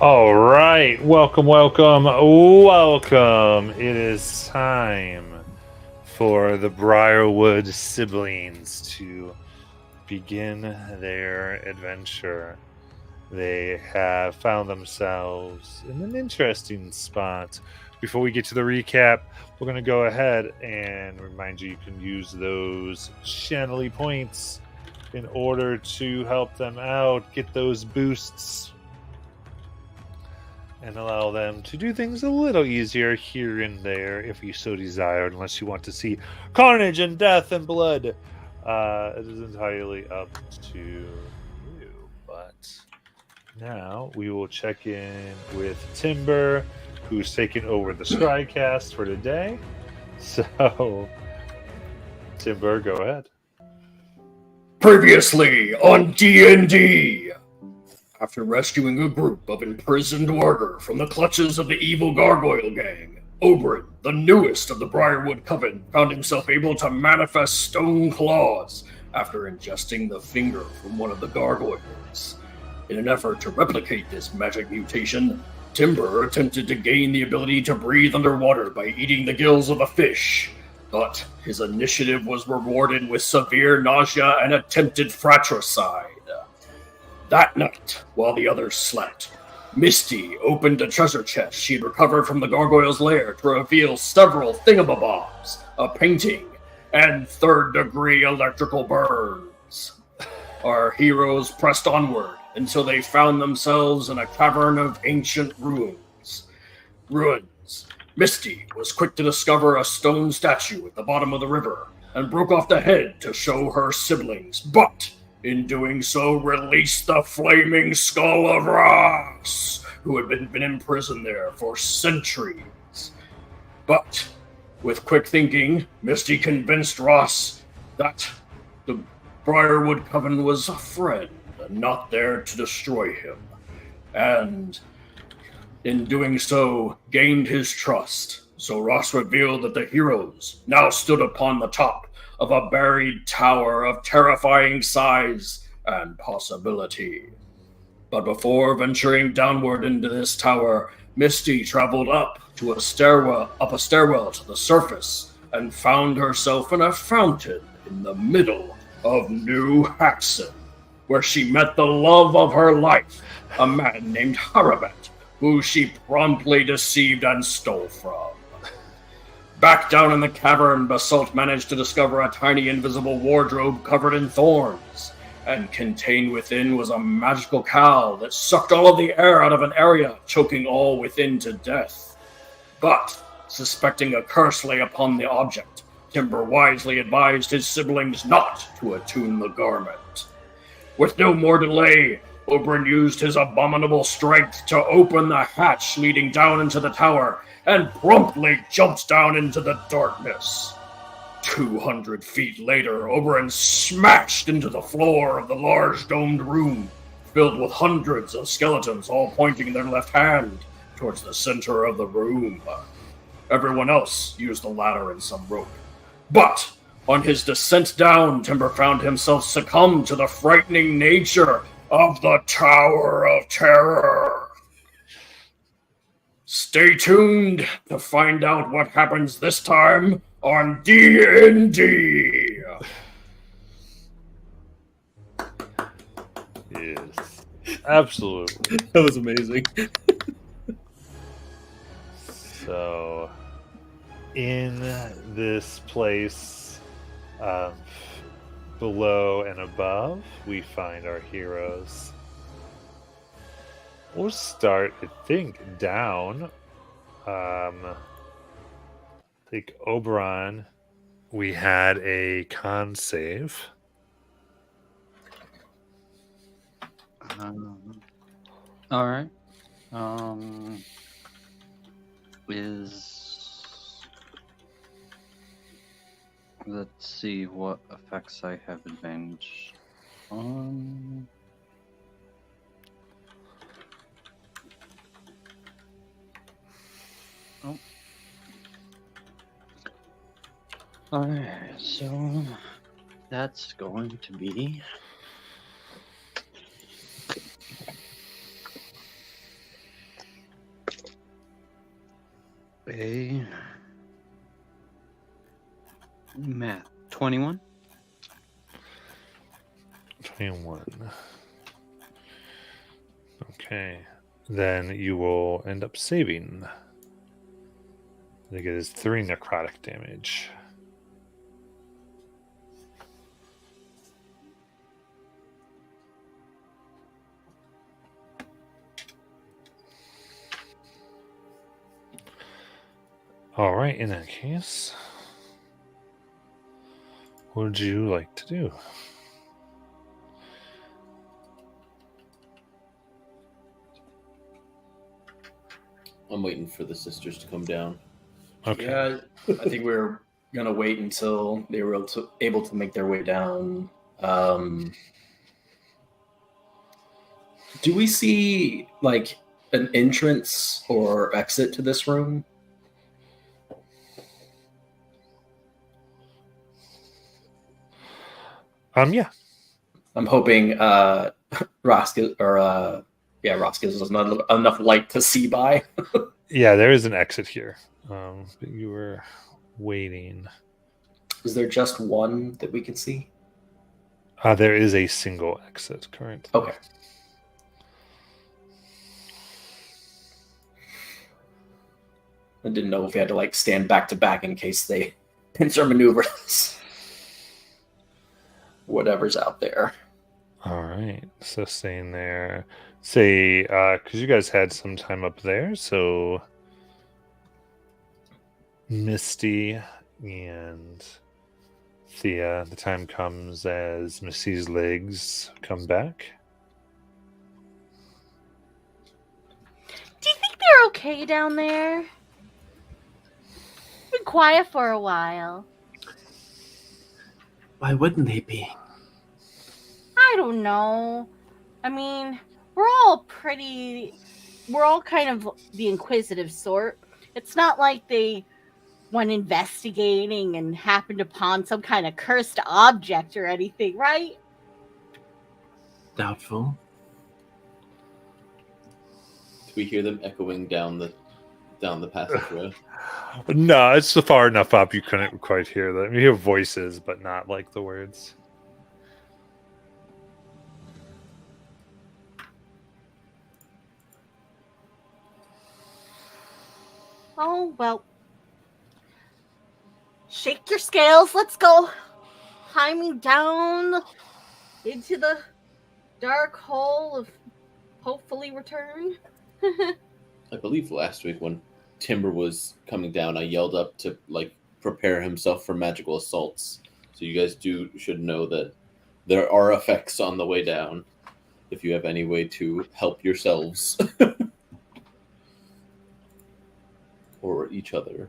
All right, welcome. It is time for the Briarwood siblings to begin their adventure. They have found themselves in an interesting spot. Before we get to the recap, we're going to go ahead and remind you can use those Channelie points in order to help them out, get those boosts, and allow them to do things a little easier here and there if you so desire, unless you want to see carnage and death and blood. It is entirely up to you. But now we will check in with Timber, who's taking over the Scrycast for today. So, Timber, go ahead. Previously on D&D. After rescuing a group of imprisoned Warger from the clutches of the evil Gargoyle Gang, Oberyn, the newest of the Briarwood Coven, found himself able to manifest stone claws after ingesting the finger from one of the gargoyles. In an effort to replicate this magic mutation, Timber attempted to gain the ability to breathe underwater by eating the gills of a fish, but his initiative was rewarded with severe nausea and attempted fratricide. That night, while the others slept, Misty opened a treasure chest she had recovered from the gargoyle's lair to reveal several thingamabobs, a painting, and third-degree electrical burns. Our heroes pressed onward until they found themselves in a cavern of ancient ruins. Misty was quick to discover a stone statue at the bottom of the river and broke off the head to show her siblings, but in doing so, released the flaming skull of Ross, who had been imprisoned there for centuries. But, with quick thinking, Misty convinced Ross that the Briarwood Coven was a friend and not there to destroy him. And, in doing so, gained his trust. So Ross revealed that the heroes now stood upon the top of a buried tower of terrifying size and possibility. But before venturing downward into this tower, Misty traveled up a stairwell to the surface and found herself in a fountain in the middle of New Haxon, where she met the love of her life, a man named Harabet, who she promptly deceived and stole from. Back down in the cavern, Basalt managed to discover a tiny invisible wardrobe covered in thorns, and contained within was a magical cowl that sucked all of the air out of an area, choking all within to death. But, suspecting a curse lay upon the object, Timber wisely advised his siblings not to attune the garment. With no more delay, Oberyn used his abominable strength to open the hatch leading down into the tower, and promptly jumped down into the darkness. 200 feet later, Oberyn smashed into the floor of the large domed room, filled with hundreds of skeletons, all pointing their left hand towards the center of the room. Everyone else used the ladder and some rope. But, on his descent down, Timber found himself succumb to the frightening nature of the Tower of Terror. Stay tuned to find out what happens this time on D&D. Yes, absolutely. That was amazing. So, in this place, below and above, we find our heroes. We'll start, I think, down. Take Oberon. We had a con save. All right. Let's see what effects I have advantage on. Oh. Alright, so that's going to be a math 21. 21. Okay. Then you will end up saving. I think it is 3 necrotic damage. All right, in that case, what would you like to do? I'm waiting for the sisters to come down. Okay. Yeah, I think we're gonna wait until they were able to make their way down. Do we see like an entrance or exit to this room? Yeah. I'm hoping Roskis is not enough light to see by. Yeah, there is an exit here. But you were waiting. Is there just one that we can see? There is a single exit currently. Okay. I didn't know if we had to like stand back to back in case they pincer maneuver us. Whatever's out there. All right. So staying there. Say, because you guys had some time up there, so Misty and Thea, the time comes as Misty's legs come back. Do you think they're okay down there? Been quiet for a while. Why wouldn't they be? I don't know. I mean, we're all kind of the inquisitive sort. It's not like they went investigating and happened upon some kind of cursed object or anything, right? Doubtful. Do we hear them echoing down the passageway? No, it's far enough up you couldn't quite hear them. You hear voices, but not like the words. Oh, well. Shake your scales. Let's go climbing down into the dark hole of hopefully return. I believe last week when Timber was coming down, I yelled up to like prepare himself for magical assaults. So you guys should know that there are effects on the way down. If you have any way to help yourselves or each other.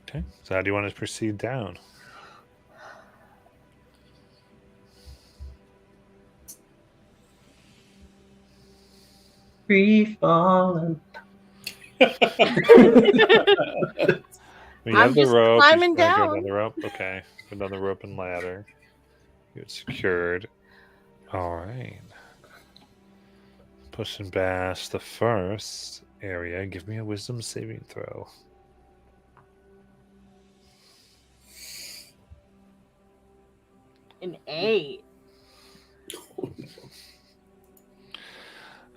Okay. So how do you want to proceed down? Free falling. You I'm have the just rope. climbing You just gotta go down. down the rope. Okay. Go down the rope and ladder. Get secured. All right. Pushing past the first area. Give me a wisdom saving throw. An 8.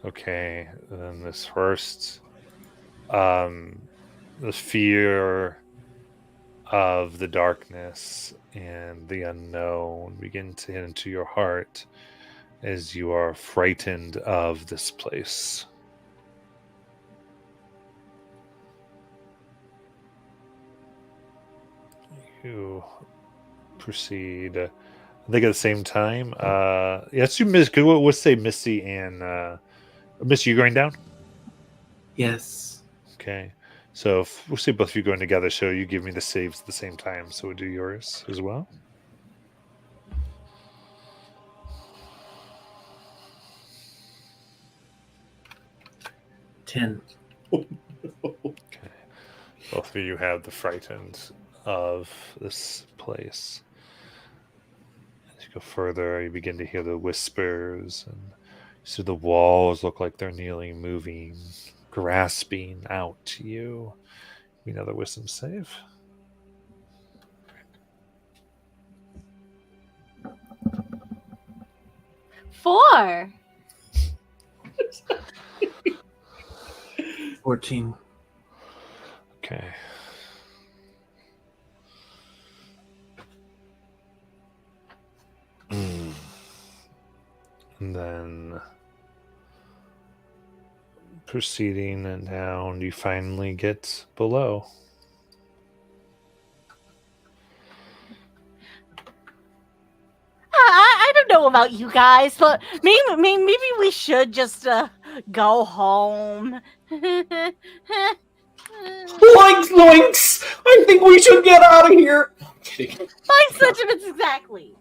Okay. Then this first, the fear of the darkness and the unknown begin to hit into your heart as you are frightened of this place. You proceed. I think at the same time. Yes, you miss. We'll say Misty and Misty. You going down? Yes. Okay. So we'll see both of you going together. So you give me the saves at the same time. So we'll do yours as well. Ten. Okay. Both of you have the frightened of this place. As you go further, you begin to hear the whispers and So the walls look like they're nearly moving, grasping out to you. Another wisdom save. Four. 14. Okay. And then proceeding and down, you finally get below. I don't know about you guys, but maybe we should just go home. Loinks, loinks! I think we should get out of here. I'm kidding. My sentiments exactly.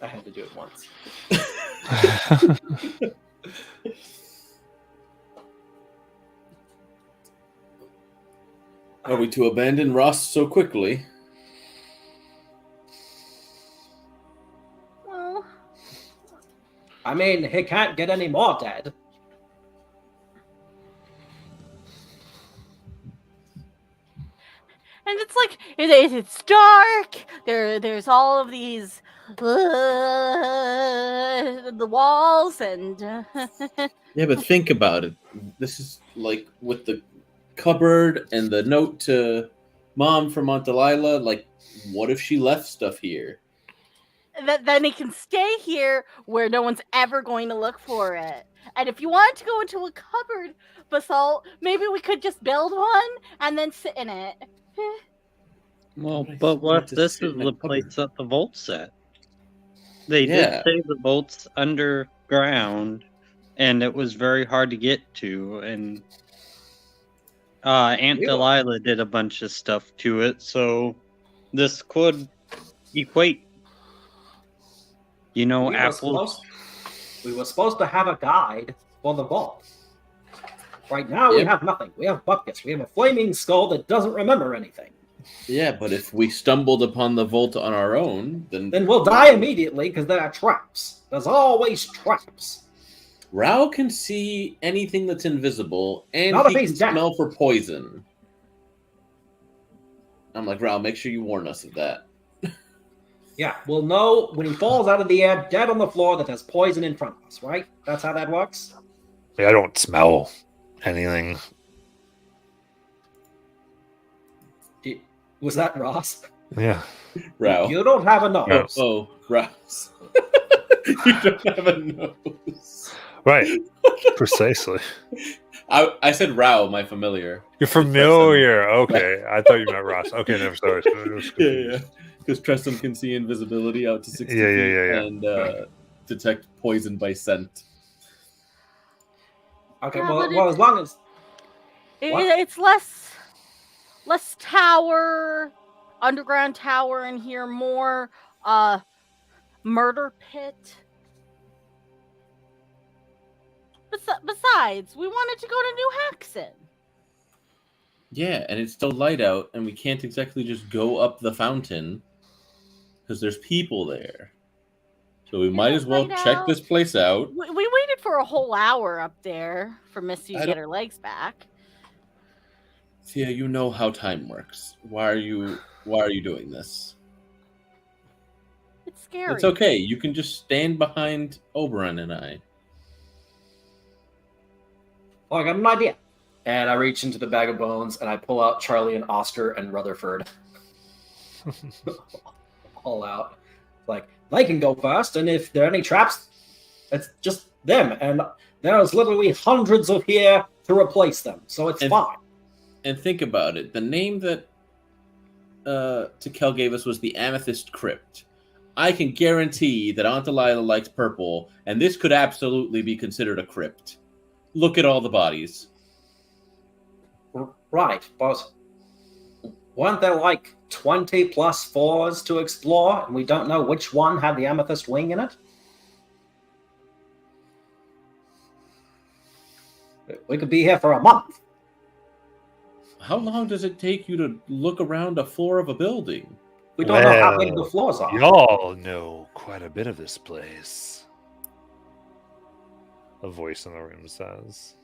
I had to do it once. Are we to abandon Ross so quickly? Well, I mean, he can't get any more dead. and it's like it's dark. There's all of these the walls and Yeah, but think about it. This is like with the cupboard and the note to Mom from Aunt Delilah. Like, what if she left stuff here? then it can stay here where no one's ever going to look for it. And if you wanted to go into a cupboard, Basalt, maybe we could just build one and then sit in it. Well, But I but what want if to this sit is in a the cupboard. place that the vault's at? They Yeah. did say the vault's underground, and it was very hard to get to, and Aunt Yeah. Delilah did a bunch of stuff to it, so this could equate. You know, apples. We were supposed to have a guide for the vault. Right now, we Yep. have nothing. We have buckets. We have a flaming skull that doesn't remember anything. Yeah, but if we stumbled upon the vault on our own, then Then we'll die immediately because there are traps. There's always traps. Rao can see anything that's invisible, and Not if he he's can dead. smell for poison. I'm like, Rao, make sure you warn us of that. Yeah, we'll know when he falls out of the air, dead on the floor, that there's poison in front of us, right? That's how that works? I don't smell anything. Was that Ross? Yeah. Rao. You don't have a nose. Oh, Rouse. You don't have a nose. Right. Precisely. I said Rao, my familiar. You're familiar. Okay. I thought you meant Ross. Okay, never sorry. Yeah. Because Treston can see invisibility out to 60 Yeah, feet yeah. and detect poison by scent. Okay, Yeah, well, but well, as long as... What? It's less tower, underground tower in here, more murder pit. Besides, we wanted to go to New Haxon. Yeah, and it's still light out, and we can't exactly just go up the fountain because there's people there. So we might as well light check out. this place out. We waited for a whole hour up there for Misty to I get don't- her legs back. Thea, you know how time works. Why are you doing this? It's scary. It's okay. You can just stand behind Oberon and I. Oh, I got an idea. And I reach into the bag of bones and I pull out Charlie and Oster and Rutherford. All out. Like, they can go first, and if there are any traps, it's just them. And there's literally hundreds of here to replace them, so it's And- fine. And think about it. The name that Tekel gave us was the Amethyst Crypt. I can guarantee that Aunt Delilah likes purple, and this could absolutely be considered a crypt. Look at all the bodies. Right, but weren't there like 20 plus fours to explore, and we don't know which one had the amethyst wing in it? We could be here for a month. How long does it take you to look around a floor of a building? We don't know how big the Well, floors are. Y'all know quite a bit of this place. A voice in the room says.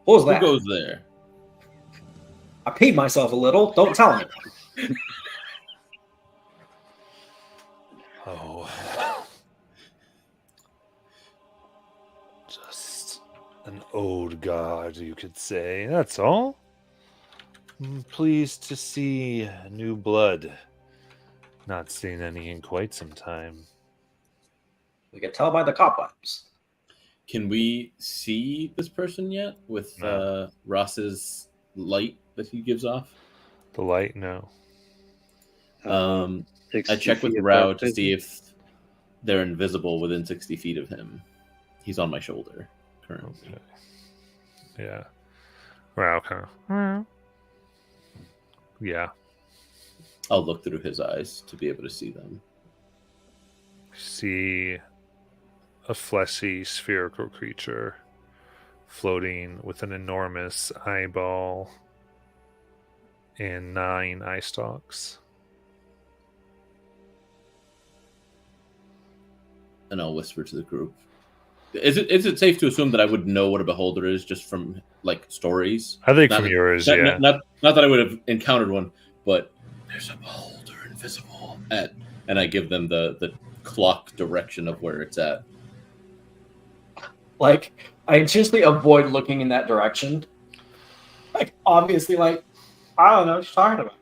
Who's Who that? goes there? I peed myself a little. Don't tell me. Oh. Just an old guard, you could say. That's all. I'm pleased to see new blood. Not seen any in quite some time. We can tell by the cobwebs. Can we see this person yet with No. Ross's light that he gives off? The light? No. I 60 checked with feet Rao above to see vision. if they're invisible within 60 feet of him. He's on my shoulder currently. Okay. Yeah. Wow, okay. Yeah. I'll look through his eyes to be able to see them. See a fleshy spherical creature floating with an enormous eyeball and 9 eye stalks. And I'll whisper to the group. Is it safe to assume that I would know what a beholder is just from like stories? I think Not from that- yours, Not, yeah. not that I would have encountered one, but there's a beholder invisible at, and I give them the clock direction of where it's at. Like, I intentionally avoid looking in that direction. Like, obviously, like, I don't know what you're talking about.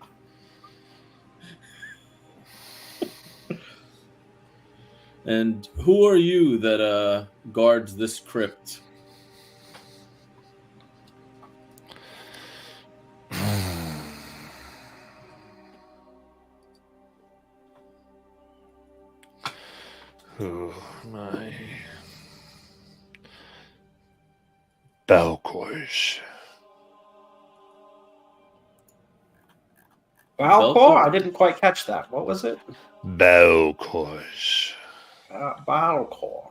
And who are you that guards this crypt? Oh, my. Balcorge. Balcor? I didn't quite catch that. What was it? Balcorge. Balcor.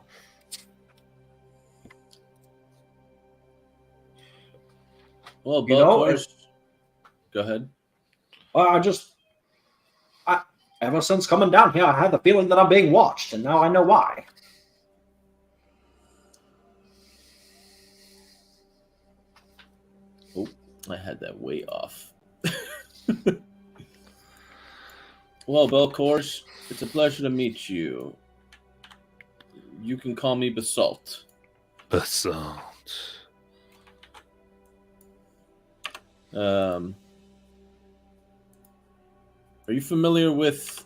Well, You know, Belcourse. Go ahead. Well, ever since coming down here, I had the feeling that I'm being watched, and now I know why. Oh, I had that way off. Well, Belcourse, it's a pleasure to meet you. You can call me Basalt. Basalt. Are you familiar with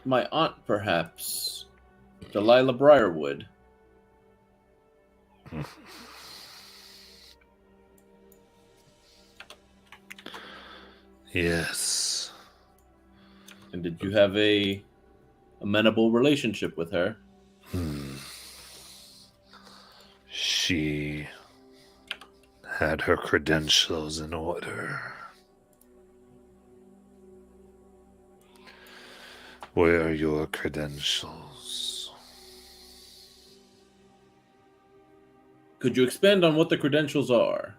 my aunt, perhaps? Delilah Briarwood. Yes. And did you have a amenable relationship with her? She had her credentials in order. Where are your credentials? Could you expand on what the credentials are?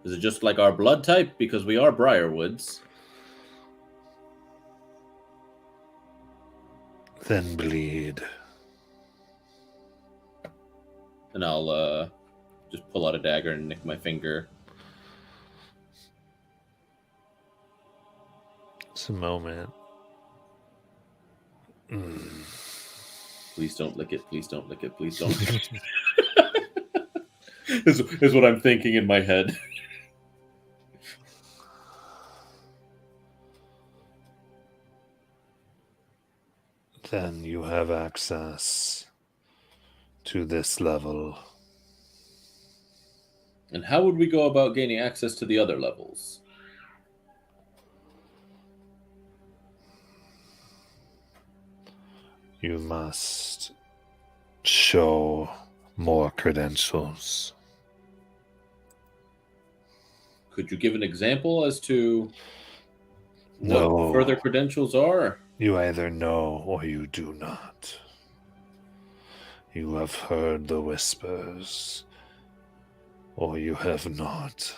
Is it just like our blood type? Because we are Briarwoods. Then bleed. And I'll just pull out a dagger and nick my finger. It's a moment. Please don't lick it. Please don't lick it. Please don't. is what I'm thinking in my head. Then you have access to this level. And how would we go about gaining access to the other levels? You must show more credentials. Could you give an example as to No. what further credentials are? You either know or you do not. You have heard the whispers, or you have not.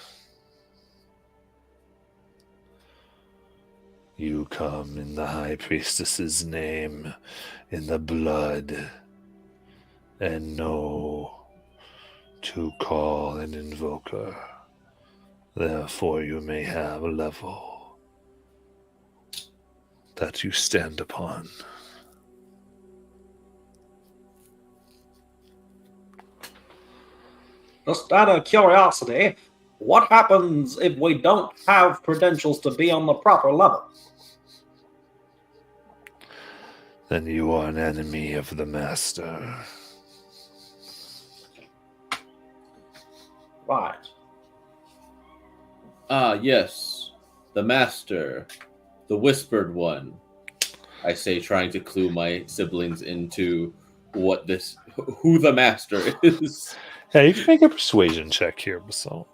You come in the High Priestess's name, in the blood, and know to call and invoke her. Therefore, you may have a level that you stand upon. Just out of curiosity, what happens if we don't have credentials to be on the proper level? Then you are an enemy of the Master. Right. Ah, yes. The Master. The Whispered One. I say, trying to clue my siblings into who the Master is. Yeah, you can make a persuasion check here, Basalt.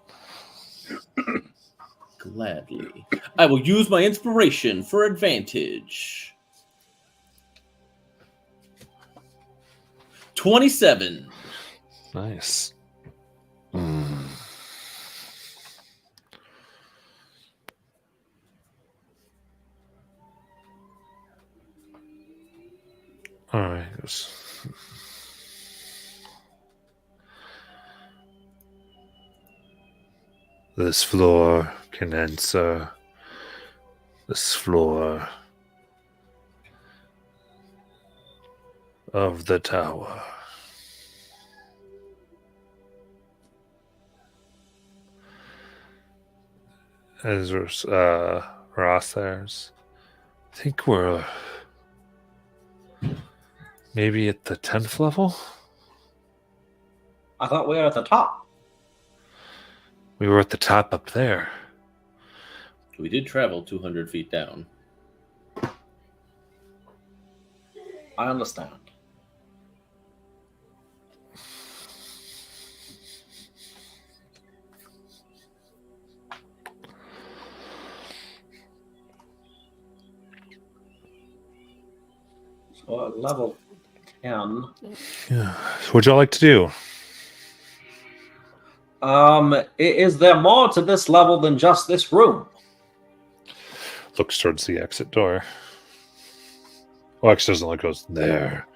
Gladly. I will use my inspiration for advantage. 27. Nice. All right. This floor can answer. This floor of the tower. As Ross there's, I think we're maybe at the 10th level. I thought we were at the top. We were at the top up there. We did travel 200 feet down. I understand. So at level 10. Yeah. What'd y'all like to do? Is there more to this level than just this room? Looks towards the exit door. Well, actually doesn't look, goes there.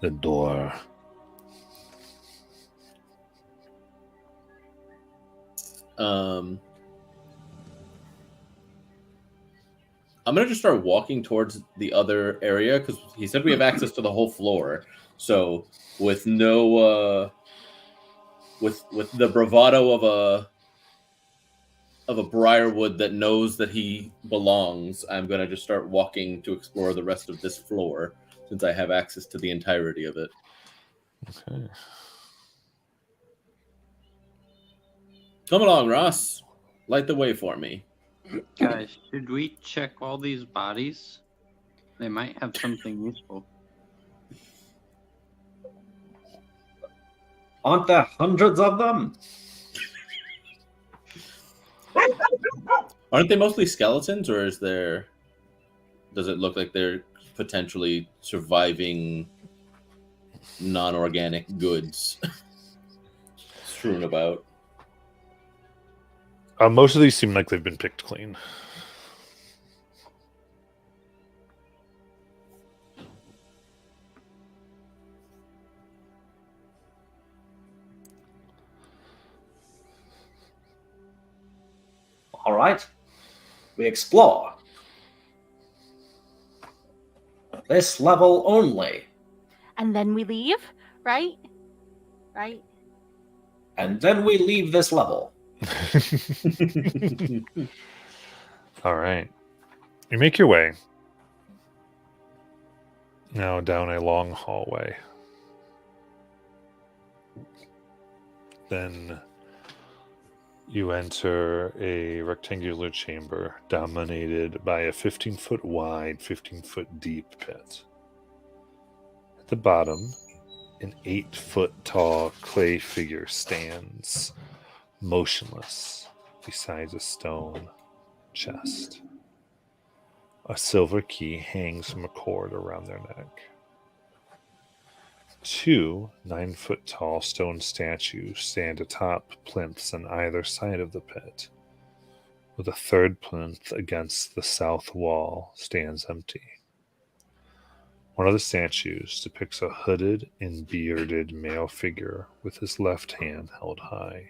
The door. I'm gonna just start walking towards the other area because he said we have access to the whole floor. So with no with the bravado of a Briarwood that knows that he belongs, I'm gonna just start walking to explore the rest of this floor since I have access to the entirety of it. Okay. Come along, Ross. Light the way for me. Guys, should we check all these bodies? They might have something useful. Aren't there hundreds of them? Aren't they mostly skeletons, or does it look like they're potentially surviving non-organic goods strewn about? Most of these seem like they've been picked clean. All right. We explore. This level only. And then we leave, right? Right? And then we leave this level. All right. You make your way now down a long hallway. Then you enter a rectangular chamber dominated by a 15-foot wide, 15-foot deep pit. At the bottom, an 8-foot tall clay figure stands, motionless, beside a stone chest. A silver key hangs from a cord around their neck. 2 9-foot-tall stone statues stand atop plinths on either side of the pit, with a third plinth against the south wall stands empty. One of the statues depicts a hooded and bearded male figure with his left hand held high,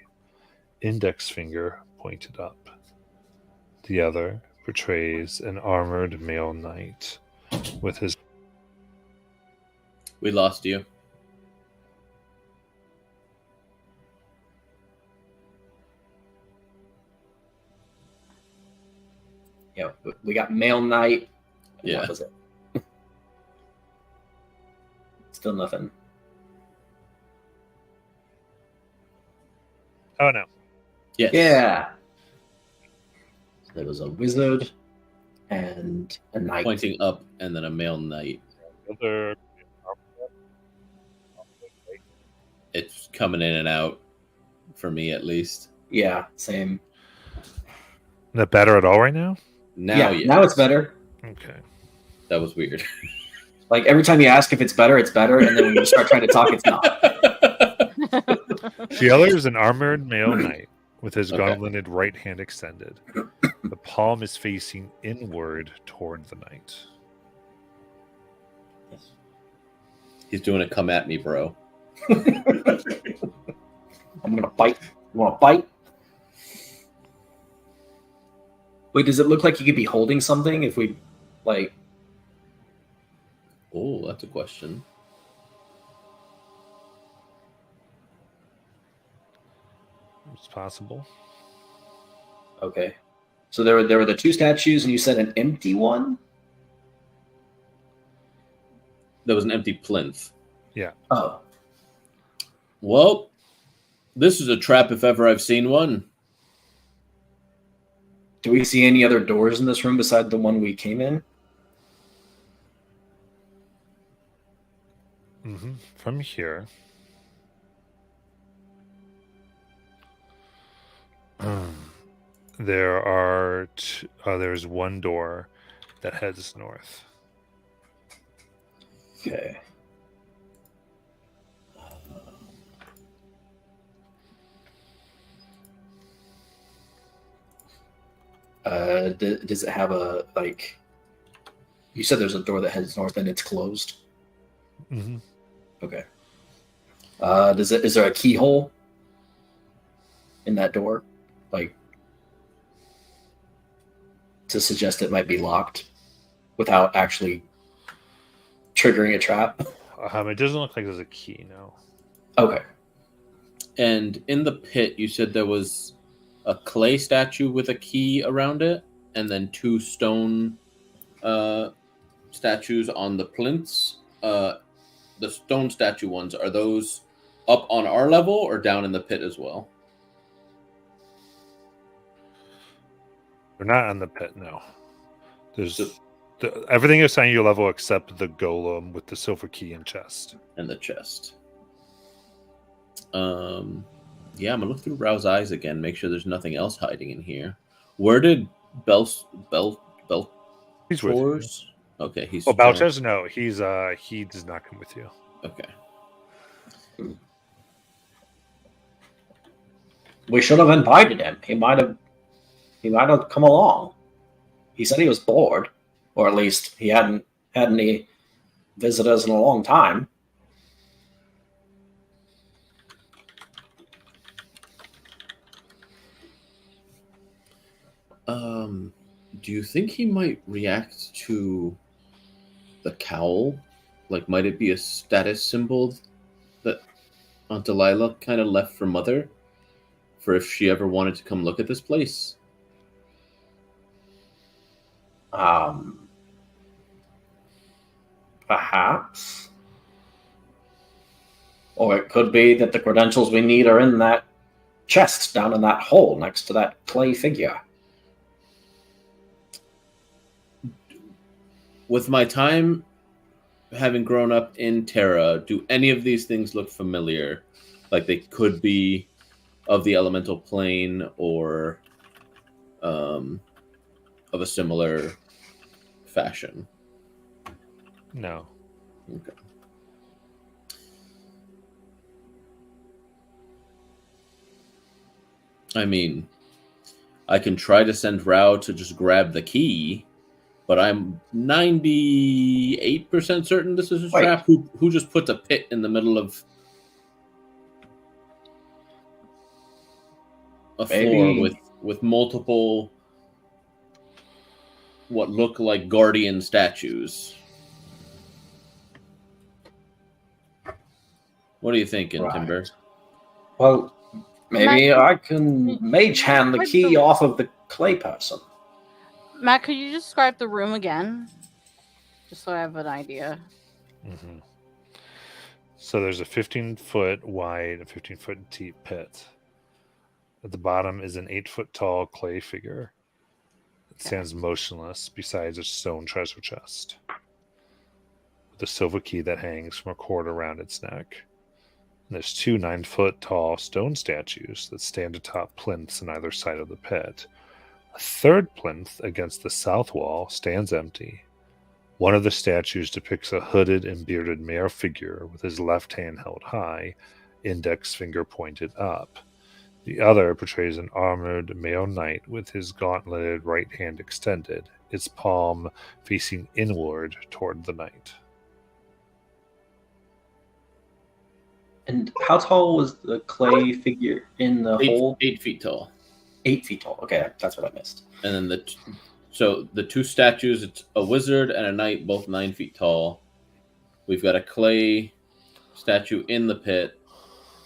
index finger pointed up. The other portrays an armored male knight with his... We lost you. Yeah, we got Male Knight. Yeah. What was it? Still nothing. Oh no. Yes. Yeah. There was a wizard and a knight. Pointing up, and then a male knight. Other... It's coming in and out, for me at least. Yeah, same. Not better at all right now? Now, yeah, now it's better. Okay. That was weird. Like every time you ask if it's better, and then when you start trying to talk, it's not. The other is an armored male knight with his Okay. gauntleted right hand extended. The palm is facing inward toward the knight. He's doing a come at me, bro. I'm gonna bite. You want to bite? Wait, does it look like you could be holding something if we, like? Oh, that's a question. It's possible. Okay. So there were the two statues, and you said an empty one. There was an empty plinth. Oh, Well, this is a trap if ever I've seen one. do we see any other doors in this room beside the one we came in? From here, there's one door that heads north. Okay. Does it have a, like? You said there's a door that heads north and it's closed. Mm-hmm. Okay. Is there a keyhole in that door, like, to suggest it might be locked without actually triggering a trap? It doesn't look like there's a key, no. Okay. And in the pit, you said there was a clay statue with a key around it, and then two stone statues on the plinths. The stone statue ones, are those up on our level or down in the pit as well? They're not on the pit, no. There's everything is on your level except the golem with the silver key and chest. And the chest. Yeah, I'm gonna look through Rao's eyes again, make sure there's nothing else hiding in here. Where did He's with you. Beltor's? Okay, he's Oh, Balchaz? No, he does not come with you. Okay. We should have invited him. He might have come along. He said he was bored, or at least he hadn't had any visitors in a long time. Do you think he might react to the cowl? Like, might it be a status symbol that Aunt Delilah kind of left for Mother? For if she ever wanted to come look at this place? Perhaps. Or it could be that the credentials we need are in that chest down in that hole next to that clay figure. With my time having grown up in Terra, do any of these things look familiar? Like they could be of the elemental plane or of a similar fashion? No. Okay. I mean, I can try to send Rao to just grab the key, but I'm 98% certain this is a trap. Who just puts a pit in the middle of a floor with multiple what look like guardian statues? What are you thinking, Timber? Well, maybe I can mage hand the key off of the clay person. Matt, could you describe the room again? Just so I have an idea. Mm-hmm. So there's a 15-foot wide, a 15-foot deep pit. At the bottom is an 8-foot tall clay figure. It stands motionless beside a stone treasure chest with a silver key that hangs from a cord around its neck. And there's 2 9-foot tall stone statues that stand atop plinths on either side of the pit. A third plinth against the south wall stands empty. One of the statues depicts a hooded and bearded male figure with his left hand held high, index finger pointed up. The other portrays an armored male knight with his gauntleted right hand extended, its palm facing inward toward the knight. And how tall was the clay figure in the hole? 8 feet tall. 8 feet tall. Okay, that's what I missed. And then the 2 statues, it's a wizard and a knight, both 9 feet tall. We've got a clay statue in the pit.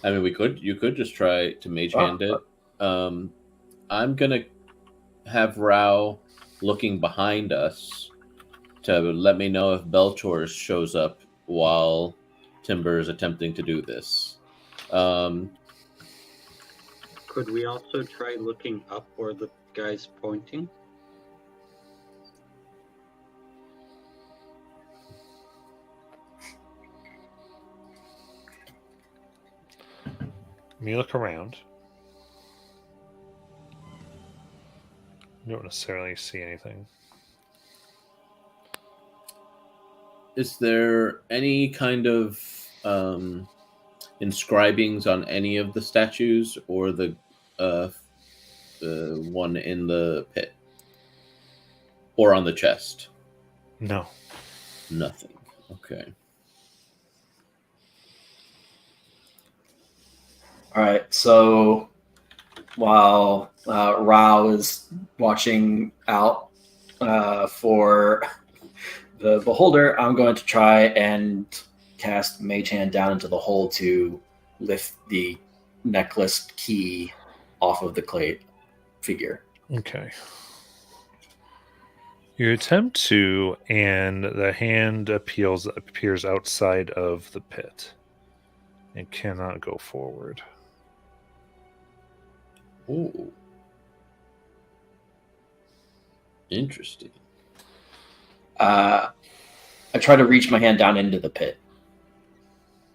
I mean, you could just try to mage hand it. I'm gonna have Rao looking behind us to let me know if Belchor shows up while Timber is attempting to do this. Could we also try looking up where the guy's pointing? You look around. You don't necessarily see anything. Is there any kind of inscribings on any of the statues or the one in the pit? Or on the chest? No. Nothing. Okay. All right, so while Rao is watching out for the beholder, I'm going to try and cast Mage Hand down into the hole to lift the necklace key off of the clay figure. Okay. You attempt to, and the hand appears outside of the pit and cannot go forward. Ooh. Interesting. I try to reach my hand down into the pit.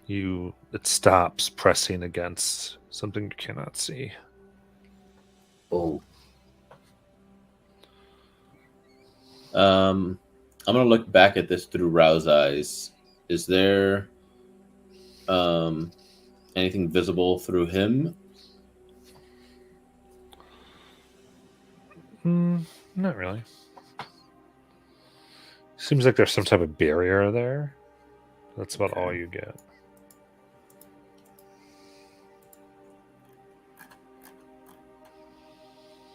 It stops pressing against something you cannot see. Oh. I'm gonna look back at this through Rao's eyes. Is there anything visible through him? Not really. Seems like there's some type of barrier there. That's about all you get.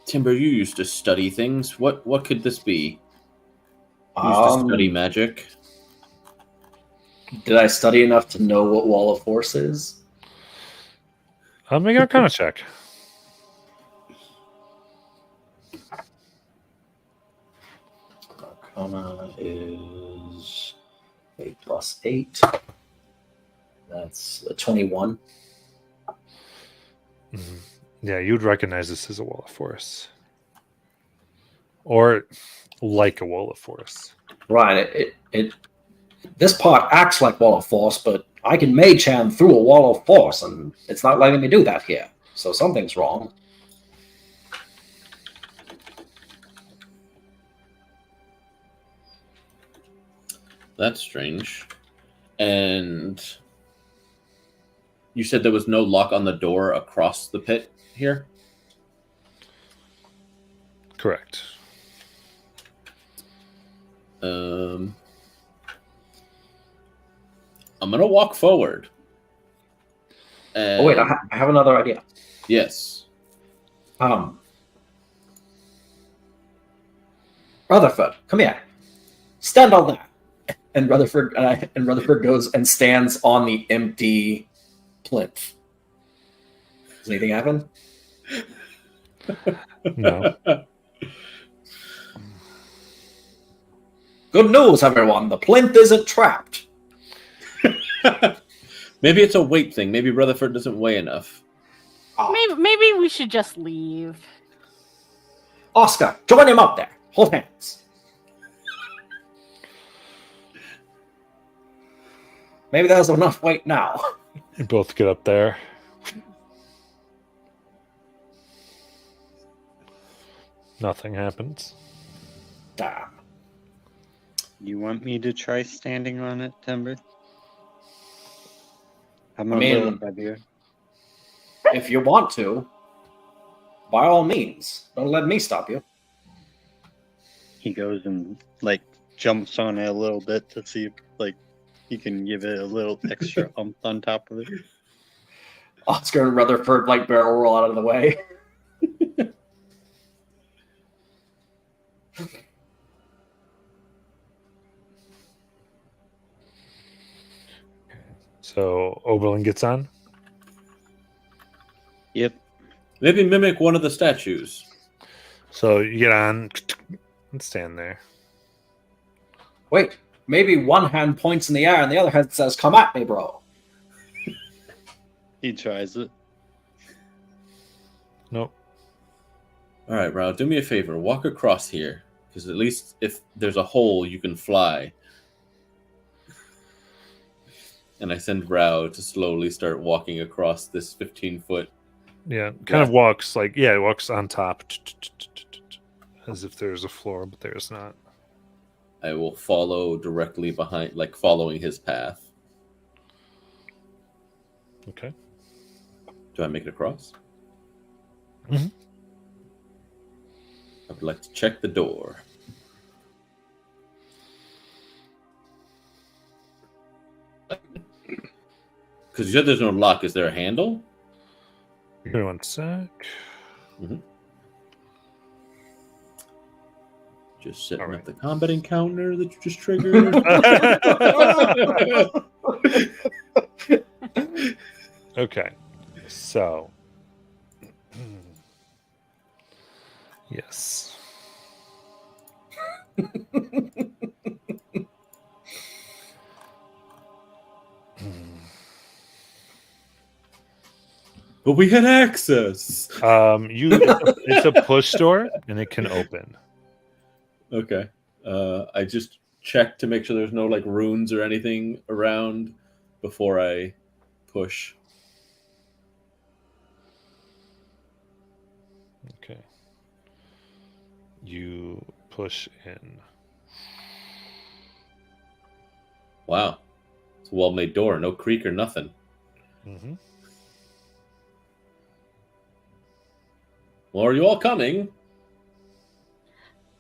Timber, you used to study things. What could this be? You used to study magic. Did I study enough to know what Wall of Force is? Make an Arcana check. Arcana is 8 plus 8. That's a 21. Mm-hmm. Yeah, you'd recognize this as a Wall of Force. Or like a Wall of Force. Right. This part acts like Wall of Force, but I can Mage Hand through a Wall of Force, and it's not letting me do that here. So something's wrong. That's strange. And you said there was no lock on the door across the pit here? Correct. I'm gonna walk forward. Oh wait, I have another idea. Yes. Rutherford, come here. Stand on that. And Rutherford goes and stands on the empty plinth. Does anything happen? No. Good news, everyone. The plinth isn't trapped. Maybe it's a weight thing. Maybe Rutherford doesn't weigh enough. Maybe we should just leave. Oscar, join him up there. Hold hands. Maybe there's enough weight now. You both get up there. Nothing happens. Damn. You want me to try standing on it, Timber? I'm I a mean- little heavier. If you want to, by all means, don't let me stop you. He goes and like jumps on it a little bit to see if like he can give it a little extra oomph on top of it. Oscar and Rutherford like barrel roll out of the way. So Oberlin gets on. Yep. Maybe mimic one of the statues. So you get on and stand there. Wait, maybe one hand points in the air and the other hand says, "Come at me, bro." He tries it. Nope. All right, Rao, do me a favor. Walk across here. Because at least if there's a hole, you can fly. And I send Rao to slowly start walking across this 15-foot. Yeah, kind of walks like, yeah, it walks on top as if there's a floor, but there's not. I will follow directly behind, like following his path. Okay. Do I make it across? Mhm. I would like to check the door. Because you said there's no lock. Is there a handle? Give me 1 sec. Just setting All right. up the combat encounter that you just triggered. Okay. So. Yes. But we had access. It's a push door and it can open. Okay. I just checked to make sure there's no like runes or anything around before I push. Okay. You push in. Wow. It's a well-made door. No creak or nothing. Mm-hmm. Well, are you all coming?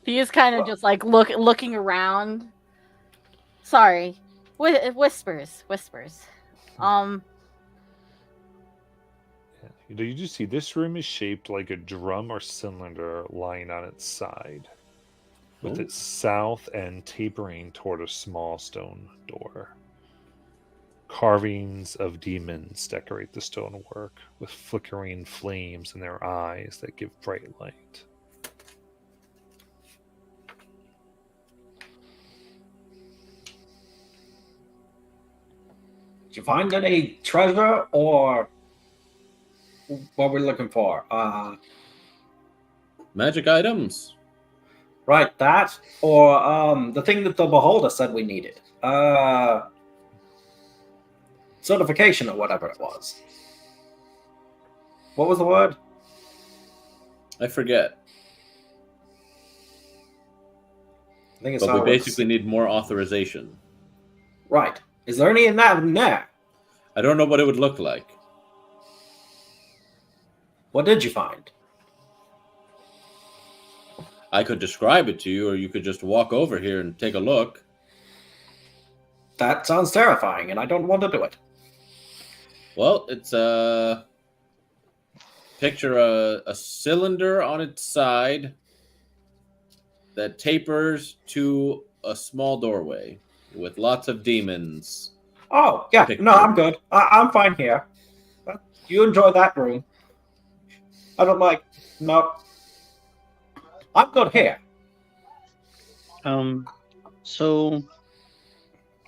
He is kind of just like looking around. Sorry, whispers. Yeah. You just see this room is shaped like a drum or cylinder lying on its side, with its south end tapering toward a small stone door. Carvings of demons decorate the stonework with flickering flames in their eyes that give bright light. Did you find any treasure or what we're looking for? Magic items. Right, that or the thing that the beholder said we needed. Certification or whatever it was. What was the word? I forget. I think it's But we basically need more authorization. right. Is there any in that in there? I don't know what it would look like. What did you find? I could describe it to you, or you could just walk over here and take a look. That sounds terrifying, and I don't want to do it. Well, it's picture a cylinder on its side that tapers to a small doorway with lots of demons. Oh, yeah. No, I'm good. I'm fine here. You enjoy that room. I don't like... No. I'm good here. So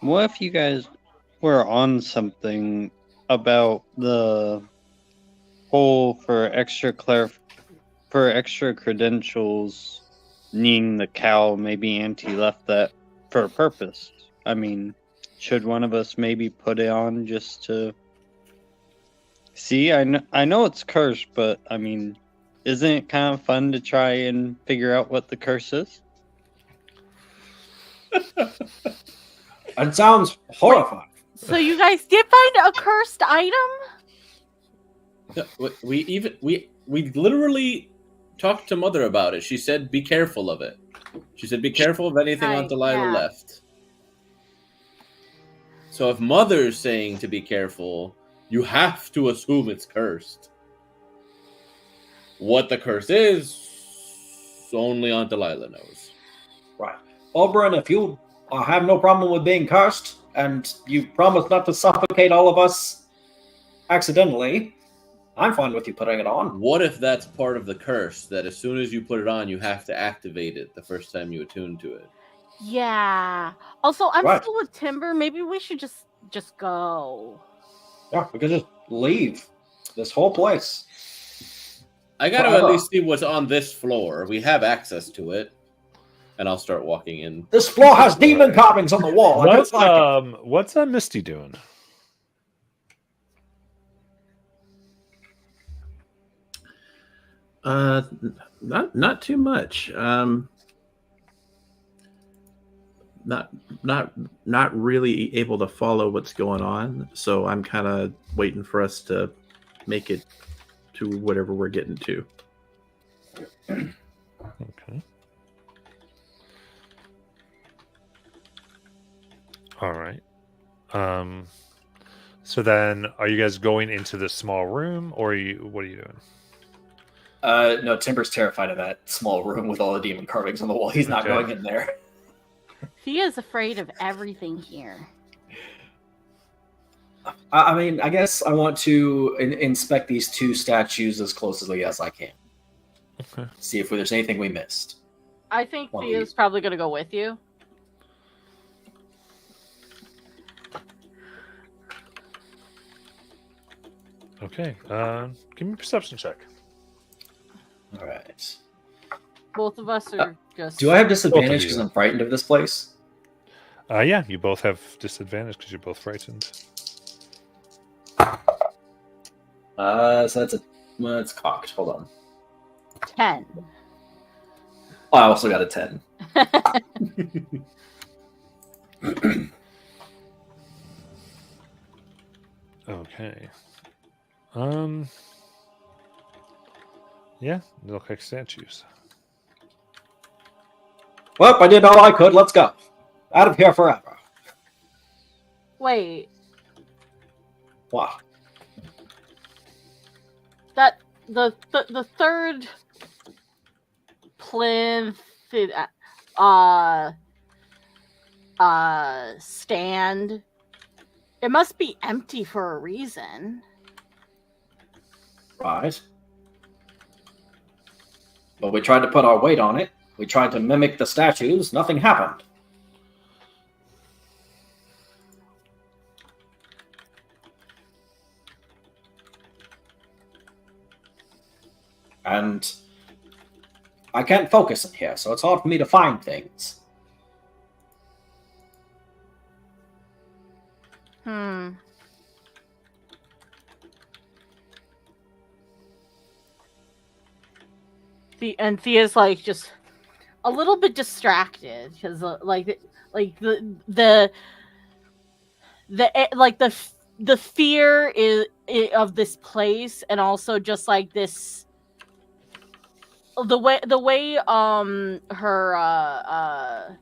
what if you guys were on something about the whole for extra credentials needing the cow? Maybe Auntie left that for a purpose. I mean, should one of us maybe put it on just to see? I know it's cursed, but I mean, isn't it kind of fun to try and figure out what the curse is? It sounds horrifying. So you guys did find a cursed item? We literally talked to Mother about it. She said, "Be careful of it." She said, "Be careful of anything Right, Aunt Delilah yeah. left." So if Mother's saying to be careful, you have to assume it's cursed. What the curse is, only Aunt Delilah knows. Right. Oberon, if you have no problem with being cursed, and you promise not to suffocate all of us accidentally, I'm fine with you putting it on. What if that's part of the curse, that as soon as you put it on, you have to activate it the first time you attune to it? Yeah. Also, I'm Right. still with Timber. Maybe we should just go. Yeah, we could just leave this whole place. I gotta Forever. at least see what's on this floor. We have access to it. And I'll start walking in. This floor has demon carvings on the wall. I don't like it. What's Misty doing? Not too much. Not really able to follow what's going on. So I'm kind of waiting for us to make it to whatever we're getting to. Okay. All right. So then, are you guys going into the small room, or what are you doing? No, Timber's terrified of that small room with all the demon carvings on the wall. He's not Okay. going in there. He is afraid of everything here. I mean, I guess I want to inspect these two statues as closely as I can. Okay. See if there's anything we missed. I think Well, Thea's probably going to go with you. Okay. Give me a perception check. All right. Both of us are just... Do I have disadvantage you. because I'm frightened of this place? Yeah, you both have disadvantage because you're both frightened. So that's well, it's cocked. Hold on. 10. Oh, I also got a 10. Okay. Yeah, they look like statues. Well, I did all I could. Let's go. Out of here forever. Wait, Wow. that the third plinth stand, it must be empty for a reason. Right. But we tried to put our weight on it. We tried to mimic the statues. Nothing happened. And I can't focus in here, so it's hard for me to find things. And Thea's like just a little bit distracted because the fear is of this place, and also just like this the way her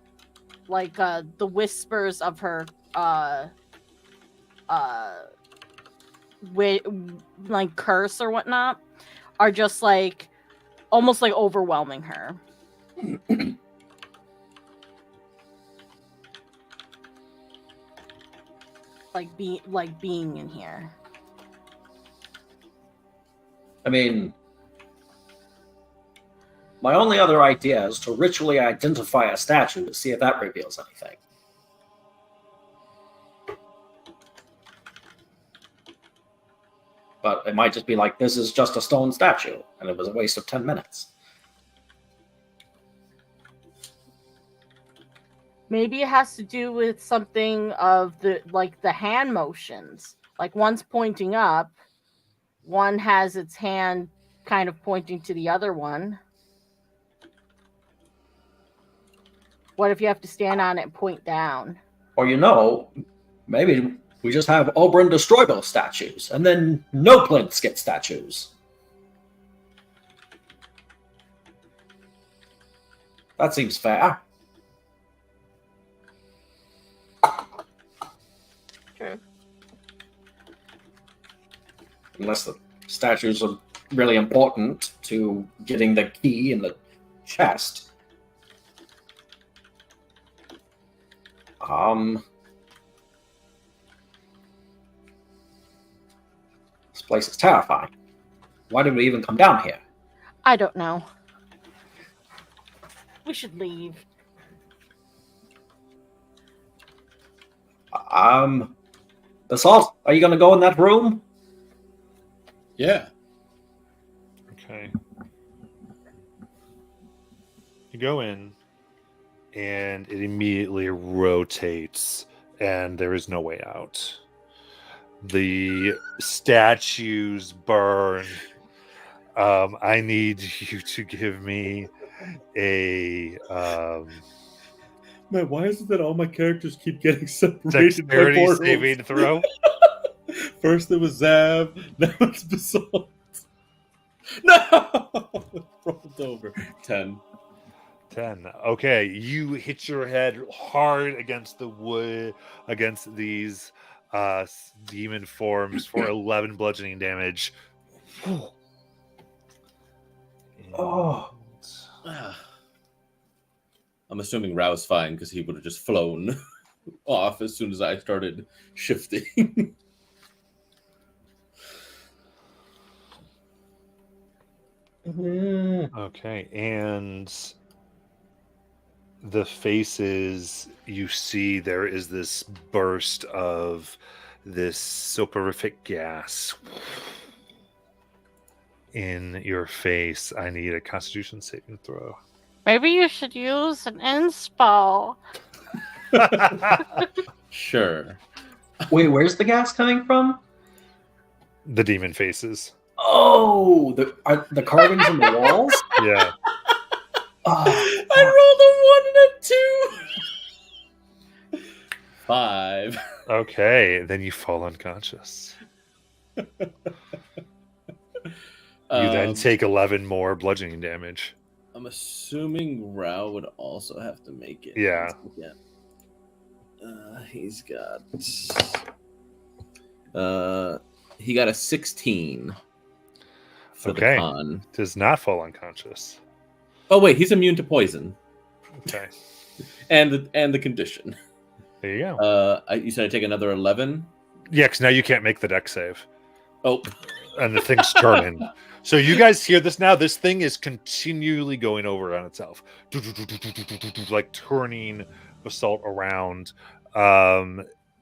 like the whispers of her like curse or whatnot are just like almost like overwhelming her. like being in here. I mean, my only other idea is to ritually identify a statue to see if that reveals anything. But it might just be like, this is just a stone statue, and it was a waste of 10 minutes. Maybe it has to do with something of the hand motions. Like one's pointing up, one has its hand kind of pointing to the other one. What if you have to stand on it and point down? Or, maybe we just have Oberyn destroy both statues, and then no plinths get statues. That seems fair. True. Unless the statues are really important to getting the key in the chest. This place is terrifying. Why did we even come down here? I don't know. We should leave. Basalt, are you going to go in that room? Yeah. Okay. You go in, and it immediately rotates, and there is no way out. The statues burn. I need you to give me a Man, why is it that all my characters keep getting separated by dexterity portals? saving throw. First it was Zav, now it's Basalt. No! Rolled over. 10. 10. Okay, you hit your head hard against the wood, against these demon forms for 11 bludgeoning damage. Oh. I'm assuming Rao's fine because he would have just flown off as soon as I started shifting. Okay, and the faces you see, there is this burst of this soporific gas in your face. I need a Constitution saving throw. Maybe you should use an inspo. Sure. Wait, where's the gas coming from? The demon faces. Oh, the carvings in the walls? Yeah. Oh, I rolled a 1 and a 2. 5. Okay, then you fall unconscious. You then take 11 more bludgeoning damage. I'm assuming Rao would also have to make it. Yeah. He's got. He got a 16 for the con. Does not fall unconscious. Oh wait, he's immune to poison. Okay. and the condition. There you go. You said I take another 11. Yeah, because now you can't make the deck save. Oh. And the thing's turning. So you guys hear this now? This thing is continually going over on itself. Like turning Basalt around.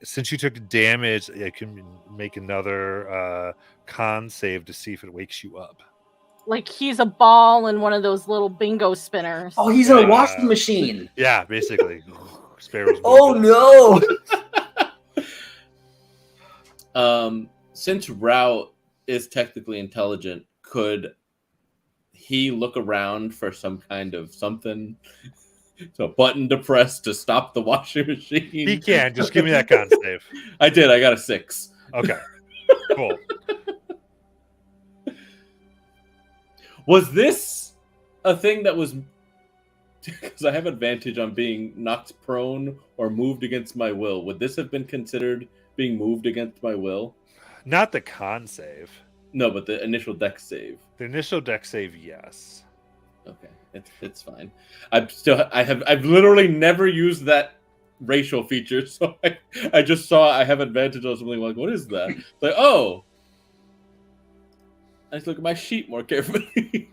Since you took damage, it can make another con save to see if it wakes you up. Like he's a ball in one of those little bingo spinners. Oh, he's in a washing machine. Yeah, basically. Sparrow's Oh no! Since Rao is technically intelligent, could he look around for some kind of something? So a button to press to stop the washing machine? He can. Just give me that con save. I did. I got a 6. Okay. Cool. Was this a thing that was because I have advantage on being knocked prone or moved against my will. Would this have been considered being moved against my will? Not the con save. No, but the initial deck save. The initial deck save, yes. Okay, it's fine. I've literally never used that racial feature, so I just saw I have advantage on something like, what is that? It's like, oh, I just look at my sheet more carefully.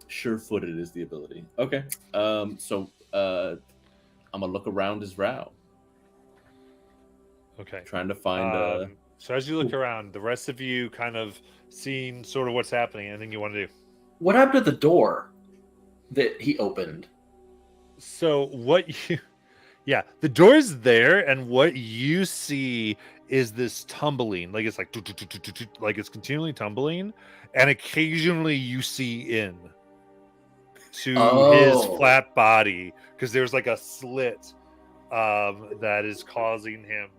Sure-footed is the ability. Okay, so I'm gonna look around as Rao, Okay. trying to find. So as you look around, the rest of you kind of seeing sort of what's happening. Anything you want to do? What happened to the door that he opened? So what you, yeah, the door's there, and what you see is this tumbling, like it's like like it's continually tumbling, and occasionally you see in to his flat body because there's like a slit that is causing him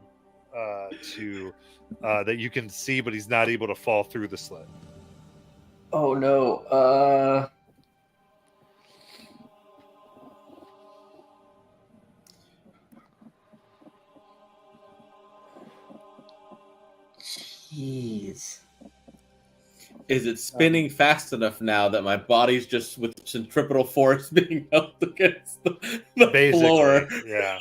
to that you can see, but he's not able to fall through the slit. Oh no. Jeez. Is it spinning fast enough now that my body's just with centripetal force being held against the Basically, floor? yeah.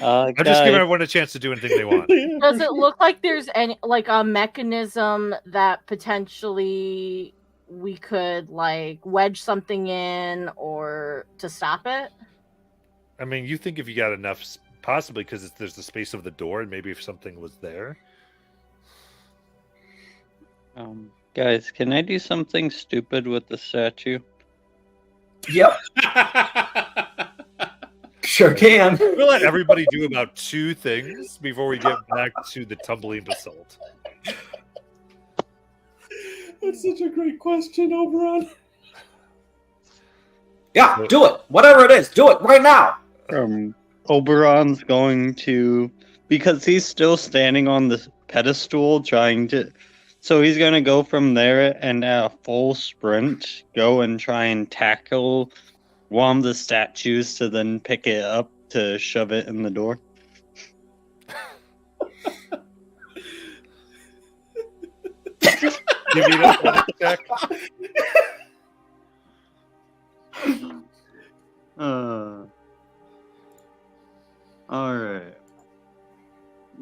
I'm I'm just giving everyone a chance to do anything they want. Does it look like there's any like a mechanism that potentially we could like wedge something in or to stop it? I mean, you think if you got enough, possibly because there's the space of the door, and maybe if something was there. Guys, can I do something stupid with the statue? Yep, sure can. We'll let everybody do about 2 things before we get back to the tumbling basalt. That's such a great question, Oberon. Yeah, do it. Whatever it is, do it right now. Oberon's going to, because he's still standing on the pedestal trying to, so he's going to go from there and at a full sprint go and try and tackle one of the statues to then pick it up to shove it in the door. Give me that check. Alright.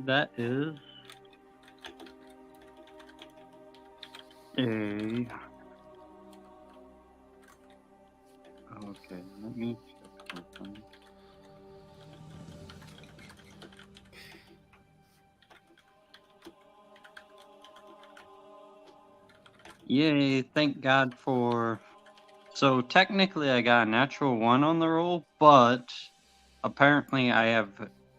That is a... Okay, let me check something. Yay, thank God for... So technically I got a natural 1 on the roll, but apparently I have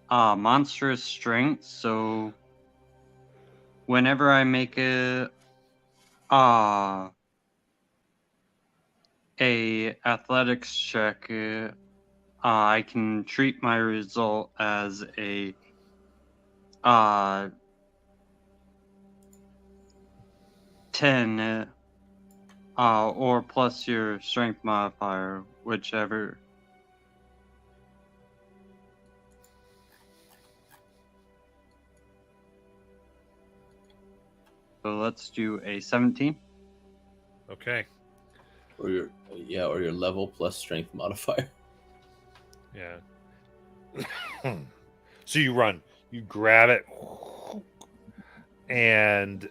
monstrous strength, so whenever I make a athletics check, I can treat my result as a 10 or plus your strength modifier, whichever. So let's do a 17. Okay. Or your level plus strength modifier. Yeah. So you run, you grab it, and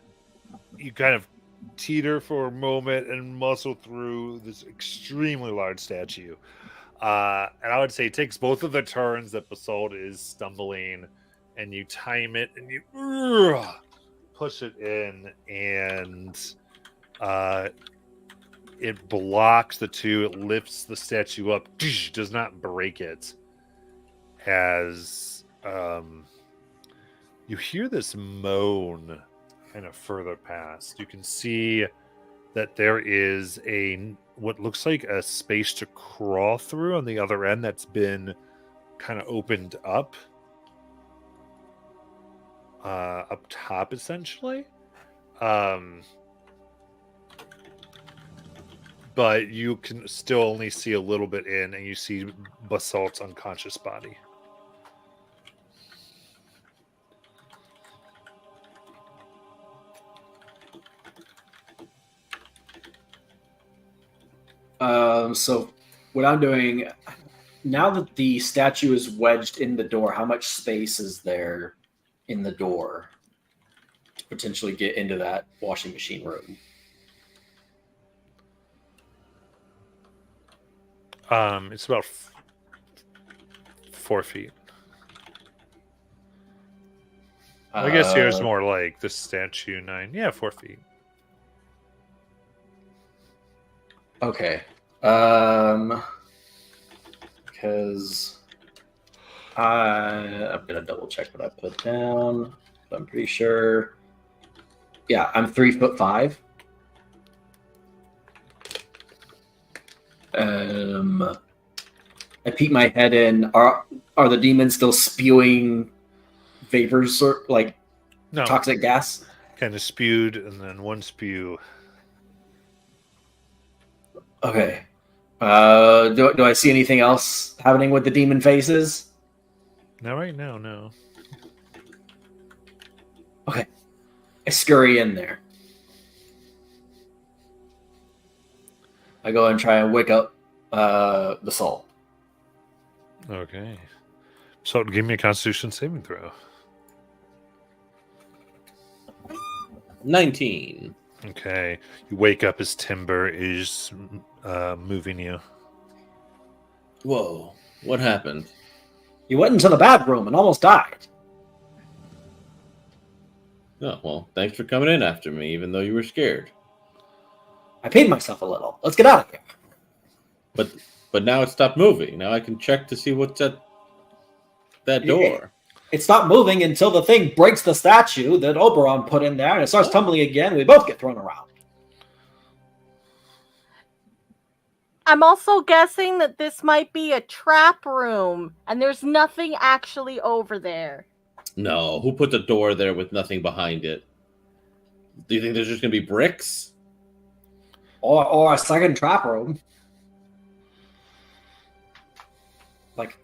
you kind of teeter for a moment and muscle through this extremely large statue. And I would say it takes both of the turns that Basalt is stumbling, and you time it and you push it in, and it blocks the 2. It lifts the statue up, does not break it. As you hear this moan kind of further past, you can see that there is what looks like a space to crawl through on the other end that's been kind of opened up top, essentially. but you can still only see a little bit in, and you see Basalt's unconscious body. So what I'm doing now that the statue is wedged in the door, how much space is there in the door to potentially get into that washing machine room? It's about 4 feet. I guess here's more like the statue 9. Yeah, 4 feet. Okay. Because I'm gonna double check what I put down. I'm pretty sure. Yeah, I'm 3'5". I peek my head in. Are the demons still spewing vapors or like No, toxic gas? kind of spewed, and then one spew. Okay. Do I see anything else happening with the demon faces? Not right now, no. Okay. I scurry in there. I go and try and wake up the soul. Okay. So give me a Constitution saving throw. 19. Okay. You wake up as Timber is moving you. Whoa. What happened? You went into the bathroom and almost died. Oh, well, thanks for coming in after me, even though you were scared. I peed myself a little. Let's get out of here. But now it stopped moving. Now I can check to see what's at that door. It stopped moving until the thing breaks the statue that Oberon put in there and it starts tumbling again. We both get thrown around. I'm also guessing that this might be a trap room, and there's nothing actually over there. No, who put the door there with nothing behind it? Do you think there's just going to be bricks? Or a second trap room. Like,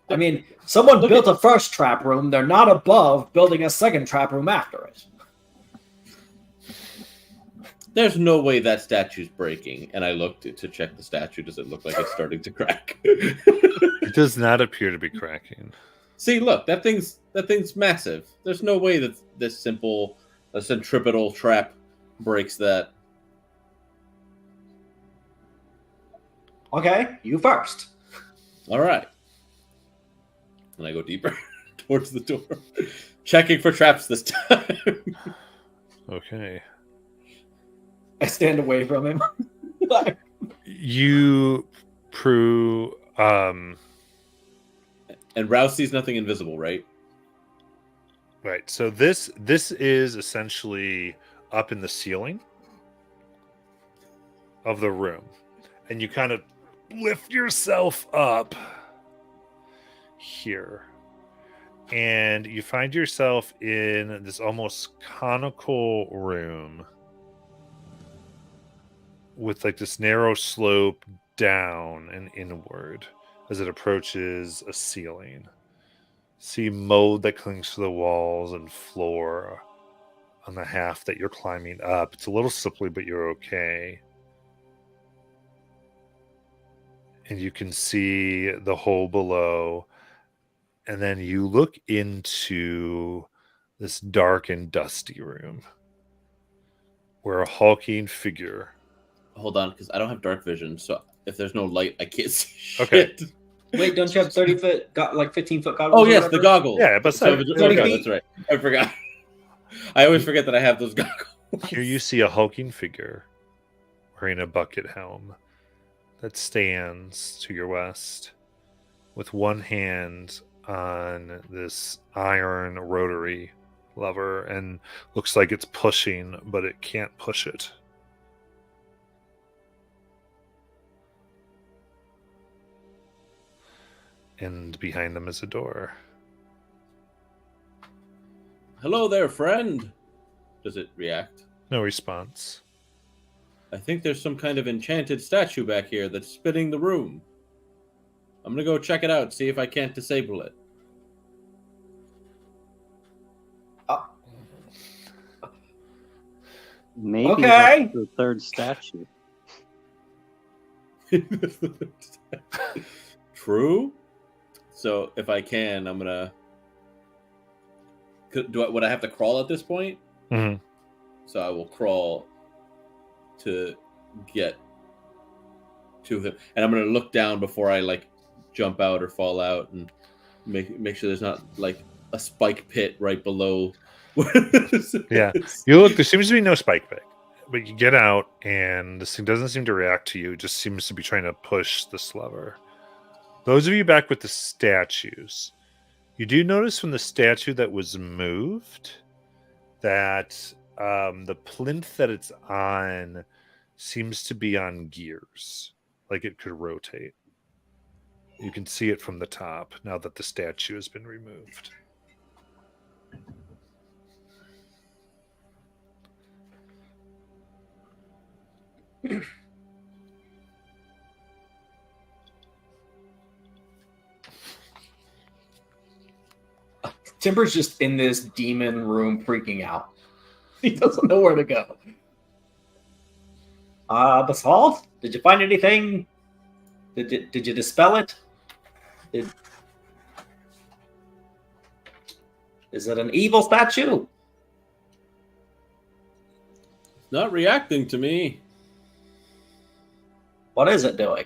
I mean, someone built a first trap room. They're not above building a second trap room after it. There's no way that statue's breaking. And I looked to check the statue. Does it look like it's starting to crack? It does not appear to be cracking. See, look, that thing's massive. There's no way that this simple a centripetal trap breaks that. Okay, you first. All right. And I go deeper towards the door, checking for traps this time. Okay. I stand away from him. You, Prue, And Rouse sees nothing invisible, right? right. So this is essentially up in the ceiling of the room. And you kind of lift yourself up here. And you find yourself in this almost conical room with like this narrow slope down and inward as it approaches a ceiling. See mold that clings to the walls and floor on the half that you're climbing up. It's a little slippery, but you're okay. And you can see the hole below. And then you look into this dark and dusty room where a hulking figure. Hold on, because I don't have dark vision, so if there's no light, I can't see shit. Okay. Wait, don't you have 30-foot, like 15-foot goggles? Oh or yes, whatever? the goggles. Yeah, but So, so- oh, God, that's right. I forgot. I always forget that I have those goggles. Here you see a hulking figure wearing a bucket helm that stands to your west with one hand on this iron rotary lever and looks like it's pushing, but it can't push it. And behind them is a door. Hello there, friend. Does it react? No response. I think there's some kind of enchanted statue back here that's spinning the room. I'm gonna go check it out, see if I can't disable it. Maybe Okay. that's the third statue. True. So if I can, I'm gonna. Would I have to crawl at this point? Mhm. So I will crawl to get to him, and I'm gonna look down before I like jump out or fall out, and make sure there's not like a spike pit right below. Yeah. You look, there seems to be no spike pit, but you get out, and this thing doesn't seem to react to you. It just seems to be trying to push this lever. Those of you back with the statues, you do notice from the statue that was moved that the plinth that it's on seems to be on gears, like it could rotate. You can see it from the top now that the statue has been removed. Timber's just in this demon room freaking out. He doesn't know where to go. Basalt, did you find anything? Did you dispel it? Is it an evil statue? Not reacting to me. What is it doing?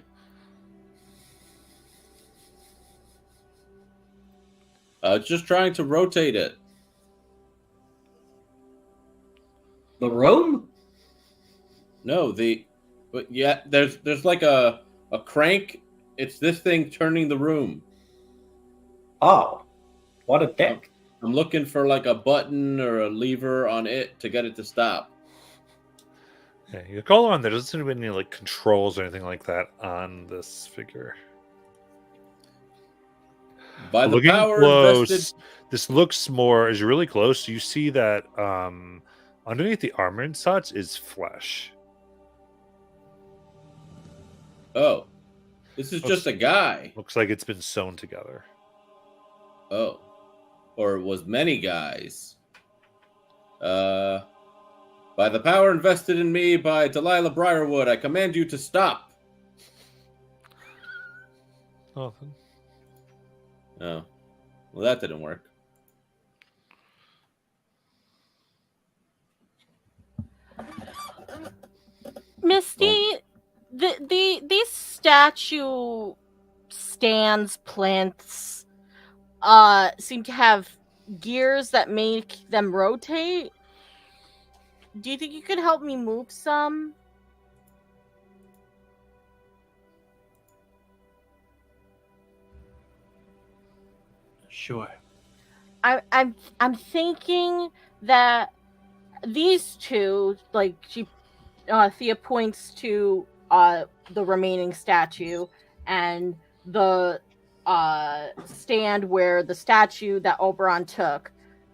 It's just trying to rotate it. The room? No, but yeah, there's like a crank. It's this thing turning the room. Oh, what a dick. I'm looking for like a button or a lever on it to get it to stop. Yeah, you call on. There doesn't seem to be any like controls or anything like that on this figure. By the Looking power close, invested. this looks more. As you're really close, you see that underneath the armor and such is flesh. Oh, this is just a guy. Looks like it's been sewn together. Oh, or it was many guys. By the power invested in me by Delilah Briarwood, I command you to stop. Nothing. Oh, well, that didn't work. Misty, these statue stands, plinths, seem to have gears that make them rotate. Do you think you could help me move some? Sure. I'm thinking that these two, like Thea points to the remaining statue and the stand where the statue that Oberon took.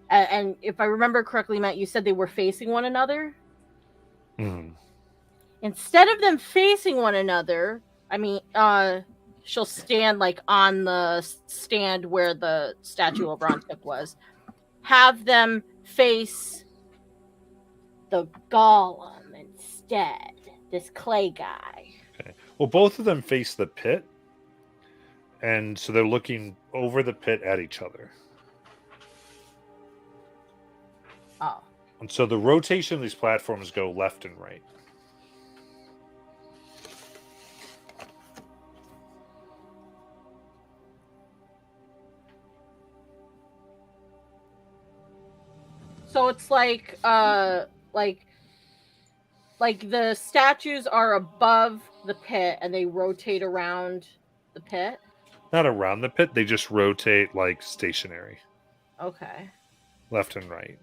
And if I remember correctly, Matt, you said they were facing one another? Mm. Instead of them facing one another, I mean, she'll stand like on the stand where the statue of Oberon took was. Have them face the golem instead. This clay guy. Okay. Well, both of them face the pit, and so they're looking over the pit at each other. Oh. And so the rotation of these platforms go left and right. So it's like the statues are above the pit and they rotate around the pit. Not around the pit, they just rotate like stationary, Okay. left and right.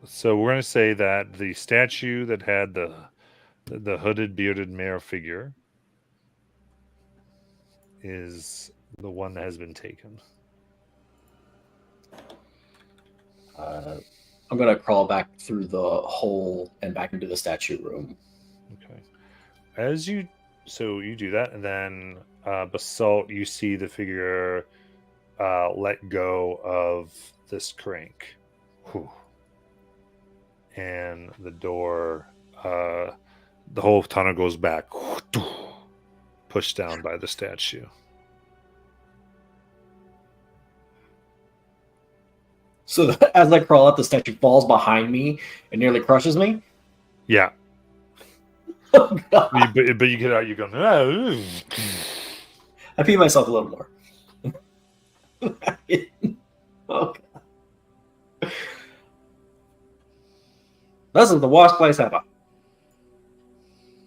So we're going to say that the statue that had the hooded, bearded mare figure is the one that has been taken. I'm gonna crawl back through the hole and back into the statue room. Okay. So you do that, and then Basalt, you see the figure let go of this crank. Whew. And the door, the whole tunnel goes back, pushed down by the statue. So as I crawl up, the statue falls behind me and nearly crushes me. Yeah. Oh, God. But you get out, you go, "Oh." I pee myself a little more. Oh, God. This is the worst place ever.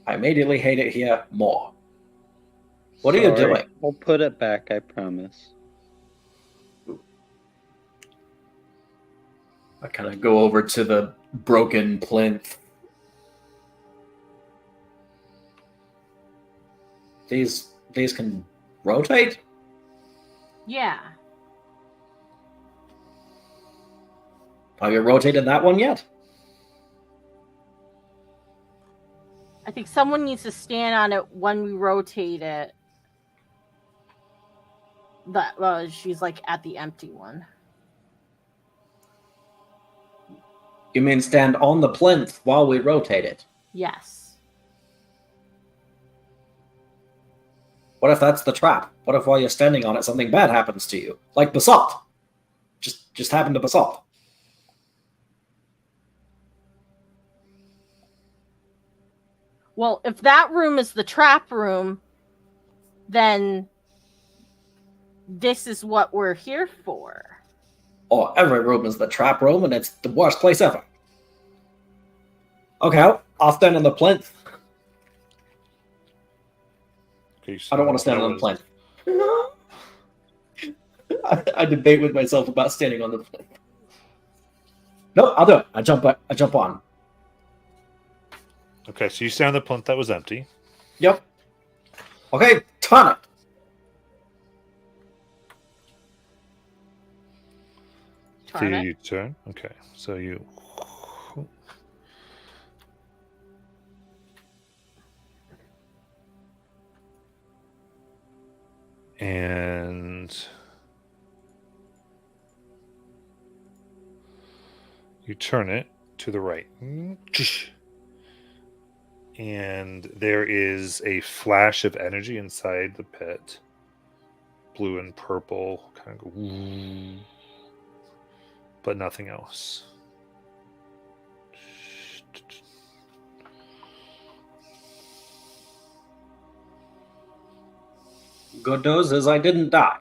I immediately hate it here more. What are you Sorry. doing? I'll put it back, I promise. I kind of go over to the broken plinth. These can rotate? Yeah. Have you rotated that one yet? I think someone needs to stand on it when we rotate it. That she's like at the empty one. You mean stand on the plinth while we rotate it? Yes. What if that's the trap? What if while you're standing on it, something bad happens to you? Like Basalt. Just happened to Basalt. Well, if that room is the trap room, then this is what we're here for. Oh, every room is the trap room, and it's the worst place ever. Okay, I'll stand on the plinth. Okay, I don't want to stand on the plinth. I debate with myself about standing on the plinth. Nope, I'll do it. I jump on. Okay, so you stand on the plinth that was empty. Yep. Okay, turn it. Turn it. You turn. Okay, so you. And you turn it to the right. And there is a flash of energy inside the pit. Blue and purple kind of go, but nothing else. Good news is I didn't die.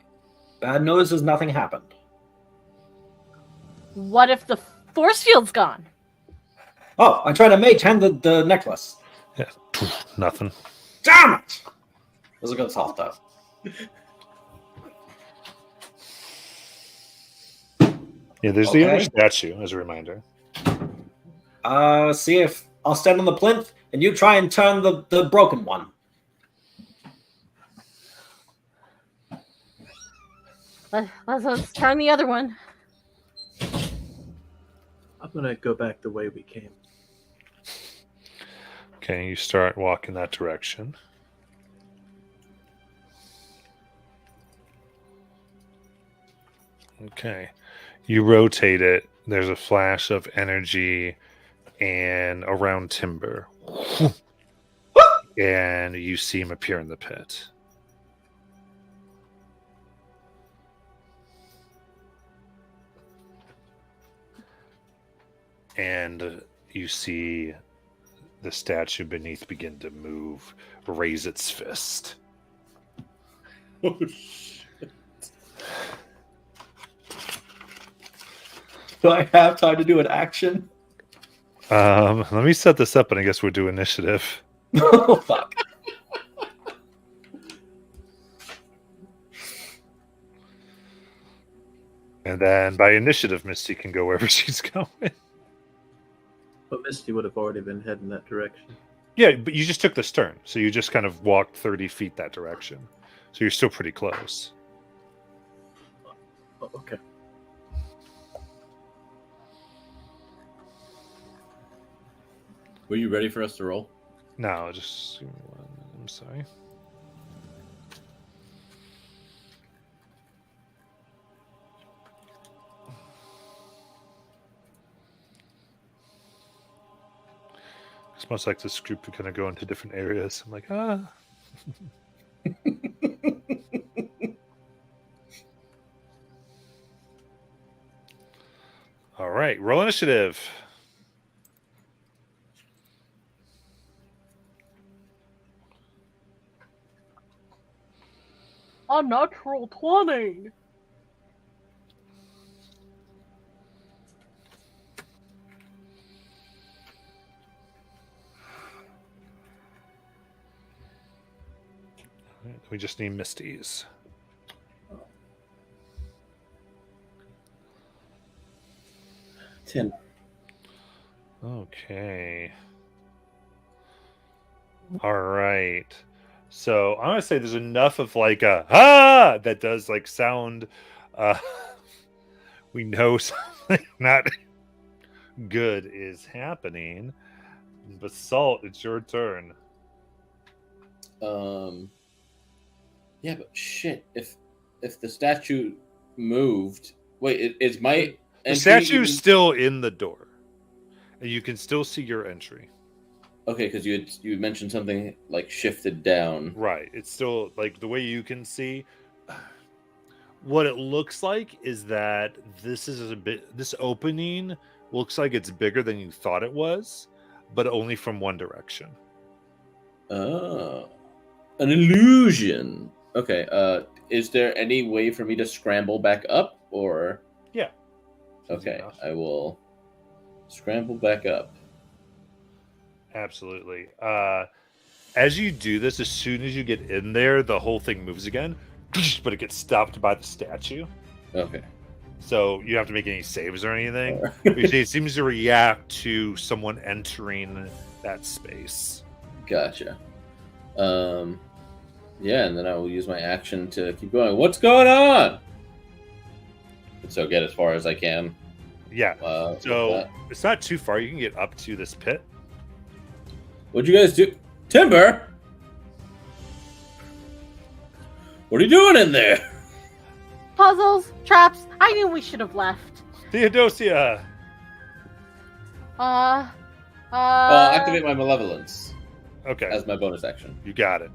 Bad news is nothing happened. What if the force field's gone? Oh, I tried to mage hand the necklace. Yeah, nothing. Damn it! It was a good solve, though. Yeah, there's the other Okay. statue as a reminder. See if I'll stand on the plinth and you try and turn the broken one. Let's turn the other one. I'm gonna go back the way we came. Okay, you start walking that direction. Okay. You rotate it. There's a flash of energy and around Timber. And you see him appear in the pit. And you see the statue beneath begin to move, raise its fist. Oh, shit. Do I have time to do an action? Let me set this up, and I guess we'll do initiative. Oh, fuck. And then by initiative, Misty can go wherever she's going. But Misty would have already been heading that direction. Yeah, but you just took this turn, so you just kind of walked 30 feet that direction. So you're still pretty close. Oh, okay. Were you ready for us to roll? No, just give me one. I'm sorry. It's much like this group are kind of go into different areas. I'm like, All right, roll initiative. A natural 20. All right, we just need Misty's. Ten. Okay. All right. So I'm gonna say there's enough of like a that does like sound. We know something not good is happening. Basalt, it's your turn. Yeah, but shit. If the statue moved, wait, is my The entry statue's even- still in the door, and you can still see your entry. Okay, because you had mentioned something like shifted down. Right. It's still like the way you can see. What it looks like is that this opening looks like it's bigger than you thought it was, but only from one direction. Oh, an illusion. Okay. Is there any way for me to scramble back up, or? Yeah. Okay, enough. I will scramble back up. Absolutely. As you do this, as soon as you get in there, the whole thing moves again, but it gets stopped by the statue. Okay. So you don't have to make any saves or anything. It seems to react to someone entering that space. Gotcha. Yeah, and then I will use my action to keep going. What's going on? So get as far as I can. Yeah. with So that. it's not too far. You can get up to this pit. What'd you guys do? Timber? What are you doing in there? Puzzles, traps. I knew we should have left. Theodosia. Activate my malevolence Okay. as my bonus action. You got it.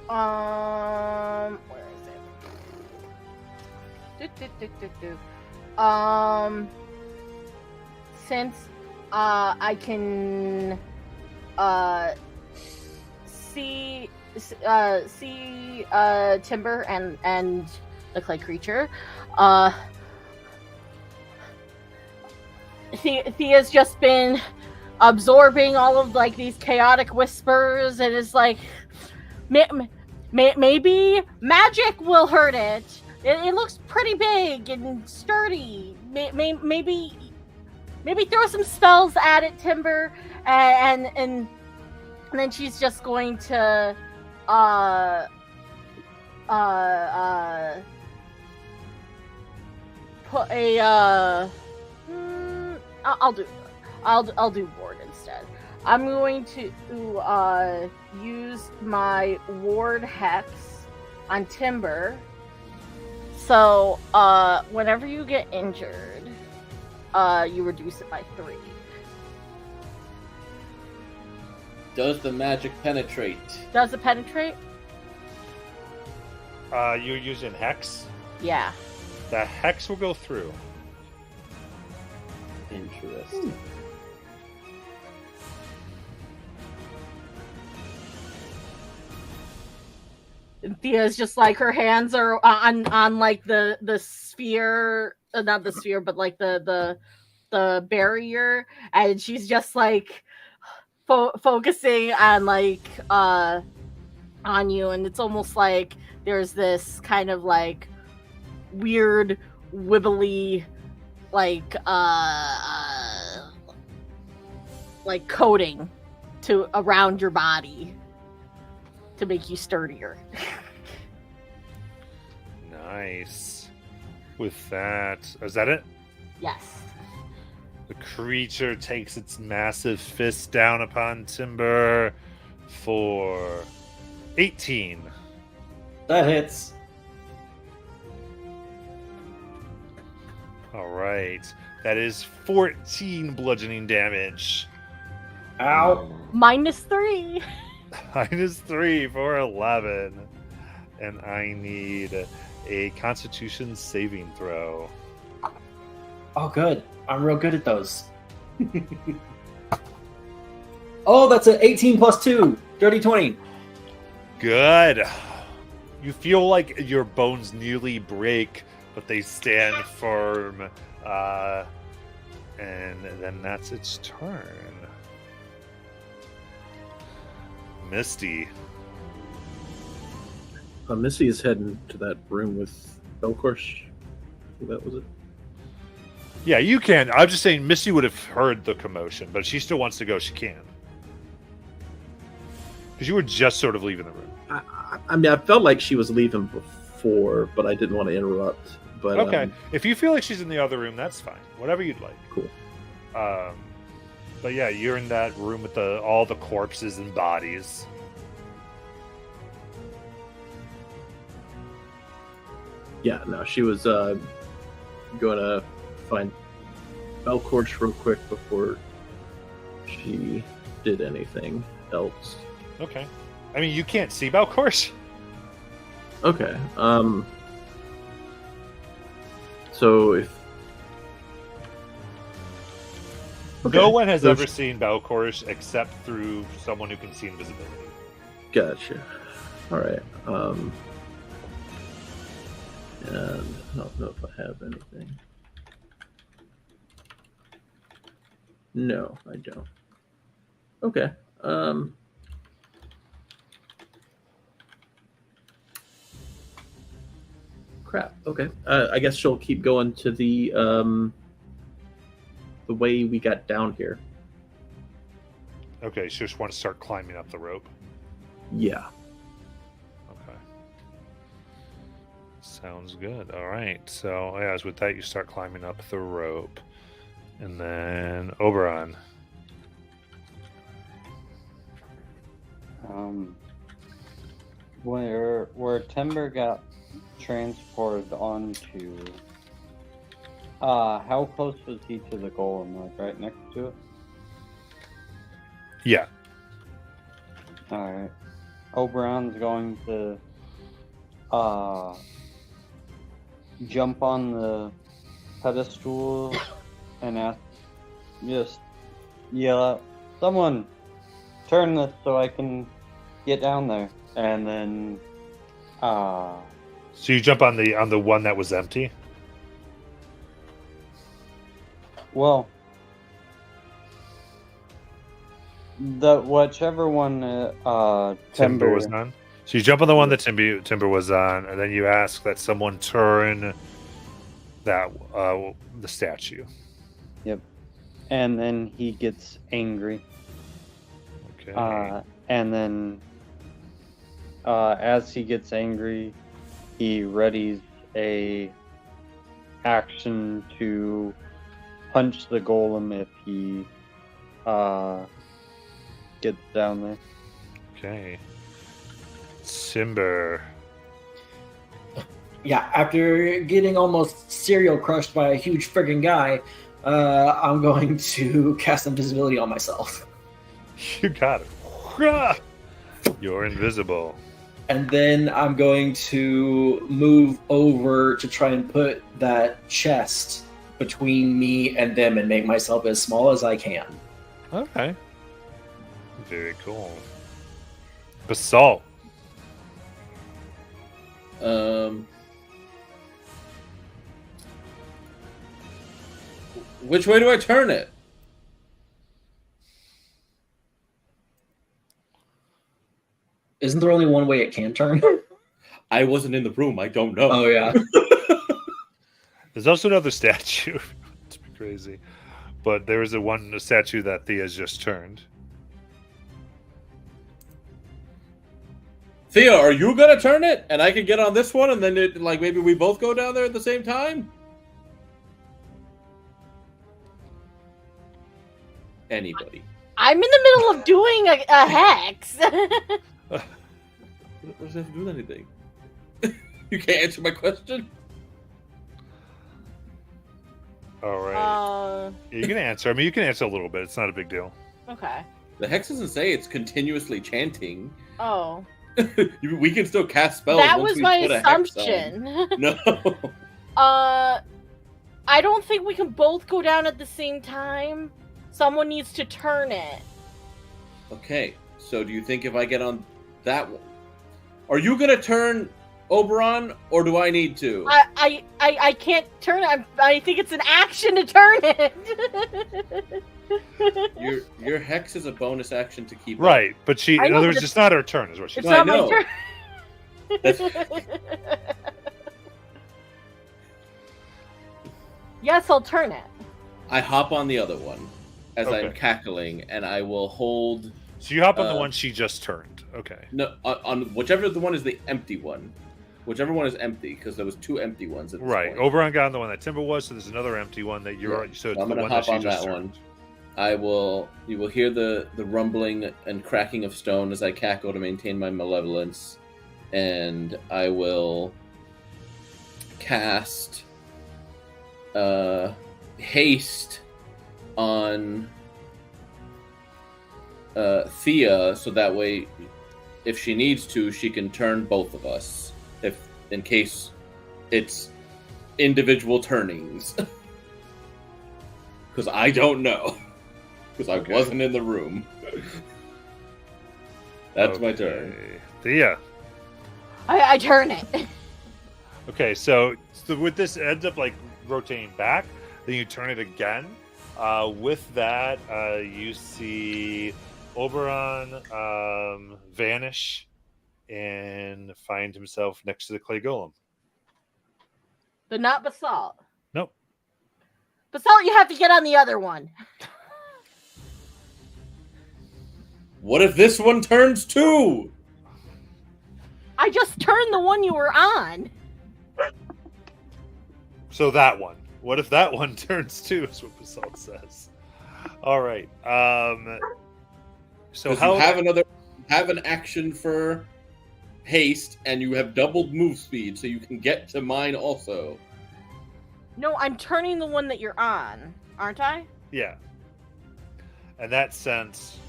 Where is it? Since I can see Timber and the clay creature, Thea's just been absorbing all of like these chaotic whispers, and it's like maybe magic will hurt it. It looks pretty big and sturdy. Maybe throw some spells at it, Timber, and then she's just going to put a I'll do ward instead. I'm going to use my ward hex on Timber. So whenever you get injured, you reduce it by 3. Does the magic penetrate? Does it penetrate? You're using Hex. Yeah. The Hex will go through. Interesting. And Thea's just like her hands are on like the sphere, not the sphere, but like the barrier, and she's just like focusing on like on you, and it's almost like there's this kind of like weird wibbly like coating to around your body to make you sturdier. Nice. With that, is that it? Yes. The creature takes its massive fist down upon Timber for 18. That hits. All right. That is 14 bludgeoning damage. Ow. -3. -3 for 11. And I need a Constitution saving throw. Oh, good. I'm real good at those. Oh, that's an 18 plus 2. Dirty 20. Good. You feel like your bones nearly break, but they stand firm. And then that's its turn. Misty. Missy is heading to that room with Belcorsh. That was it. Yeah, you can. I'm just saying Misty would have heard the commotion, but if she still wants to go, she can. Because you were just sort of leaving the room. I mean, I felt like she was leaving before, but I didn't want to interrupt. But Okay. If you feel like she's in the other room, that's fine. Whatever you'd like. Cool. But yeah, you're in that room with all the corpses and bodies. Yeah, no, she was going to find Belcorsh real quick before she did anything else. Okay. I mean, you can't see Balcourse. Okay. So if No one has so ever seen Balcourse except through someone who can see invisibility. Gotcha. All right. And I don't know if I have anything. No, I don't. Okay. Crap. Okay. I guess she'll keep going to the way we got down here. Okay, she just wants to start climbing up the rope. Yeah. Okay. Sounds good. All right. So, yeah, as with that, you start climbing up the rope. And then Oberon. Where Timber got transported onto, how close was he to the golem? Like right next to it? Yeah. Alright. Oberon's going to jump on the pedestal and just yell out, "Someone turn this so I can get down there." And then So you jump on the one that was empty? well, whichever one Timber was on. So you jump on the one that Timber was on, and then you ask that someone turn that the statue. Yep. And then he gets angry. Okay. And then as he gets angry, he readies a action to punch the golem if he gets down there. Okay. Timber. Yeah, after getting almost serial crushed by a huge friggin' guy, I'm going to cast invisibility on myself. You got it. You're invisible. And then I'm going to move over to try and put that chest between me and them and make myself as small as I can. Okay. Very cool. Basalt. Which way do I turn it? Isn't there only one way it can turn? I wasn't in the room. I don't know. Oh, yeah. There's also another statue. It's crazy. But there is a statue that Thea's just turned. Thea, are you gonna turn it, and I can get on this one, and then maybe we both go down there at the same time? Anybody? I'm in the middle of doing a hex. What does that have to do with anything? You can't answer my question. All right. Yeah, you can answer. I mean, you can answer a little bit. It's not a big deal. Okay. The hex doesn't say it's continuously chanting. Oh. We can still cast spells. That once was we my put a hex on. assumption. No. I don't think we can both go down at the same time. Someone needs to turn it. Okay. So do you think if I get on that one, are you gonna turn Oberon, or do I need to? I can't turn it. I think it's an action to turn it. Your hex is a bonus action to keep. Right, but she. I In know, other but words, it's not her turn, is what she's It's saying. not my That's- turn. Yes, I'll turn it. I hop on the other one as I'm Okay. cackling, and I will hold. So you hop on the one she just turned. Okay. No, on whichever the one is the empty one. Whichever one is empty, because there was 2 empty ones at this Right. point. Oberon got on the one that Timber was, so there's another empty one that you're. Yeah. So it's I'm the gonna one hop that she on just that turned. one. You will hear the rumbling and cracking of stone as I cackle to maintain my malevolence, and I will cast haste on Thea, so that way, if she needs to, she can turn both of us. If in case it's individual turnings, because I don't know, because I Okay. wasn't in the room. That's my turn. Okay. Thea. I turn it. Okay, so with this, it ends up like rotating back. Then you turn it again. With that, you see Oberon vanish and find himself next to the clay golem. But not Basalt. Nope. Basalt, you have to get on the other one. What if this one turns too? I just turned the one you were on. So that one. What if that one turns too? Is what Basalt says. All right. So 'Cause how you have an action for haste, and you have doubled move speed, so you can get to mine also. No, I'm turning the one that you're on, aren't I? Yeah. And that sends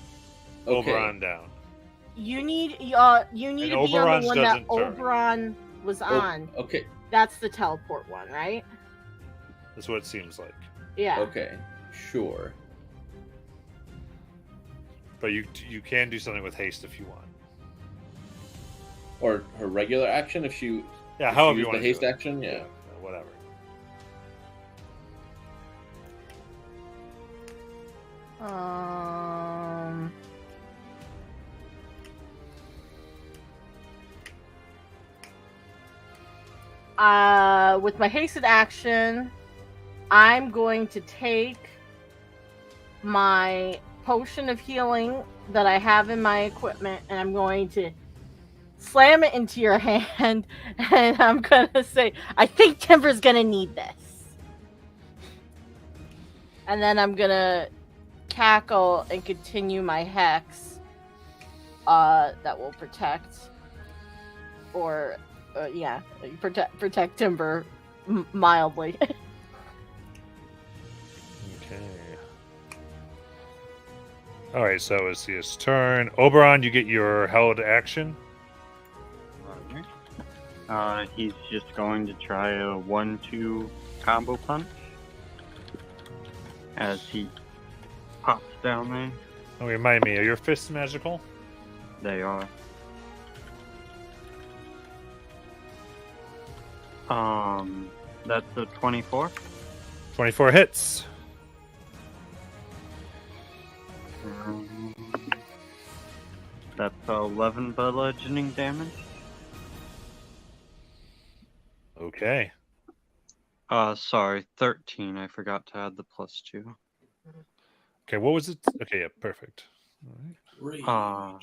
Okay. Oberon down. You need to be on Oberon's the one that doesn't turn. Oberon was on. Okay. That's the teleport one, right? That's what it seems like. Yeah. Okay. Sure. But you can do something with haste if you want. Or her regular action if she. Yeah, if however she you used want the to haste do it. action. Yeah. Whatever. With my hasted action, I'm going to take my potion of healing that I have in my equipment, and I'm going to slam it into your hand, and I'm gonna say, I think Timber's gonna need this. And then I'm gonna cackle and continue my hex that will protect, or protect Timber mildly. Okay. All right, so it's his turn. Oberon, you get your held action. He's just going to try a 1-2 combo punch as he pops down there. Oh, remind me, are your fists magical? They are. That's a 24. 24 hits. That's 11 bludgeoning damage. Okay. Sorry, 13. I forgot to add the +2. Okay, what was it? Okay, yeah, perfect. All right. Uh,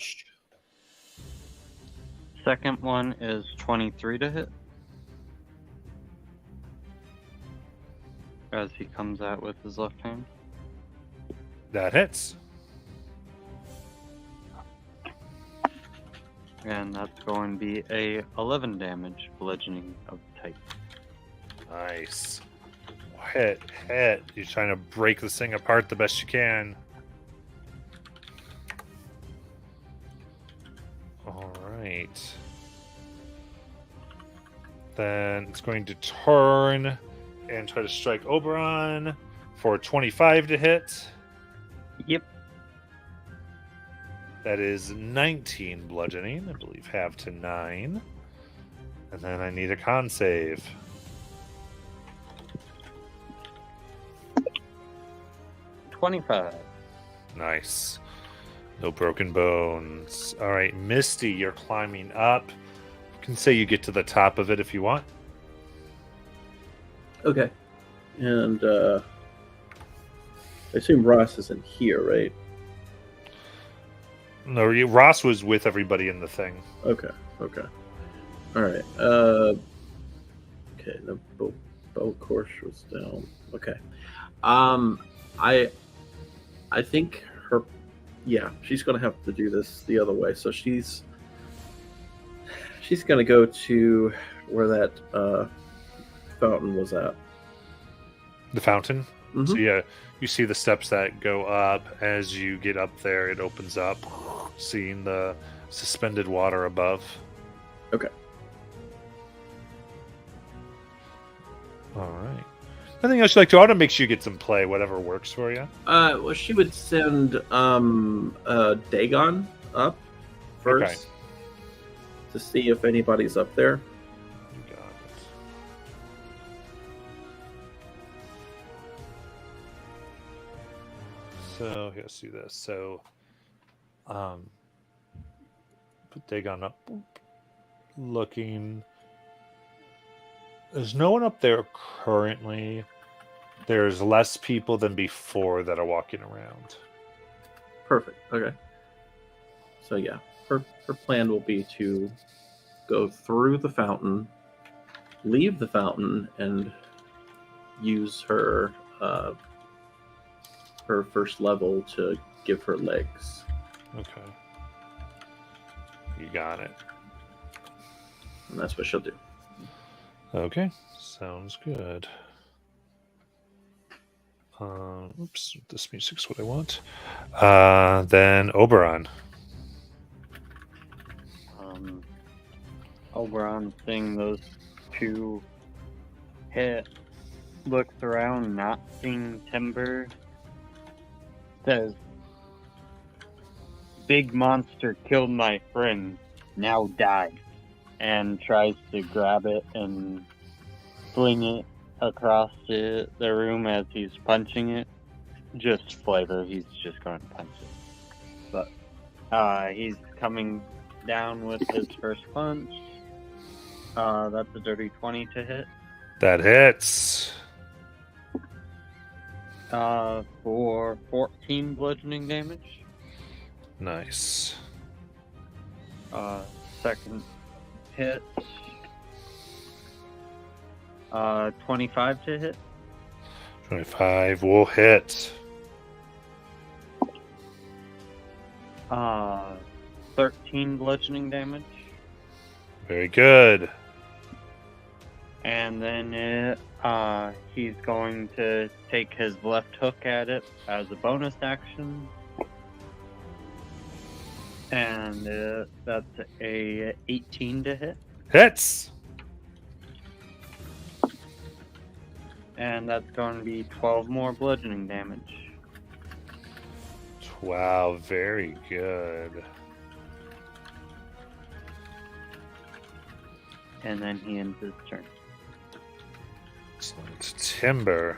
Second one is 23 to hit. As he comes out with his left hand. That hits. And that's going to be a 11 damage bludgeoning of type. Nice. Hit. You're trying to break this thing apart the best you can. Alright. Then it's going to turn and try to strike Oberon for 25 to hit. Yep. That is 19 bludgeoning, I believe half to 9. And then I need a con save. Nice. No broken bones. All right, Misty, you're climbing up. You can say you get to the top of it if you want. Okay. And I assume Ross isn't here, right? No, Ross was with everybody in the thing. Okay. All right. Okay. The bow course was down. Okay. I think her. Yeah, she's gonna have to do this the other way. So she's gonna go to where that fountain was at. The fountain? Mhm. So yeah, you see the steps that go up. As you get up there, it opens up, seeing the suspended water above. Okay. All right. Anything else you'd like to? I want to make sure you get some play, whatever works for you. Well, she would send Dagon up first to see if anybody's up there. You got it. So here, let's do this. So, put Dagon up. Boop. Looking. There's no one up there currently. There's less people than before that are walking around. Perfect. Okay. So yeah, her plan will be to go through the fountain, leave the fountain, and use her her first level to give her legs. Okay. You got it. And that's what she'll do. Okay. Sounds good. Oops, this music's what I want. Then Oberon. Oberon seeing those two hit, looks around, not seeing Timber, says, "Big monster killed my friend, now die," and tries to grab it and fling it across the room as he's punching it. Just flavor, he's just going to punch it. But he's coming down with his first punch. That's a dirty 20 to hit. That hits. For 14 bludgeoning damage. Nice. Second hit. 25 to hit. 25 will hit. 13 bludgeoning damage. Very good. And then he's going to take his left hook at it as a bonus action. And that's a 18 to hit. Hits. And that's going to be 12 more bludgeoning damage. Wow, very good. And then he ends his turn. Excellent. Timber.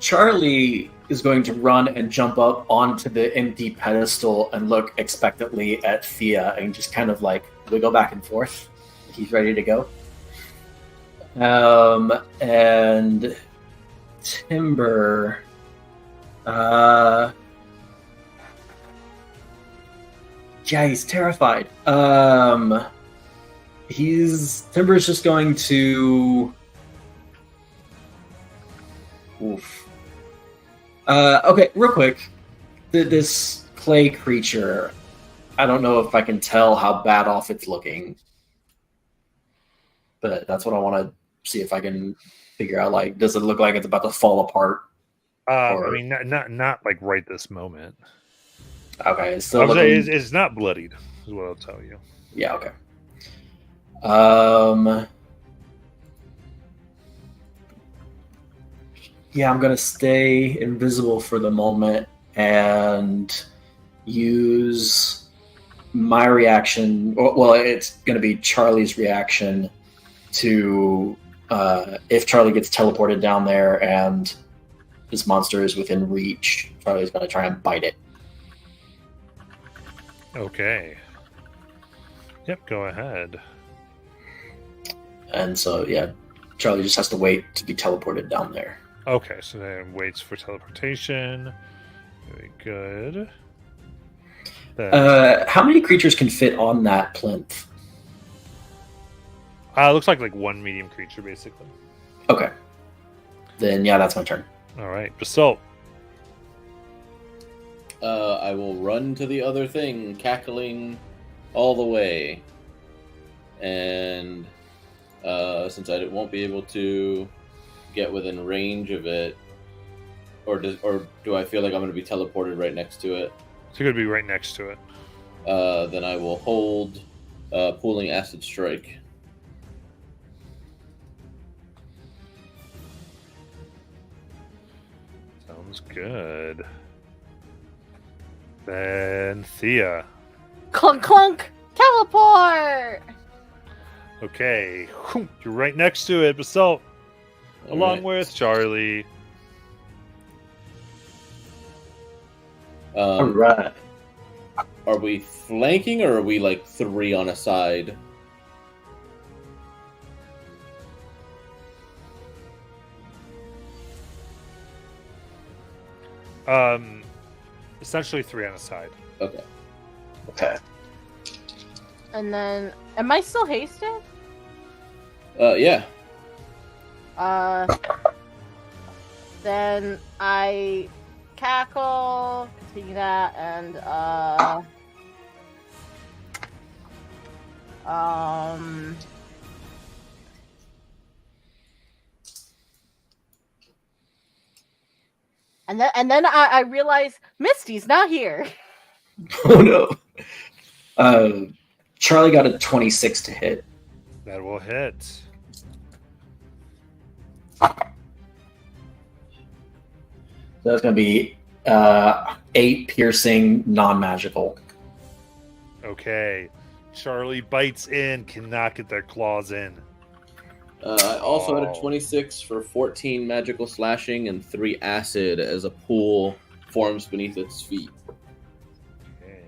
Charlie is going to run and jump up onto the empty pedestal and look expectantly at Thea and just kind of like wiggle back and forth. He's ready to go. And Timber, Yeah, he's terrified. Timber's just going to. Oof. Okay, real quick. This clay creature. I don't know if I can tell how bad off it's looking, but that's what I want to see if I can figure out. Like, does it look like it's about to fall apart? I Or- mean, not like right this moment. Okay, it's still I would say looking. it's not bloodied, is what I'll tell you. Yeah, okay. Yeah, I'm gonna stay invisible for the moment and use my reaction. Well, it's gonna be Charlie's reaction to if Charlie gets teleported down there and this monster is within reach. Charlie's gonna try and bite it. Okay. Yep, go ahead. And so, yeah, Charlie just has to wait to be teleported down there. Okay, so then waits for teleportation. Very good. Then, How many creatures can fit on that plinth? looks like one medium creature, basically. Okay. Then, yeah, that's my turn. All right, Basalt. I will run to the other thing, cackling all the way. And since I won't be able to get within range of it, or do I feel like I'm going to be teleported right next to it? So you're going to be right next to it. Then I will hold Pooling Acid Strike. Sounds good. Then Thea. Clunk clunk! Teleport! Okay, you're right next to it, Basalt. Along with Charlie. All right. Are we flanking, or are we like 3 on a side? Essentially 3 on a side. Okay. Okay. And then, am I still hasted? Yeah. Then I cackle, continue that, and and then I realize Misty's not here. Oh no. Charlie got a 26 to hit. That will hit. So that's going to be 8 piercing, non-magical. Okay. Charlie bites in, cannot get their claws in. I also had Oh. a 26 for 14 magical slashing and 3 acid as a pool forms beneath its feet. Okay.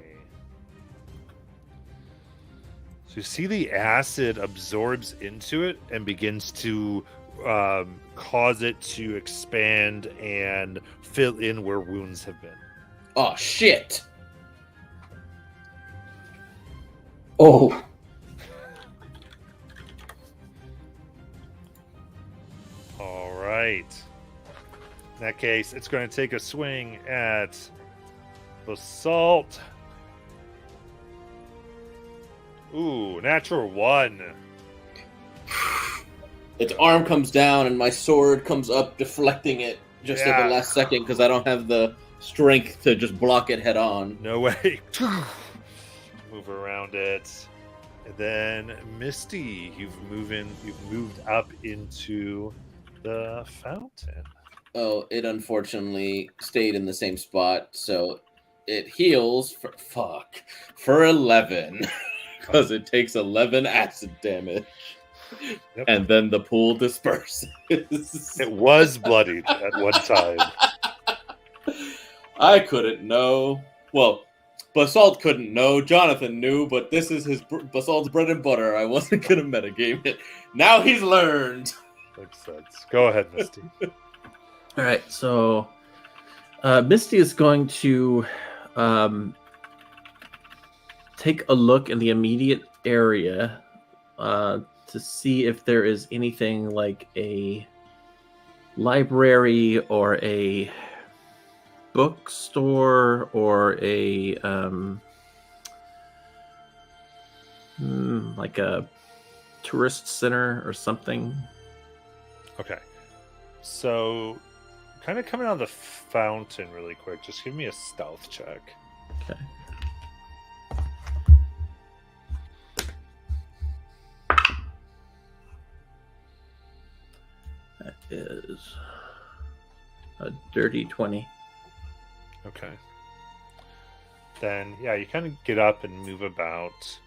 So you see the acid absorbs into it and begins to cause it to expand and fill in where wounds have been. Oh, shit! Oh, All right. In that case, it's going to take a swing at Basalt. Ooh, natural 1. Its arm comes down and my sword comes up, deflecting it just at Yeah. the last second because I don't have the strength to just block it head on. No way. Move around it. And then Misty, you've moved up into the fountain. Oh, it unfortunately stayed in the same spot, so it heals for 11 because it takes 11 acid damage. Yep. And then the pool disperses. It was bloodied at one time. I couldn't know. Well, Basalt couldn't know. Jonathan knew, but this is Basalt's bread and butter. I wasn't gonna metagame it. Now he's learned. Makes sense. Go ahead, Misty. All right, so Misty is going to take a look in the immediate area to see if there is anything like a library or a bookstore or a like a tourist center or something. Okay. So, kind of coming out of the fountain really quick, just give me a stealth check. Okay. That is a dirty 20. Okay. Then, yeah, you kind of get up and move about.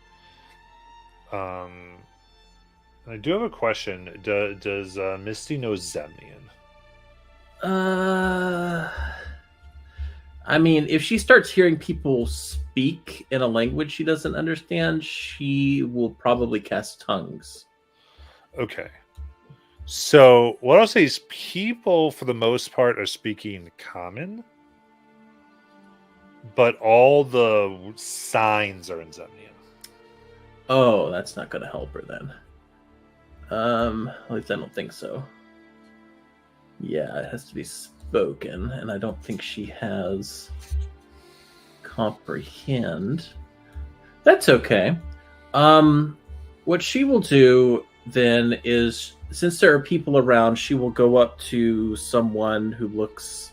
I do have a question. Does Misty know Zemnian? I mean, if she starts hearing people speak in a language she doesn't understand, she will probably cast tongues. Okay. So, what I'll say is people, for the most part, are speaking common, but all the signs are in Zemnian. Oh, that's not going to help her then. At least I don't think so. Yeah, it has to be spoken, and I don't think she has comprehend. That's okay. What she will do then is, since there are people around, she will go up to someone who looks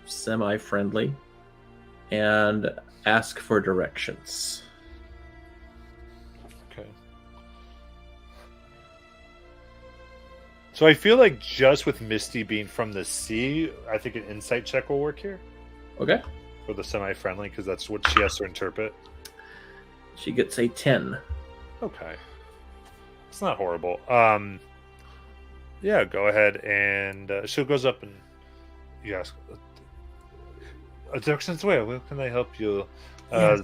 semi-friendly and ask for directions. Okay. So I feel like just with Misty being from the sea, I think an insight check will work here Okay. for the semi-friendly, because that's what she has to interpret. She gets a 10. Okay. It's not horrible. Yeah, go ahead, and she goes up and you ask, directions where can I help you? Yes.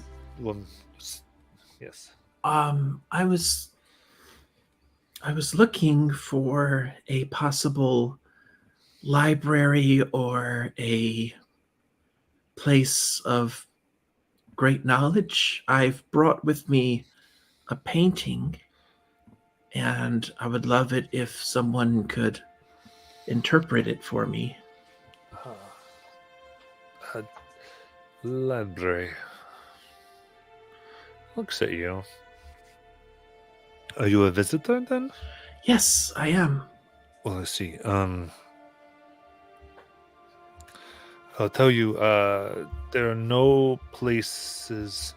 Yes. I was looking for a possible library or a place of great knowledge. I've brought with me a painting, and I would love it if someone could interpret it for me. Library. Looks at you. Are you a visitor then? Yes, I am. Well, let's see. I'll tell you, there are no places.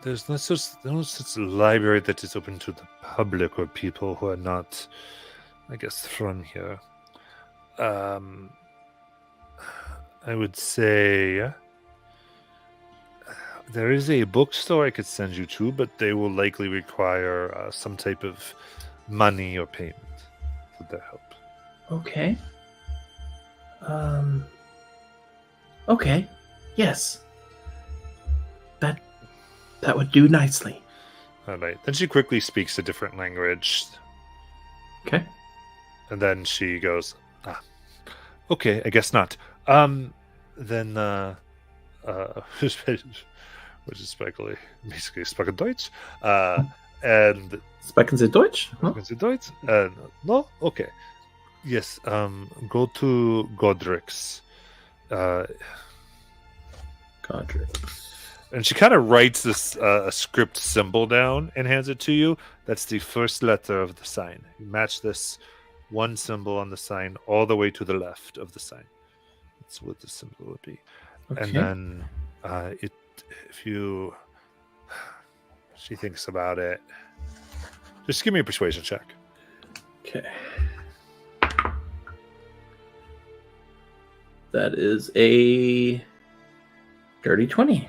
There's no such library that is open to the public or people who are not, I guess, from here. I would say there is a bookstore I could send you to, but they will likely require some type of money or payment for their help. Okay. Okay. Yes. That would do nicely. All right. Then she quickly speaks a different language, Okay. and then she goes, okay, I guess not. Then, which is basically sprechen Deutsch, and Sprechen Sie Deutsch? Huh? sprechen Sie Deutsch? No? Okay. Yes, go to Godric's. Godric. And she kind of writes this a script symbol down and hands it to you. That's the first letter of the sign. You match this one symbol on the sign all the way to the left of the sign. That's what the symbol would be. Okay. And then she thinks about it. Just give me a persuasion check. Okay. That is a dirty 20.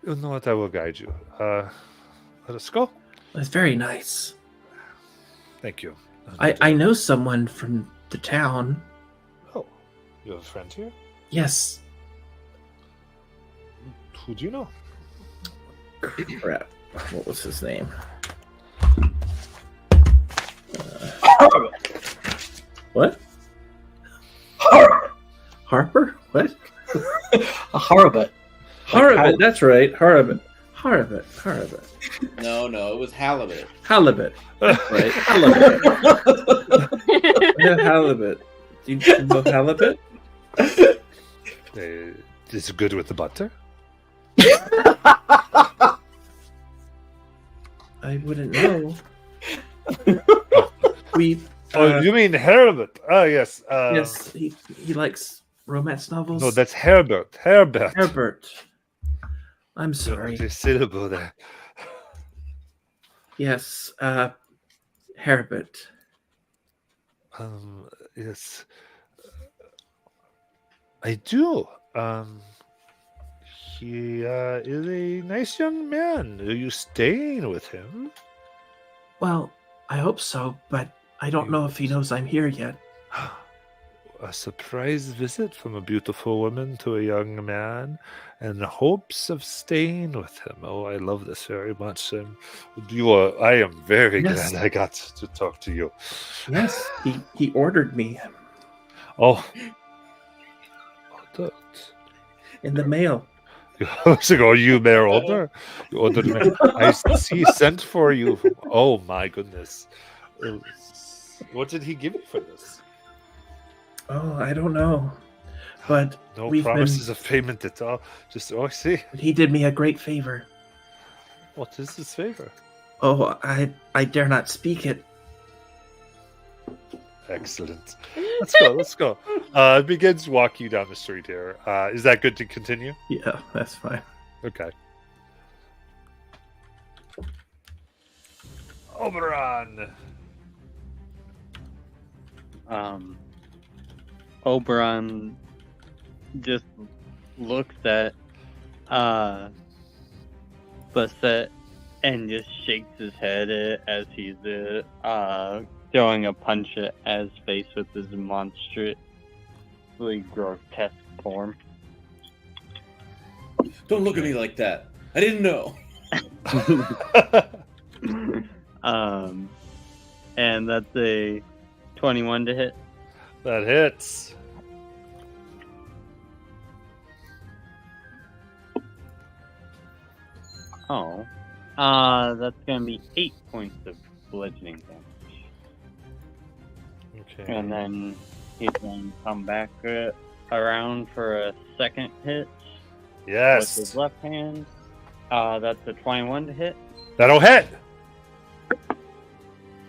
You know what? I will guide you. Let us go. That's very nice. Thank you. I know someone from the town. Oh, you have a friend here? Yes. Who do you know? Crap. What was his name? What? Harper? What? A Harabut. Harabut, that's right. Harabut. Halibut. No, it was halibut. Halibut. Right. Halibut. Halibut. Do you know halibut? Is it good with the butter? I wouldn't know. We. Oh, you mean Herbert? Oh, yes. Yes, he likes romance novels. No, that's Herbert. Herbert. Herbert. I'm sorry. The syllable there. Yes, Herbert. Yes. I do. He is a nice young man. Are you staying with him? Well, I hope so, but I don't know if he knows I'm here yet. A surprise visit from a beautiful woman to a young man, and hopes of staying with him. Oh, I love this very much. I am very Yes. glad I got to talk to you. Yes, he ordered me Oh, that. in the mail. I was like, oh, you Mayor Older? You ordered me. I see sent for you. Oh my goodness. What did he give you for this? Oh, I don't know, but No we've promises of payment at all. Just, I see. he did me a great favor. What is this favor? Oh, I dare not speak it. Excellent. Let's go. It begins to walk you down the street here. Is that good to continue? Yeah, that's fine. Okay. Oberon. Oberon just looks at Basset and just shakes his head as he's throwing a punch at Az's face with his monstrously grotesque form. Don't look at me like that. I didn't know. And that's a 21 to hit. That hits. Oh. That's gonna be 8 points of bludgeoning damage. Okay. And then he's going to come back around for a second hit with Yes. his left hand. That's a 21 to hit. That'll hit.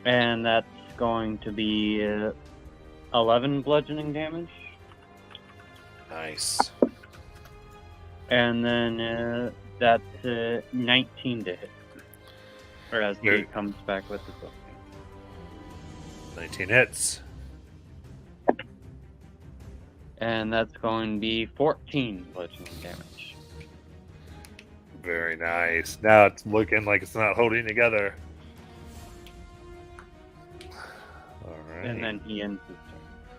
And that's going to be 11 bludgeoning damage. Nice. And then that's 19 to hit. Or as he Great. comes back with his left hand. 19 hits. And that's going to be 14 bludgeoning damage. Very nice. Now it's looking like it's not holding together. All right. And then he ends his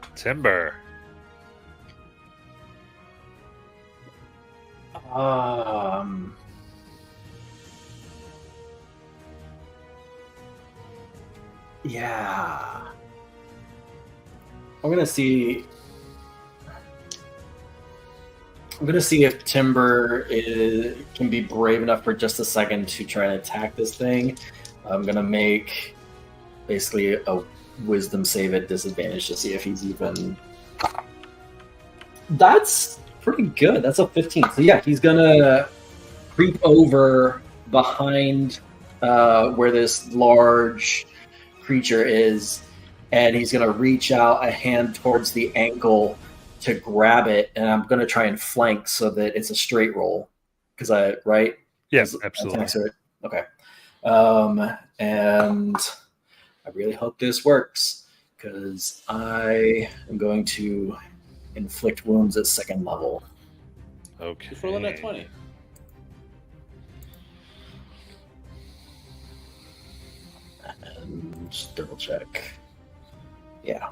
turn. Timber. Yeah. I'm gonna see if Timber can be brave enough for just a second to try and attack this thing. I'm gonna make basically a wisdom save at disadvantage to see if he's even. That's pretty good. That's a 15. So yeah, he's gonna creep over behind where this large creature is, and he's gonna reach out a hand towards the ankle to grab it, and I'm gonna try and flank so that it's a straight roll. Right? Yes, 'Cause absolutely. attacks are- Okay. And I really hope this works, because I am going to inflict wounds at second level. Okay. Just rolling that 20. And just double check. Yeah.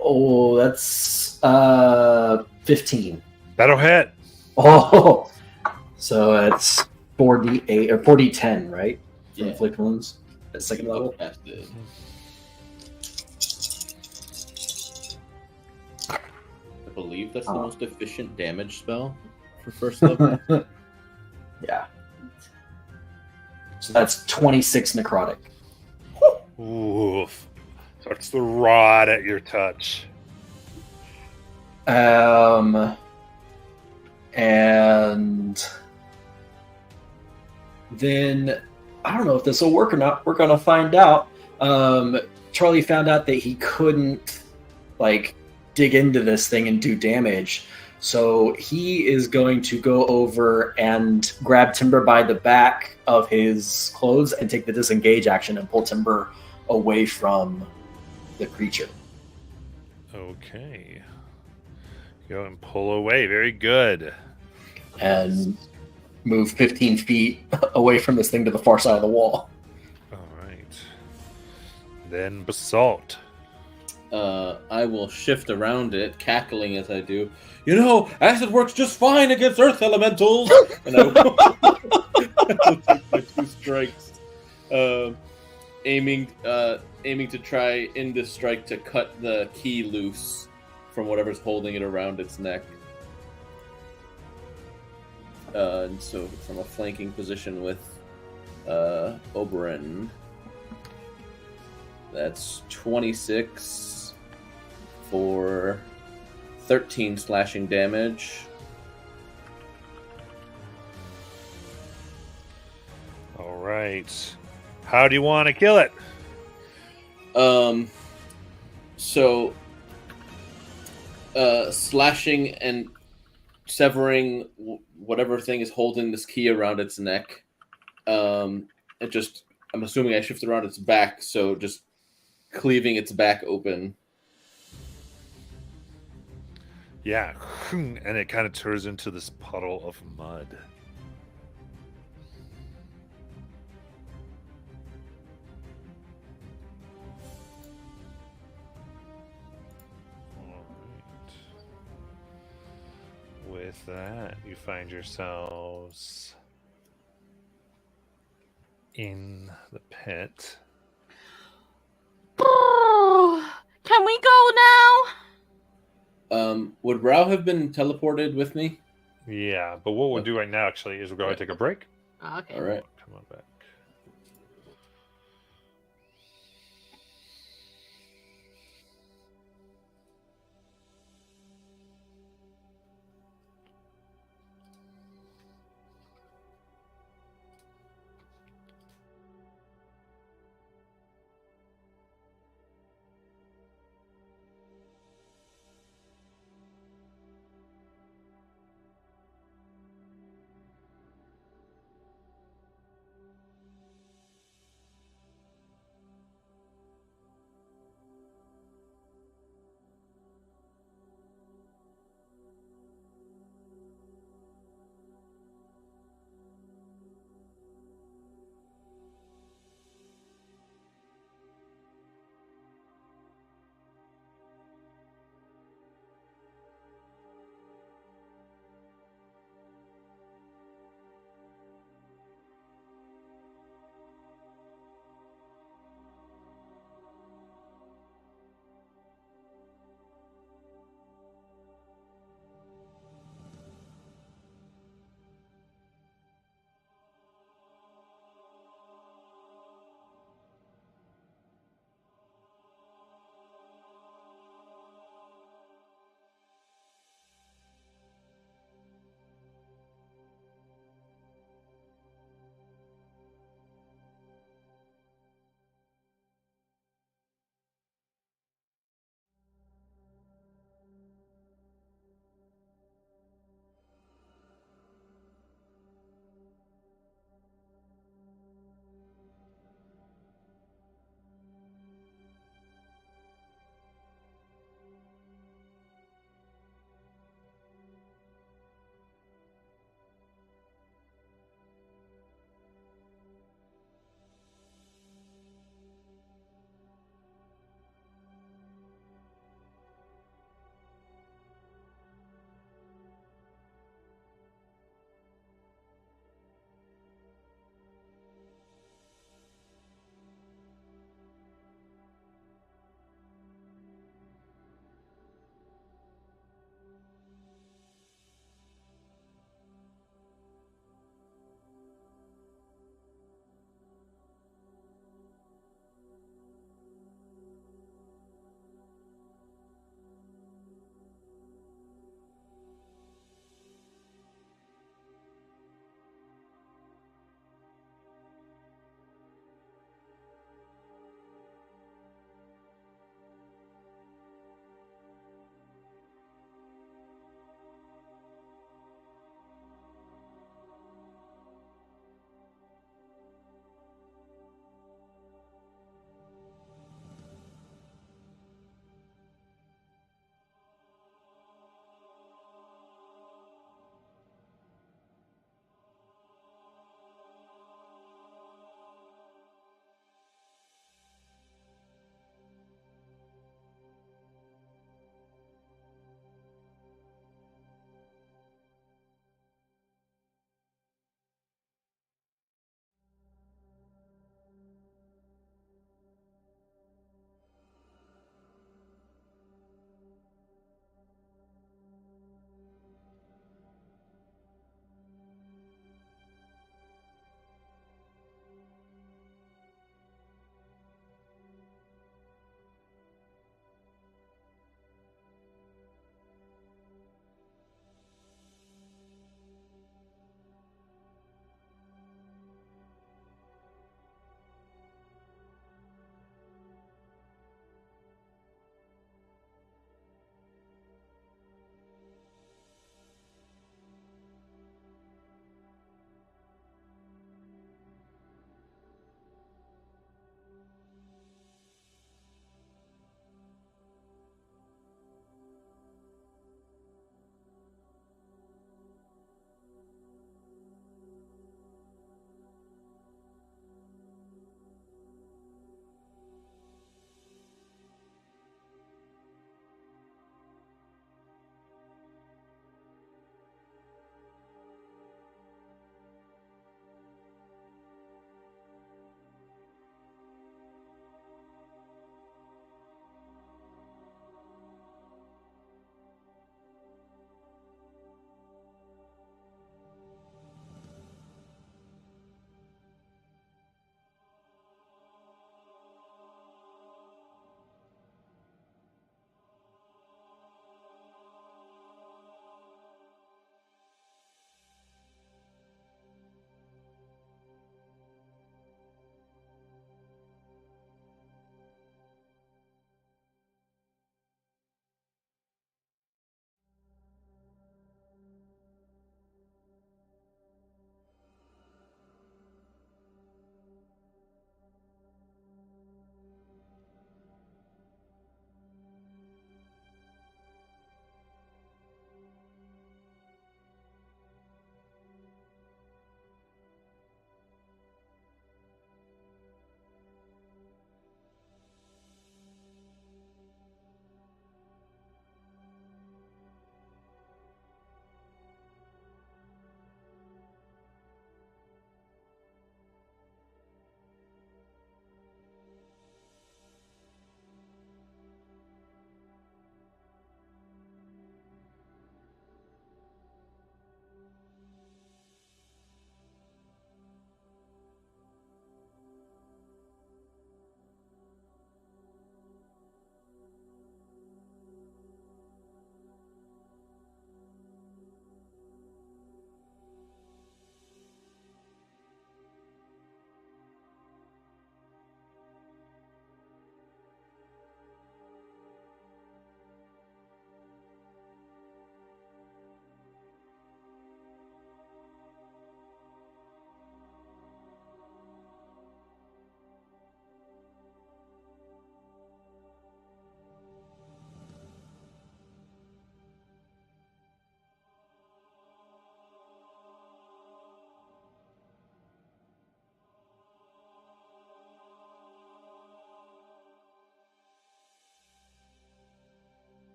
Oh, that's 15. That'll hit. Oh, so it's 4d8 or 4d10, right? For Yeah. inflict wounds at second level. Casted. I believe believe that's the Oh. most efficient damage spell for first level. Yeah. So that's 26 necrotic. Oof. Starts to rot at your touch. And then I don't know if this will work or not. We're gonna find out. Charlie found out that he couldn't like dig into this thing and do damage. So he is going to go over and grab Timber by the back of his clothes and take the disengage action and pull Timber away from the creature. Okay. Go and pull away. Very good. And move 15 feet away from this thing to the far side of the wall. All right. Then Basalt. I will shift around it, cackling as I do. You know, acid works just fine against earth elementals. And I will take my 2 strikes, aiming to try in this strike to cut the key loose from whatever's holding it around its neck. And so, from a flanking position with Oberyn, that's 26 for 13 slashing damage. All right. How do you want to kill it? So, slashing and severing whatever thing is holding this key around its neck. I'm assuming I shift around its back, so just cleaving its back open. Yeah. And it kind of turns into this puddle of mud. All right. With that, you find yourselves in the pit. Can we go now? Would Rao have been teleported with me? Yeah, but what we'll do right now actually is we're going to take a break. Okay. All right. Come on back.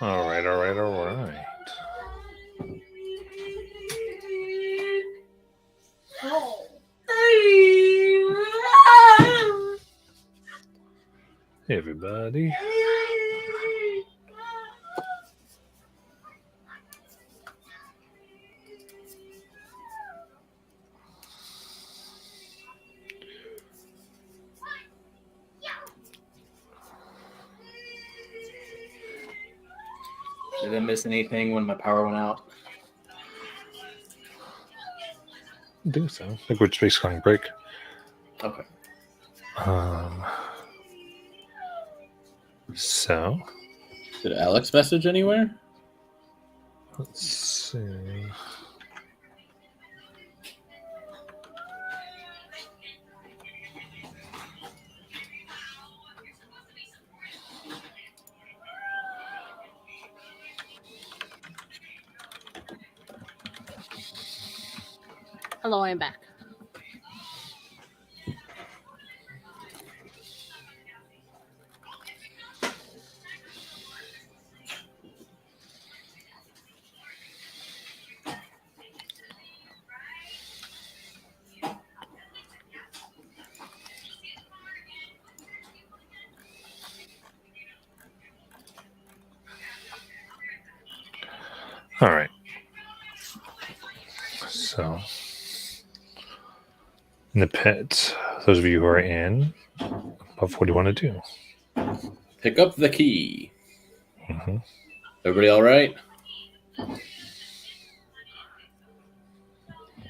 All right, all right, all right. Hey, everybody. Did I miss anything when my power went out? I think so. I think we're just basically on break. Okay. So, Did Alex message anywhere? let's see. Hello, I'm back. All right. So, in the pit, those of you who are in, what do you want to do? Pick up the key. Mm-hmm. Everybody all right?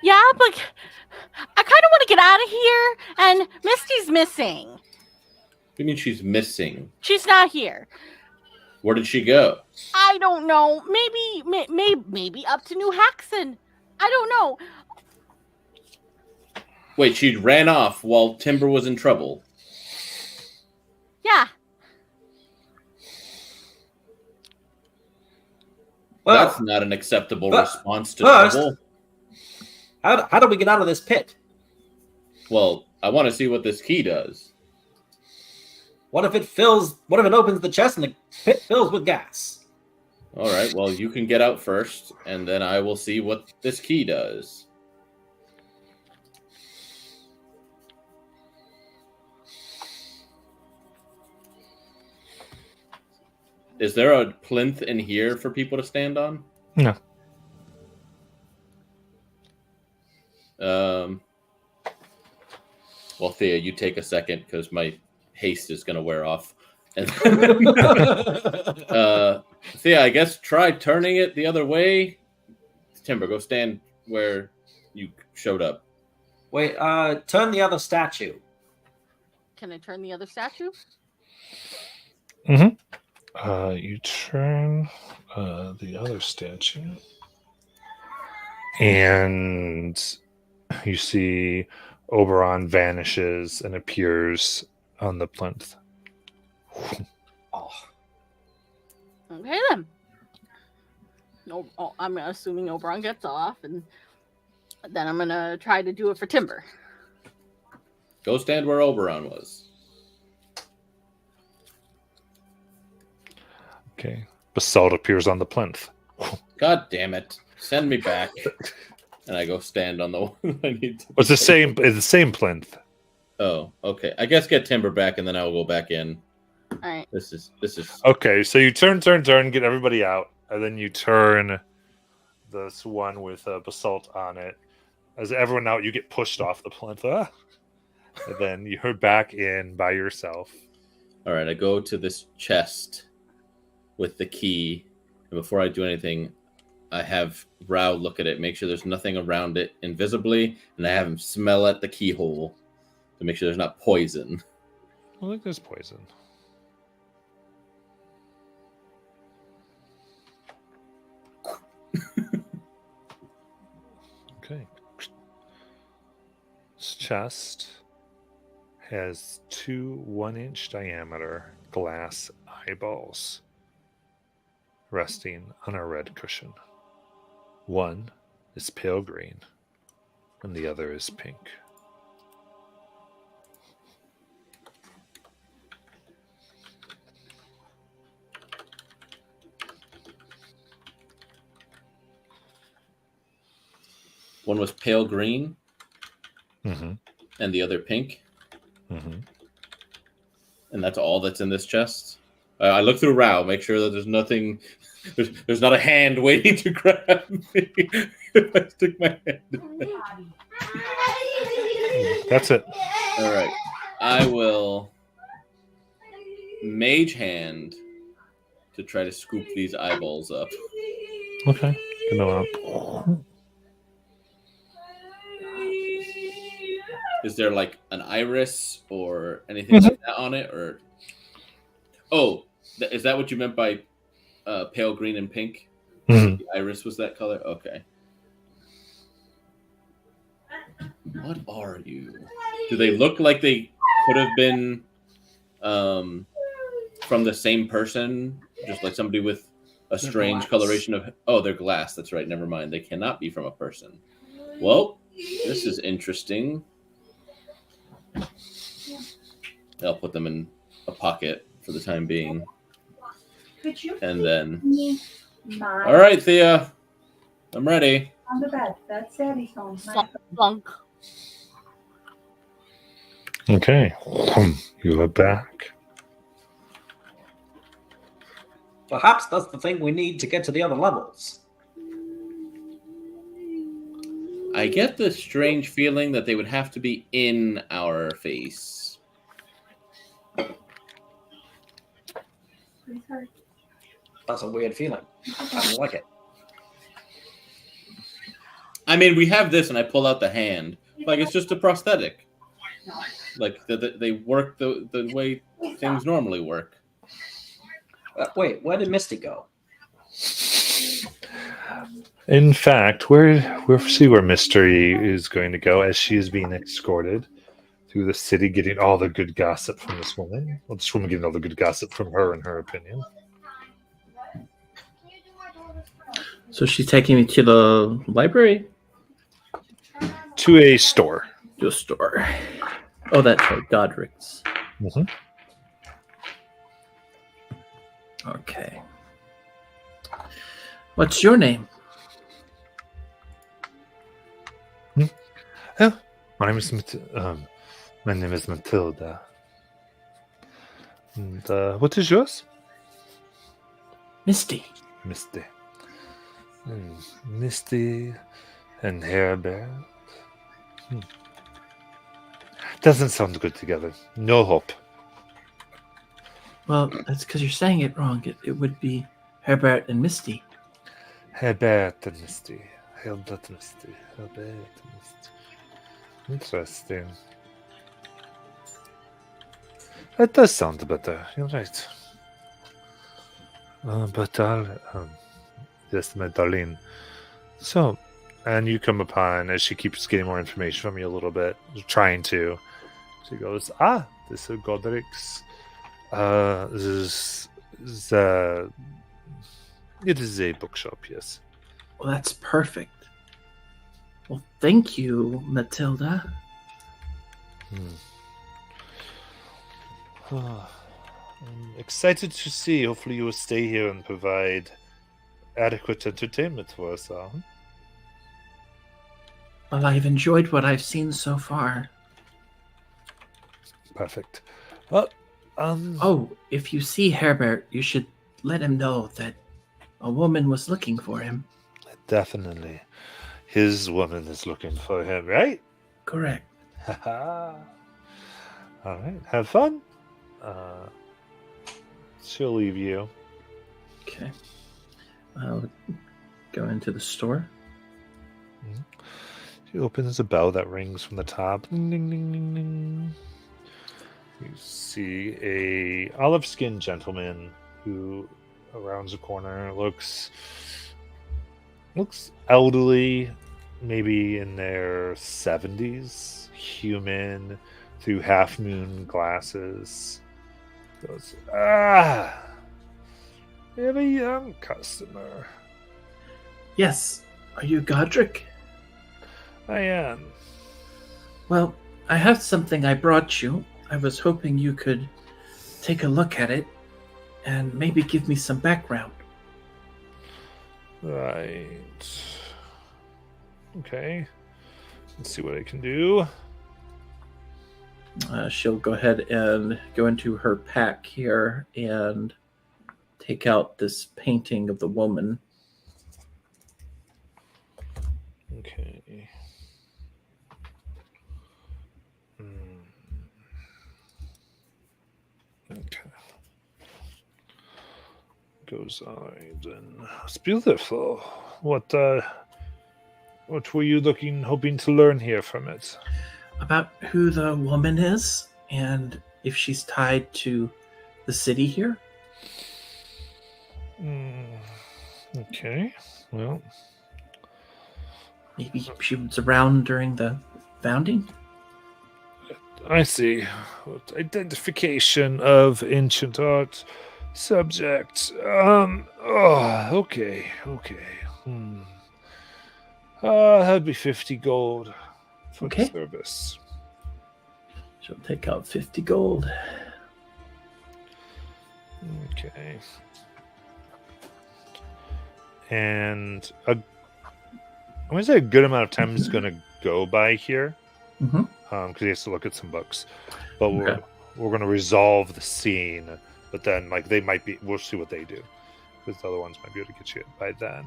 Yeah, but I kind of want to get out of here, and Misty's missing. What do you mean she's missing? She's not here. Where did she go? I don't know. Maybe up to New Haxon. I don't know. Wait, she ran off while Timber was in trouble. Yeah. Well, That's not an acceptable but response to first- trouble. how do we get out of this pit? Well, I want to see what this key does. What if it opens the chest and the pit fills with gas? All right, well, you can get out first, and then I will see what this key does. Is there a plinth in here for people to stand on? No. Well, Thea, you take a second because my haste is going to wear off. And Thea, I guess try turning it the other way. Timber, go stand where you showed up. Wait, turn the other statue. Can I turn the other statue? You turn the other statue, and you see Oberon vanishes and appears on the plinth. Oh, Okay then. No, I'm assuming Oberon gets off, and then I'm gonna try to do it for Timber. Go stand where Oberon was. Okay. Basalt appears on the plinth. God damn it. Send me back. And I go stand on the one I need to. It's the same plinth. Oh, okay. I guess get Timber back and then I will go back in. All right. This is Okay, so you turn, get everybody out, and then you turn this one with basalt on it. As everyone out, you get pushed off the plinth. And then you're back in by yourself. all right. I go to this chest with the key, and before I do anything, I have Rao look at it, make sure there's nothing around it invisibly, and I have him smell at the keyhole to make sure there's not poison. I think there's poison. Okay. This chest has 2 1-inch diameter glass eyeballs resting on a red cushion. One is pale green, and the other is pink. one was pale green Mm-hmm. and the other pink. Mm-hmm. And that's all that's in this chest. I look through Rao, make sure that there's nothing. There's not a hand waiting to grab me if I stick my hand in there. That's it. All right. I will mage hand to try to scoop these eyeballs up. Okay. Good know. Is there like an iris or anything like that on it? Or is that what you meant by pale green and pink? Mhm. The iris was that color? Okay. What are you? Do they look like they could have been from the same person? Just like somebody with a strange glass. coloration of... Oh, they're glass. That's right. Never mind. They cannot be from a person. Well, this is interesting. I'll put them in a pocket for the time being. Could you And then... mine All right, Thea. I'm ready. on the bed? That's Daddy's home. Slunk, slunk. Okay. You are back. Perhaps that's the thing we need to get to the other levels. I get the strange feeling that they would have to be in our face. That's a weird feeling. I don't like it. I mean, we have this, and I pull out the hand. Like, it's just a prosthetic. Like, they work the way things normally work. Wait, where did Misty go? In fact, we'll see where Mystery is going to go as she is being escorted through the city, getting all the good gossip from this woman. Well, this woman getting all the good gossip from her, in her opinion. So she's taking me to the library? To a store. To a store. Oh, that's right, Godric's. Mm-hmm. Okay. What's your name? My name is Matilda. And what is yours? Misty. Misty. Misty and Herbert. Doesn't sound good together. No hope. Well, that's because you're saying it wrong. It would be Herbert and Misty. Herbert and Misty. Herbert and Misty. Herbert and Misty. Interesting. That does sound better. You're right. But I'll... yes, my darling. So, and you come upon, as she keeps getting more information from you a little bit, trying to. She goes, this is Godric's. It is a bookshop, yes. Well, that's perfect. Well, thank you, Matilda. I'm excited to see. Hopefully you will stay here and provide adequate entertainment for us all. Well, I've enjoyed what I've seen so far. Perfect. Well, Oh, if you see Herbert, you should let him know that a woman was looking for him. definitely. His woman is looking for him, right? Correct. All right, have fun. She'll leave you. Okay. I'll go into the store. She opens a bell that rings from the top. Ding, ding, ding, ding, ding. You see a olive-skinned gentleman who, around the corner, looks elderly, maybe in their 70s, human, through half-moon glasses. Goes, very young customer. Yes. Are you Godric? I am. Well, I have something I brought you. I was hoping you could take a look at it and maybe give me some background. Right. Okay. Let's see what I can do. She'll go ahead and go into her pack here and take out this painting of the woman. Okay. Okay. Goes on. It's beautiful. What were you hoping to learn here from it? About who the woman is and if she's tied to the city here. Okay. Well, Maybe she was around during the founding. I see. Identification of ancient art subject. Okay. That'd be 50 gold for the Okay. service. She'll take out 50 gold. Okay. And I'm going to say a good amount of time is going to go by here. Mm-hmm. Because he has to look at some books. But Okay. we're going to resolve the scene. But then, they might be... We'll see what they do. Because the other ones might be able to get you by then.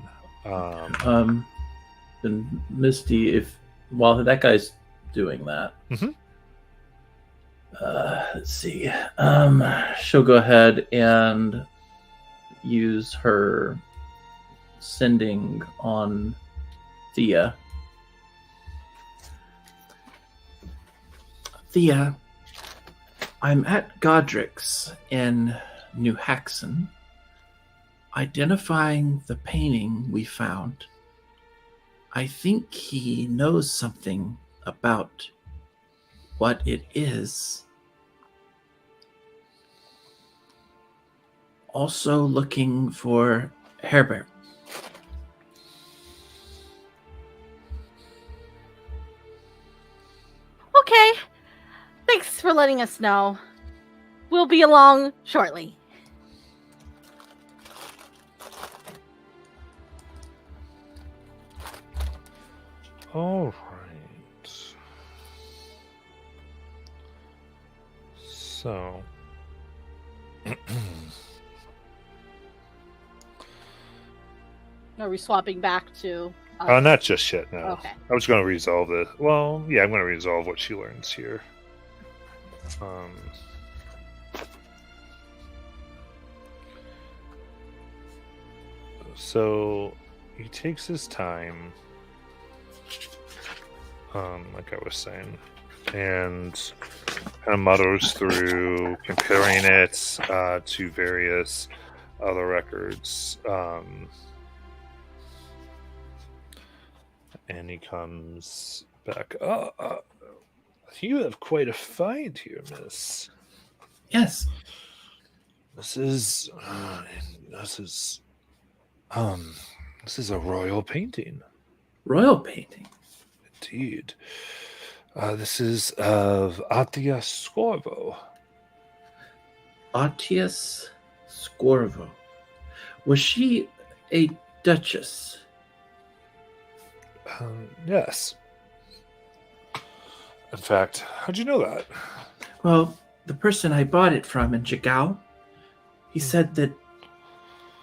And Misty, while that guy's doing that, Mhm. Let's see. She'll go ahead and use her sending on Thea. Thea, I'm at Godric's in New Haxon, identifying the painting we found. I think he knows something about what it is. Also looking for Herbert. Okay. Thanks for letting us know. We'll be along shortly. All right. So... Are we swapping back to... not just yet, no. Okay. I was going to resolve it. Well, yeah, I'm going to resolve what she learns here. So he takes his time, like I was saying, and kind of mutters through comparing it to various other records. And he comes back. You have quite a find here, miss. Yes. This is a royal painting. Royal painting. Indeed. This is of Atia Scorvo. Aetius Scorvo. Was she a duchess? Yes. In fact, how'd you know that? Well, the person I bought it from in Jigao, he said that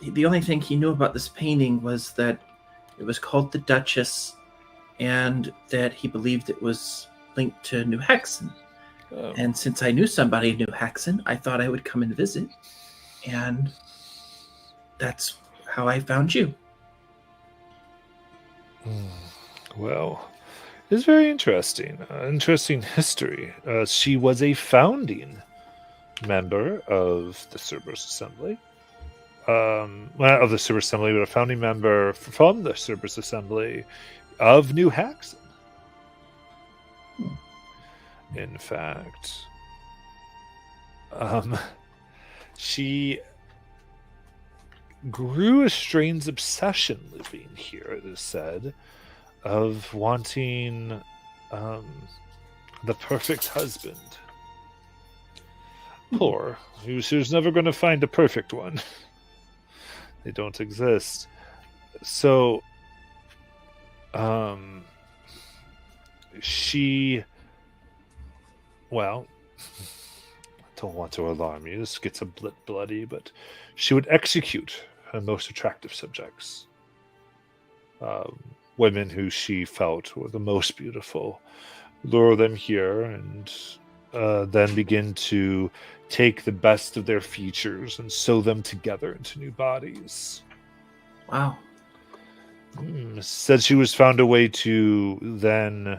the only thing he knew about this painting was that it was called the Duchess and that he believed it was linked to New Haxon. Oh. And since I knew somebody in New Haxon, I thought I would come and visit. And that's how I found you. Well, it's very interesting. Interesting history. She was a founding member of the Cerberus Assembly. Not of the Cerberus Assembly, but a founding member from the Cerberus Assembly of New Haxon. In fact, she grew a strange obsession living here, it is said, of wanting the perfect husband. Poor. She was never going to find a perfect one. They don't exist. So, she, well, I don't want to alarm you. This gets a bit bloody, but she would execute her most attractive subjects. Women who she felt were the most beautiful, lure them here, and then begin to take the best of their features and sew them together into new bodies. Wow. Said she was found a way to then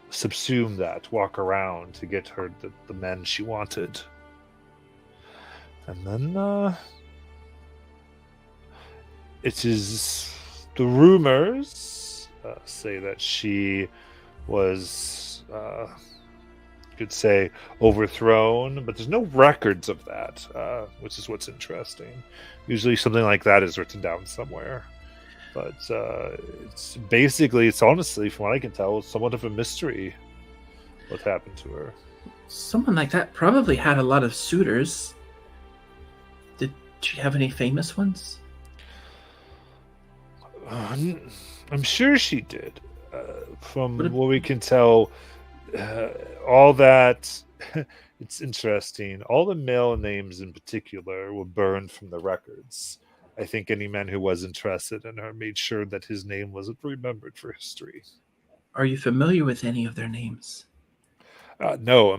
subsume that, walk around to get her the men she wanted. And then it is the rumors say that she was, you could say, overthrown, but there's no records of that, which is what's interesting. Usually something like that is written down somewhere. But it's honestly, from what I can tell, somewhat of a mystery what happened to her. Someone like that probably had a lot of suitors. Did she have any famous ones? I'm sure she did. From what we can tell, all that... It's interesting. All the male names in particular were burned from the records. I think any man who was interested in her made sure that his name wasn't remembered for history. Are you familiar with any of their names? No,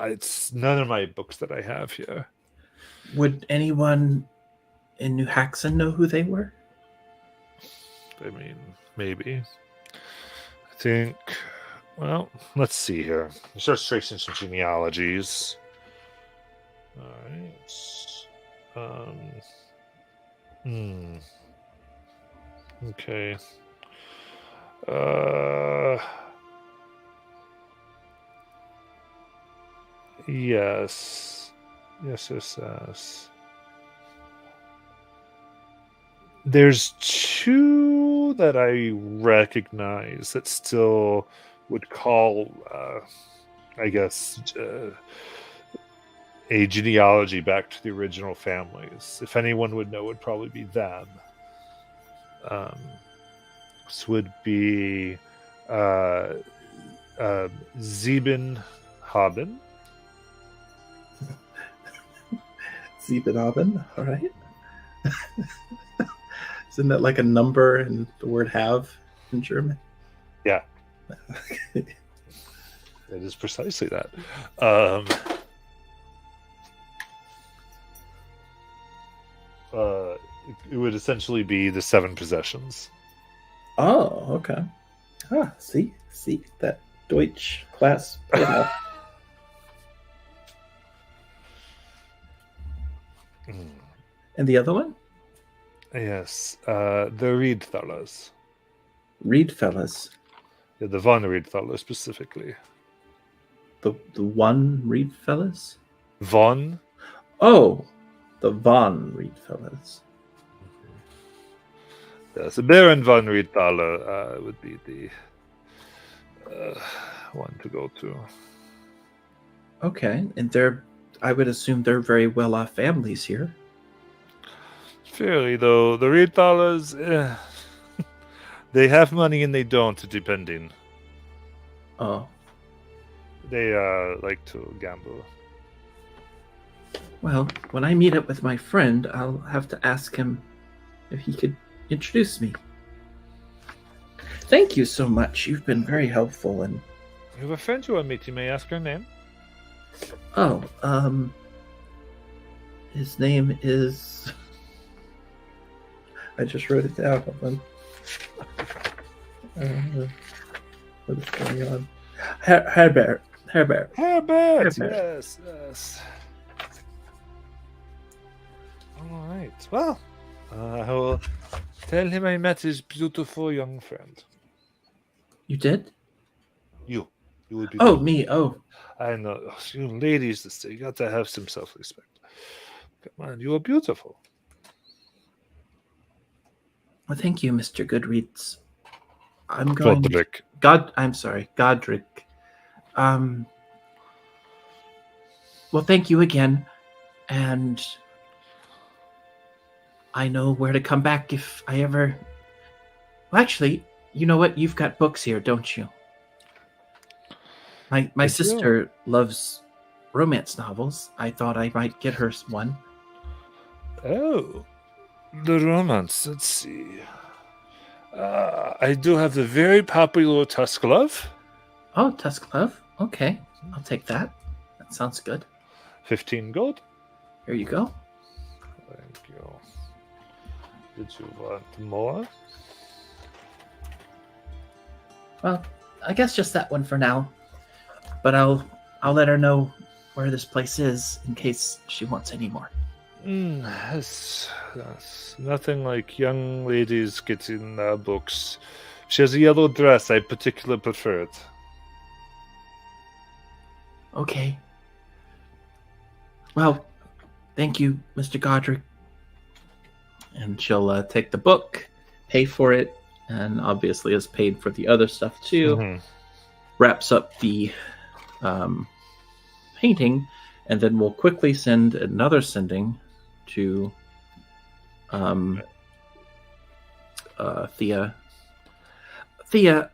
it's none of my books that I have here. Would anyone in New Haxon know who they were? I mean, maybe. I think... Well, let's see here. I start tracing some genealogies. All right. Okay. Yes. Yes. There's two that I recognize that still would call, I guess, a genealogy back to the original families. If anyone would know, it would probably be them. This would be Zeben Haben. Zeben Haben, all right. Isn't that like a number in the word have in German? Yeah. It is precisely that. It would essentially be the 7 possessions. Oh, okay. See that Deutsch class paid off. And the other one? Yes, the Reed fellows. Reed fellas. Yeah, the Von Reed fellows specifically. The one Reed fellas? Von? Oh, the Von Reed fellas. Yes, the Baron Von Riedthaler would be the one to go to. Okay, and I would assume they're very well-off families here. Fairly, though. The Riedthalers, they have money and they don't, depending. Oh. They like to gamble. Well, when I meet up with my friend, I'll have to ask him if he could introduce me. Thank you so much. You've been very helpful. And You have a friend you are meeting. May I ask her name? oh, his name is. I just wrote it down. Hold on. What is going on? Herbert. Herbert. Yes. All right. Well, I will tell him I met his beautiful young friend. You did? You would be. Oh, me. Oh, I know. You ladies, you got to have some self-respect. Come on, you are beautiful. well, thank you, Mr. Goodreads. I'm going. Godric. I'm sorry, Godric. Well, thank you again, and I know where to come back if I ever. Well, actually, You know what? You've got books here, don't you? My I do. sister loves romance novels. I thought I might get her one. Oh, the romance. Let's see. I do have the very popular Tusk Love. Oh, Tusk Love. Okay, I'll take that. That sounds good. 15 gold. Here you go. Thank you. Did you want more? Well, I guess just that one for now. But I'll let her know where this place is in case she wants any more. Yes. Nothing like young ladies getting books. She has a yellow dress. I particularly prefer it. Okay. Well, thank you, Mr. Godric. And she'll take the book, pay for it, and obviously has paid for the other stuff too. Mhm. Wraps up the painting, and then we'll quickly send another sending to Thea. Thea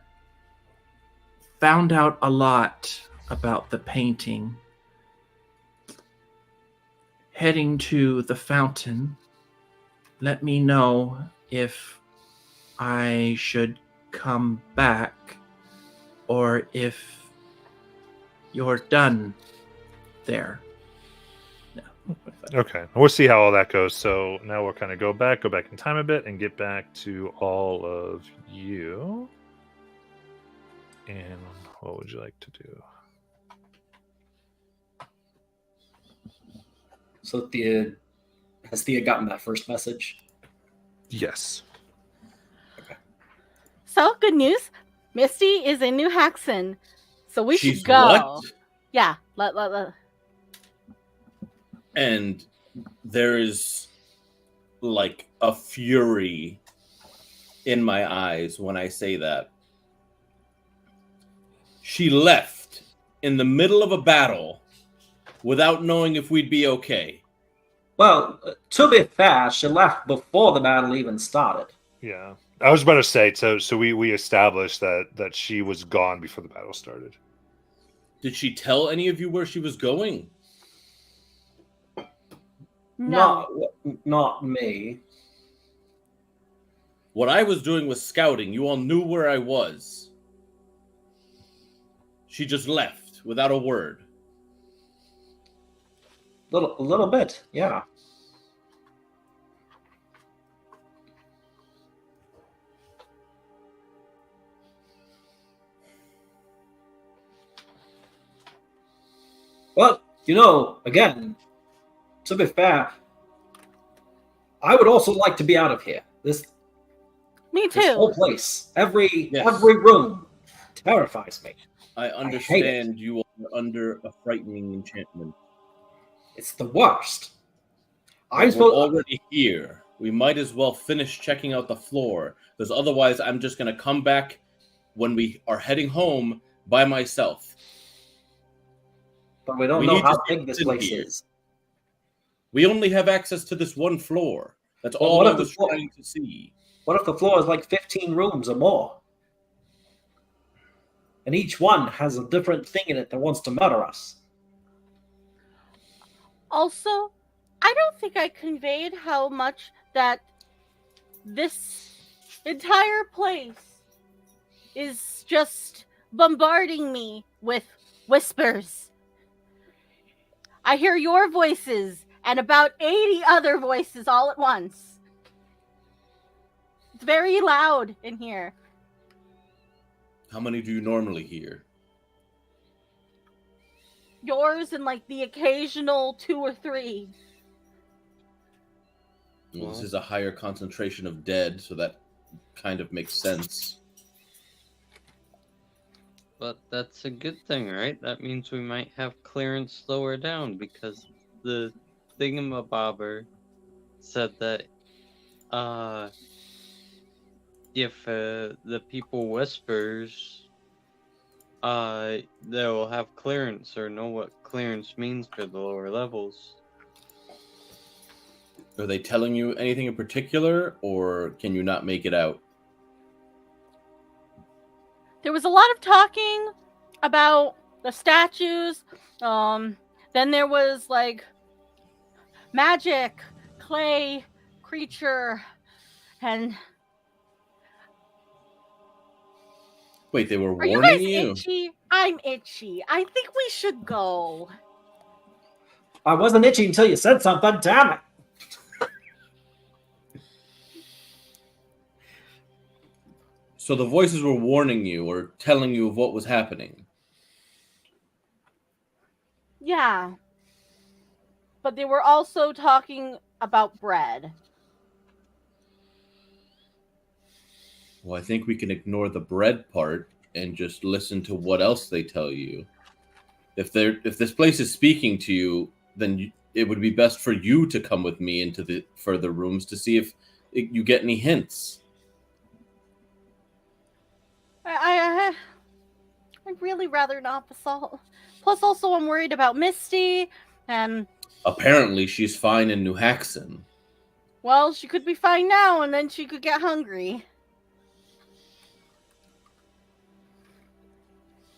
found out a lot about the painting. Heading to the fountain, let me know if I should come back or if you're done there. No. Okay, we'll see how all that goes. So now we'll kind of go back in time a bit, and get back to all of you. And what would you like to do? So has Thea gotten that first message? Yes. So, good news. Misty is in New Haxon. So we She's should go. what? Yeah. Let. And there is like a fury in my eyes when I say that. She left in the middle of a battle without knowing if we'd be okay. Well, to be fair, she left before the battle even started. Yeah. I was about to say, so we established that she was gone before the battle started. Did she tell any of you where she was going? No. Not me. What I was doing was scouting. You all knew where I was. She just left without a word. A little bit, yeah. Well, again, to be fair, I would also like to be out of here. This Me This whole too. place, every Yes. room terrifies me. I understand you are under a frightening enchantment. It's the worst. We're already here. We might as well finish checking out the floor, because otherwise I'm just going to come back when we are heading home by myself. But we don't We know need to how stay big this in place here. is. We only have access to this one floor. That's Well, all what I if the was floor- trying to see. What if the floor is like 15 rooms or more? And each one has a different thing in it that wants to murder us. Also, I don't think I conveyed how much that this entire place is just bombarding me with whispers. I hear your voices and about 80 other voices all at once. It's very loud in here. How many do you normally hear? Yours and like the occasional 2 or 3. Well, this is a higher concentration of dead, so that kind of makes sense. But that's a good thing, right? That means we might have clearance slow her down, because the thingamabobber said that if the people whispers, they will have clearance or know what clearance means for the lower levels. Are they telling you anything in particular, or can you not make it out? there was a lot of talking about the statues. Then there was like magic, clay, creature, and Wait, they were are you warning guys you? itchy? I'm itchy. I think we should go. I wasn't itchy until you said something. Damn it! So the voices were warning you or telling you of what was happening. Yeah. But they were also talking about bread. Well, I think we can ignore the bread part and just listen to what else they tell you. If this place is speaking to you, then it would be best for you to come with me into the further rooms to see if you get any hints. I'd really rather not, Basalt. Plus, also, I'm worried about Misty, and Apparently, she's fine in New Haxon. well, she could be fine now, and then she could get hungry.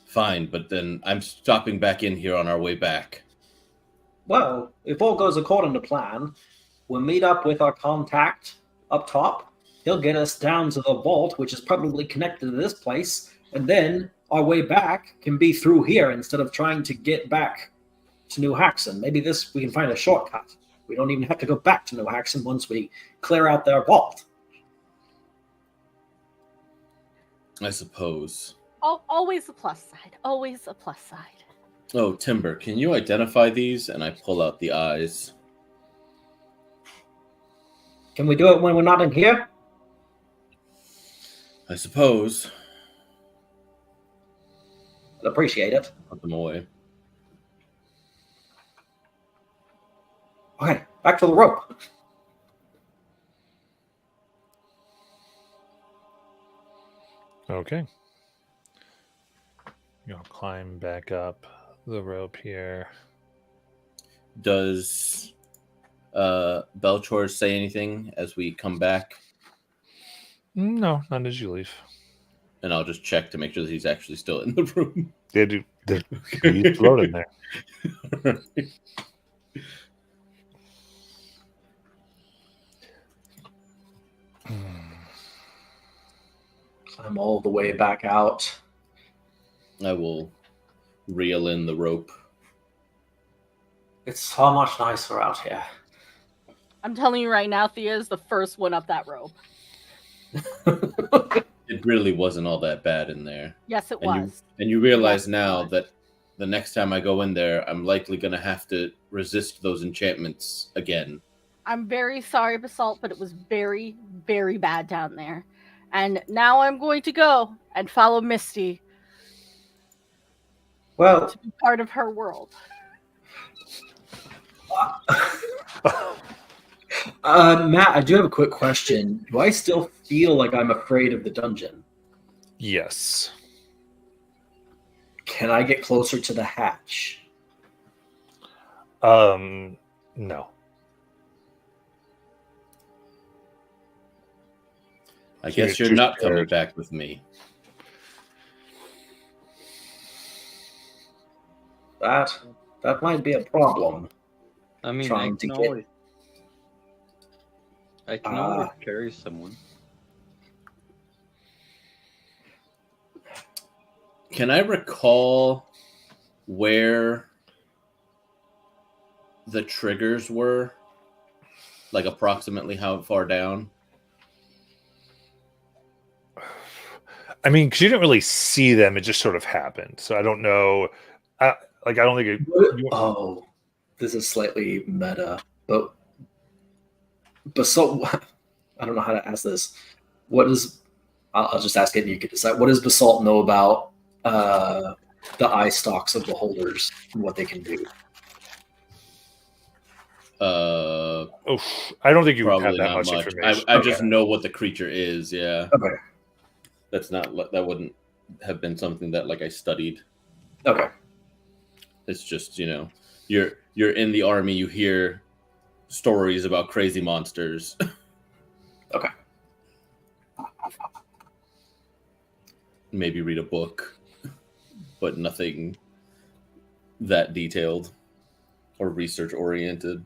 Fine, but then I'm stopping back in here on our way back. Well, if all goes according to plan, we'll meet up with our contact up top. He'll get us down to the vault, which is probably connected to this place, and then our way back can be through here instead of trying to get back to New Haxon. Maybe we can find a shortcut. We don't even have to go back to New Haxon once we clear out their vault. I suppose. Always a plus side. Always a plus side. Oh, Timber, can you identify these? And I pull out the eyes. Can we do it when we're not in here? I suppose. I'd appreciate it. Put them away. Okay, back to the rope. Okay. You'll climb back up the rope here. Does Belchor say anything as we come back? No, not as you leave. And I'll just check to make sure that he's actually still in the room. He's floating there. Climb all the way back out. I will reel in the rope. It's so much nicer out here. I'm telling you right now, Thea is the first one up that rope. It really wasn't all that bad in there. Yes, it And was. you realize Yes, it now was. that the next time I go in there, I'm likely going to have to resist those enchantments again. I'm very sorry, Basalt, but it was very, very bad down there. And now I'm going to go and follow Misty Well, to be part of her world. Matt, I do have a quick question. Do I still feel like I'm afraid of the dungeon? Yes. Can I get closer to the hatch? No. I guess you're too not coming scared. back with me. That might be a problem. I mean, Trying to get- I can always carry someone. Can I recall where the triggers were? Like approximately how far down? I mean, because you didn't really see them; it just sort of happened. So I don't know. I don't think it. Oh, this is slightly meta, but Basalt. I don't know how to ask this. What is? I'll just ask it, and you can decide. What does Basalt know about the eye stalks of the holders and what they can do? I don't think you have Probably that not much much. information. I just know what the creature is. Yeah, Okay. that wouldn't have been something that like I studied. Okay. It's just you're in the army. You hear stories about crazy monsters. maybe read a book, but nothing that detailed or research oriented.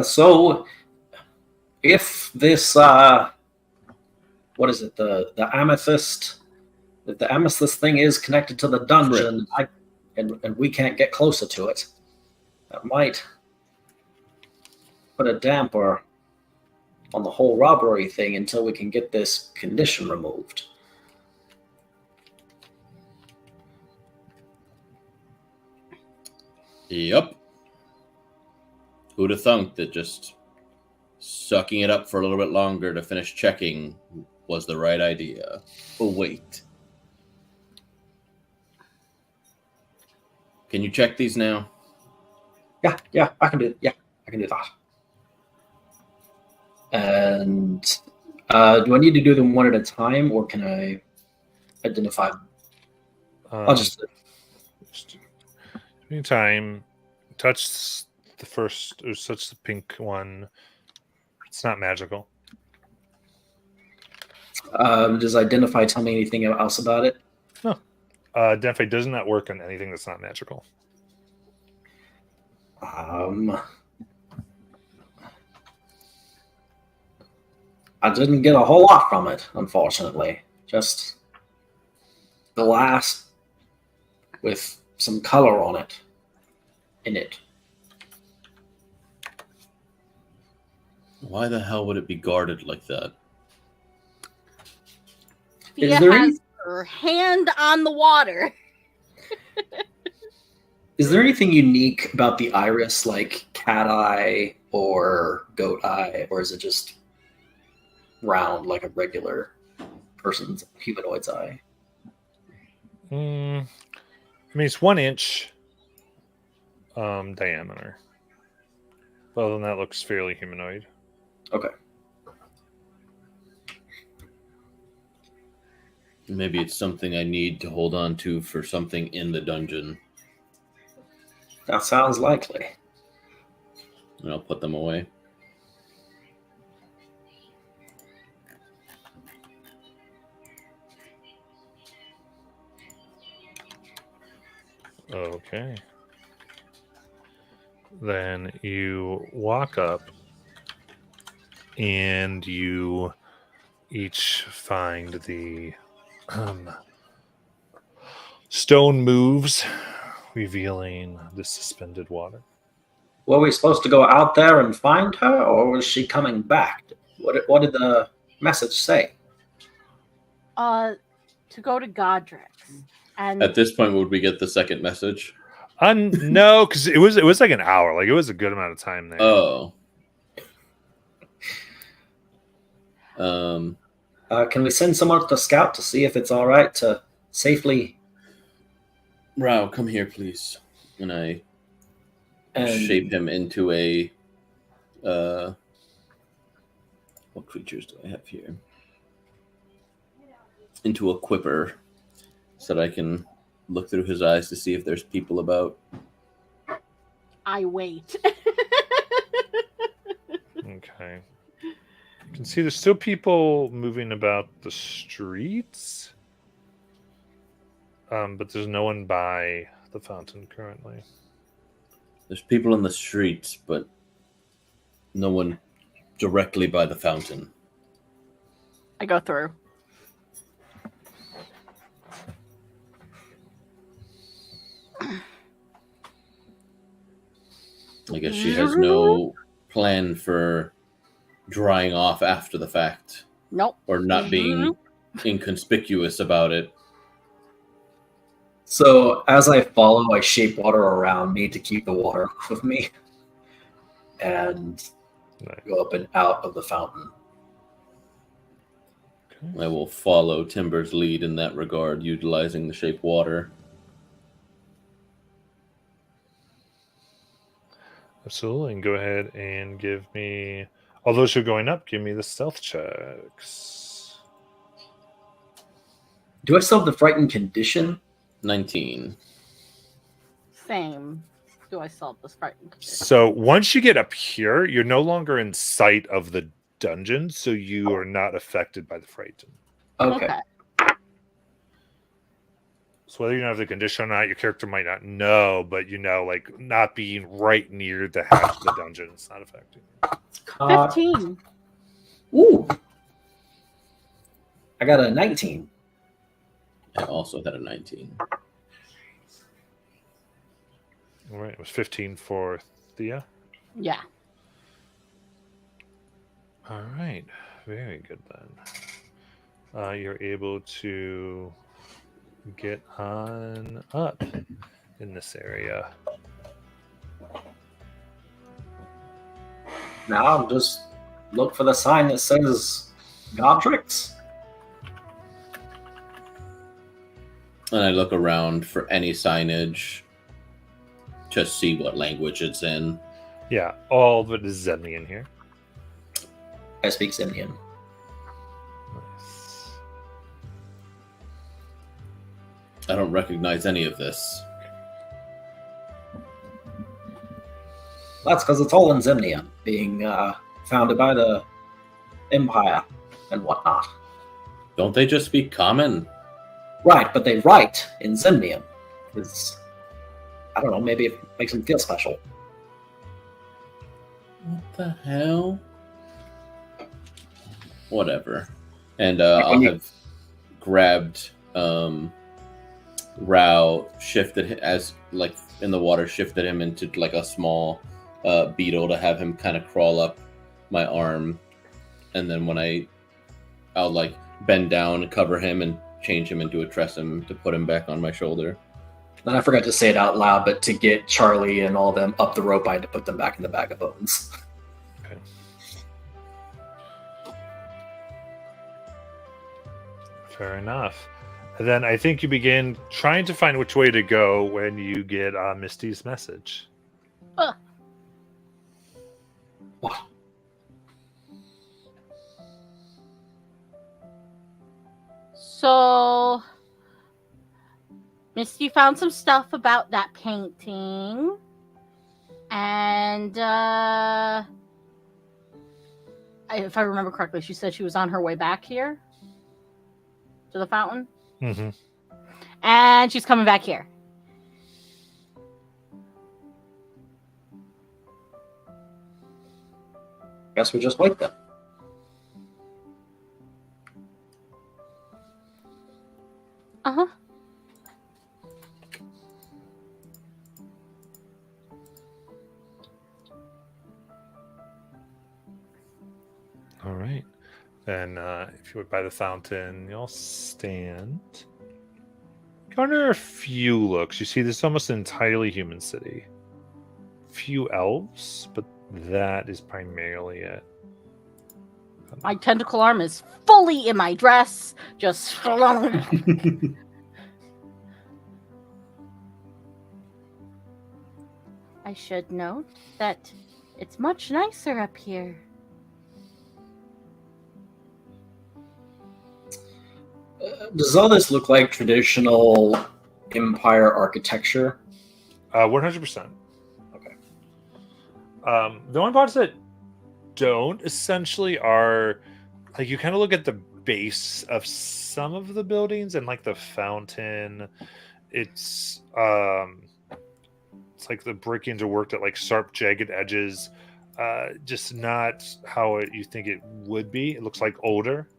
So if this what is it, the amethyst, if the amethyst thing is connected to the dungeon, and we can't get closer to it, that might put a damper on the whole robbery thing until we can get this condition removed. Yep. Who'd have thunk that just sucking it up for a little bit longer to finish checking was the right idea? Oh, wait. Can you check these now? Yeah, I can do that. And do I need to do them one at a time, or can I identify? I'll just anytime touch the first or touch the pink one. It's not magical. Does identify tell me anything else about it? No. Identify does not work on anything that's not magical. I didn't get a whole lot from it, unfortunately. Just glass with some color on it. In it. Why the hell would it be guarded like that? Fia there has her hand on the water. Is there anything unique about the iris, like cat eye or goat eye, or is it just round like a regular person's humanoid's eye? I mean, it's 1 inch diameter. Other than that, looks fairly humanoid. Okay. Maybe it's something I need to hold on to for something in the dungeon. That sounds likely. And I'll put them away. Okay. Then you walk up and you each find the stone moves, revealing the suspended water. Were we supposed to go out there and find her, or was she coming back? What did the message say? To go to Godric's. And At this point, would we get the second message? No, because it was like an hour. Like, it was a good amount of time there. Oh. Can we send someone to scout to see if it's all right to safely? Rao, come here, please. And I And shape him into a. What creatures do I have here? Into a quipper, so that I can look through his eyes to see if there's people about. I wait. Okay. You can see there's still people moving about the streets. But there's no one by the fountain currently. There's people in the streets, but no one directly by the fountain. I go through. I guess she has no plan for drying off after the fact, Nope. or not being inconspicuous about it. so as I follow, I shape water around me to keep the water off of me, and Nice. go up and out of the fountain. I will follow Timber's lead in that regard, utilizing the shape water. Absolutely. And go ahead and give me, all those who are going up, give me the stealth checks. Do I still have the frightened condition? 19. Same. do I still have this frightened condition? So once you get up here, you're no longer in sight of the dungeon, so you are not affected by the frighten. Okay. So whether you know the condition or not, your character might not know, but like not being right near the hatch of the dungeon is not affecting you. 15. Ooh. I got a 19. I also had a 19. All right, it was 15 for Thea. Yeah. All right, very good then. You're able to get on up in this area. Now I'll just look for the sign that says Godric's. And I look around for any signage to see what language it's in. Yeah, all of it is Zemnian here. I speak Zemnian. Nice. I don't recognize any of this. That's because it's all in Zemnian, being founded by the Empire and whatnot. Don't they just speak common? Right, but they write in Zemnian. Because, I don't know, maybe it makes them feel special. What the hell? Whatever. And I'll have grabbed Rao, shifted as like in the water, shifted him into like a small beetle to have him kind of crawl up my arm, and then when I'll like bend down and cover him and change him into a Tressym to put him back on my shoulder. And I forgot to say it out loud, but to get Charlie and all them up the rope, I had to put them back in the bag of bones. Okay. Fair enough. And then I think you begin trying to find which way to go when you get Misty's message. What? So, Misty found some stuff about that painting. And, if I remember correctly, she said she was on her way back here to the fountain. Mm-hmm. And she's coming back here. Guess we just wait then. Uh-huh. All right. Then if you were by the fountain, you'll stand. Garner a few looks. You see this is almost an entirely human city. Few elves, but that is primarily it. My tentacle arm is fully in my dress. Just... I should note that it's much nicer up here. Does all this look like traditional Empire architecture? 100%. Okay. The only parts that don't essentially are like you kind of look at the base of some of the buildings and like the fountain. It's like the brickings are worked at like sharp, jagged edges. Just not how you think it would be. It looks like older.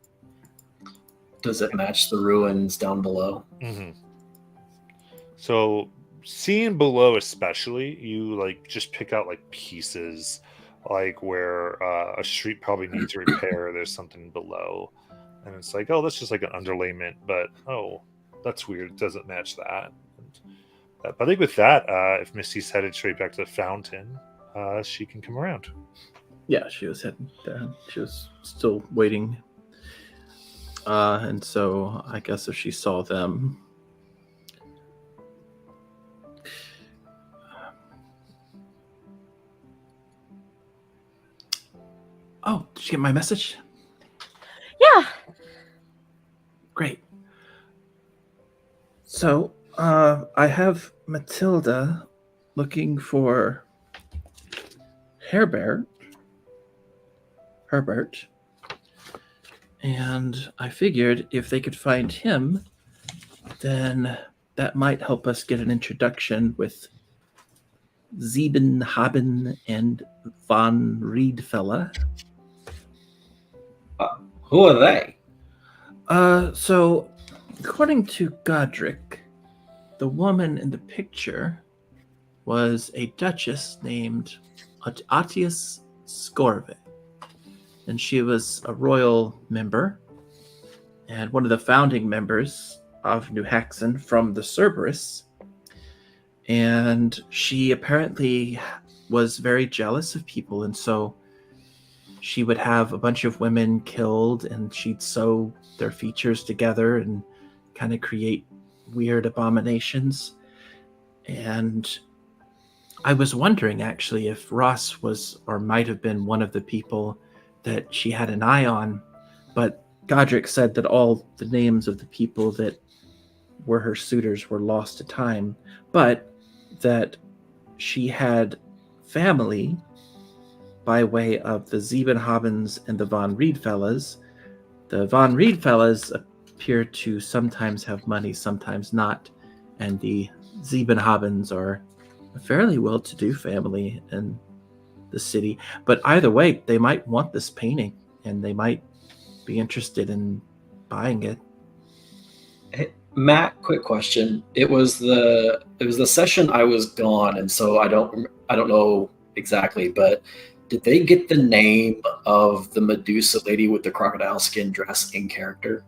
Does it match the ruins down below? Mm-hmm. So seeing below, especially, you like just pick out like pieces, like where a street probably needs repair. There's something below, and it's like, oh, that's just like an underlayment, but oh, that's weird. It doesn't match that. But I think with that, if Misty's headed straight back to the fountain, she can come around. Yeah, she was heading there. She was still waiting. And so I guess if she saw them... Oh, did you get my message? Yeah. Great. So, I have Matilda looking for Herbert, and I figured if they could find him, then that might help us get an introduction with Siebenhaben and von Riedfella. Who are they? So, according to Godric, the woman in the picture was a duchess named Atius Scorve, and she was a royal member and one of the founding members of New Haxon from the Cerberus. And she apparently was very jealous of people, and so she would have a bunch of women killed, and she'd sew their features together and kind of create weird abominations. And I was wondering, actually, if Ross was or might have been one of the people that she had an eye on, but Godric said that all the names of the people that were her suitors were lost to time, but that she had family by way of the Siebenhabens and the von Riedfellas. The von Riedfellas appear to sometimes have money, sometimes not, and the Siebenhabens are a fairly well-to-do family in the city. But either way, they might want this painting, and they might be interested in buying it. Hey, Matt, quick question. It was the session I was gone, and so I don't know exactly, but did they get the name of the Medusa lady with the crocodile skin dress in character?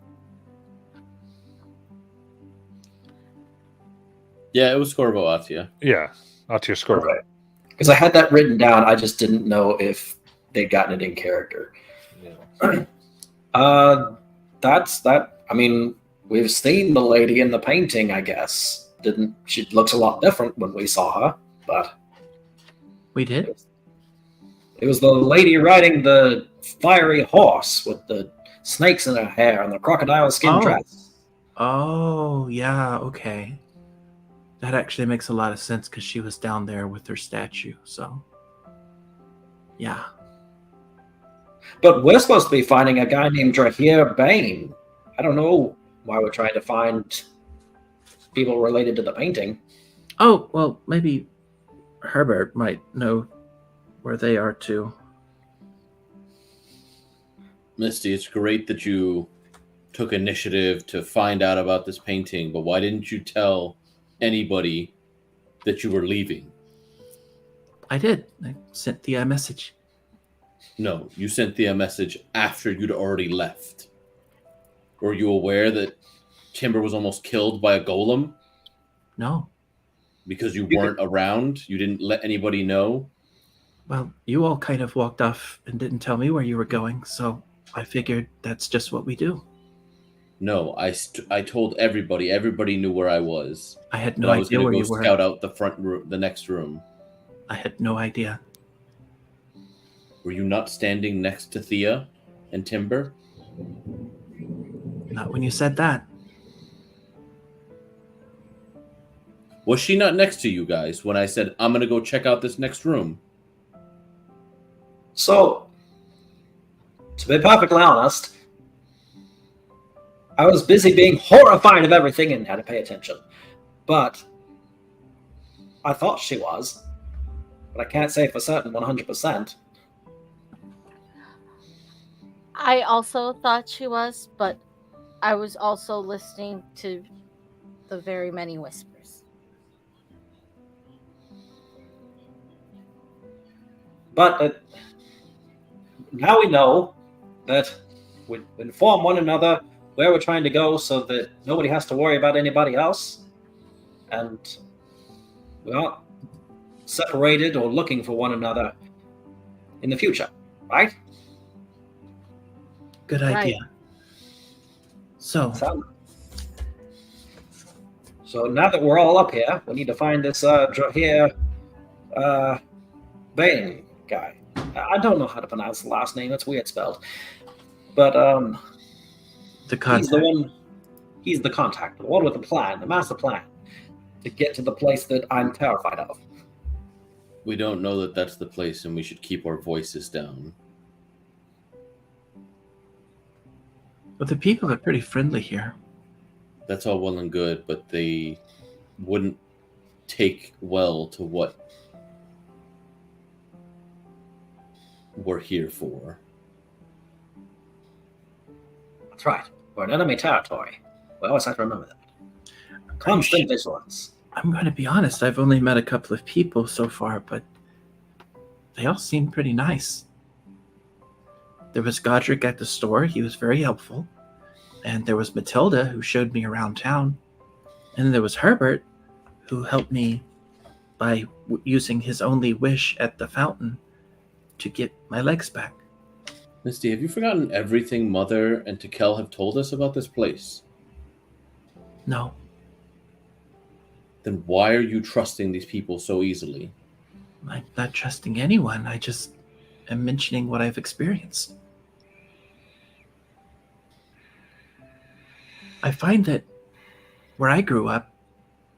Yeah, it was Corvo Atia. Yeah, Atia Scorvo. Okay. Because I had that written down, I just didn't know if they'd gotten it in character. Yeah. That's that. I mean, we've seen the lady in the painting, I guess. She looks a lot different when we saw her, but We did? it was the lady riding the fiery horse with the snakes in her hair and the crocodile skin dress. Oh, yeah, okay. That actually makes a lot of sense because she was down there with her statue, so. Yeah. But we're supposed to be finding a guy named Drahir Bane. I don't know why we're trying to find people related to the painting. Oh, well, maybe Herbert might know where they are too. Misty, it's great that you took initiative to find out about this painting, but why didn't you tell anybody that you were leaving? I did. I sent the message. No, you sent the message after you'd already left. Were you aware that Timber was almost killed by a golem? No. Because you weren't around? You didn't let anybody know? Well, you all kind of walked off and didn't tell me where you were going, so I figured that's just what we do. No, I told everybody. Everybody knew where I was. I had no I was idea going where to you go were. scout out the front room, the next room. I had no idea. Were you not standing next to Thea and Timber? Not when you said that. Was she not next to you guys when I said, I'm going to go check out this next room? So, to be perfectly honest, I was busy being horrified of everything and had to pay attention. But I thought she was. But I can't say for certain 100%. I also thought she was, but I was also listening to the very many whispers. But now we know that we inform one another where we're trying to go so that nobody has to worry about anybody else. And we aren't separated or looking for one another in the future, right? Good Right. idea. So, So now that we're all up here, we need to find this Drahir Bane guy. I don't know how to pronounce the last name. It's weird spelled. But the he's contact. the one. He's the contact, the one with the plan, the master plan, to get to the place that I'm terrified of. We don't know that that's the place, and we should keep our voices down. But the people are pretty friendly here. That's all well and good, but they wouldn't take well to what we're here for. That's right. We're in enemy territory. We always have to remember that. Constant vigilance. I'm going to be honest, I've only met a couple of people so far, but they all seem pretty nice. There was Godric at the store. He was very helpful. And there was Matilda, who showed me around town. And then there was Herbert, who helped me by using his only wish at the fountain to get my legs back. Misty, have you forgotten everything Mother and Tekel have told us about this place? No. Then why are you trusting these people so easily? I'm not trusting anyone. I just am mentioning what I've experienced. I find that where I grew up,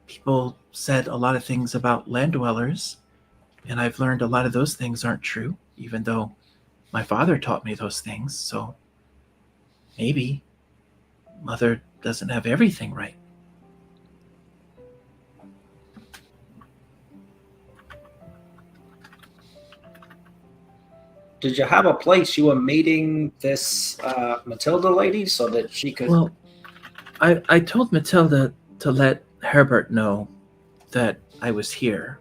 people said a lot of things about land dwellers, and I've learned a lot of those things aren't true, even though my father taught me those things. So maybe Mother doesn't have everything right. Did you have a place you were meeting this Matilda lady so that she could... Well, I told Matilda to let Herbert know that I was here.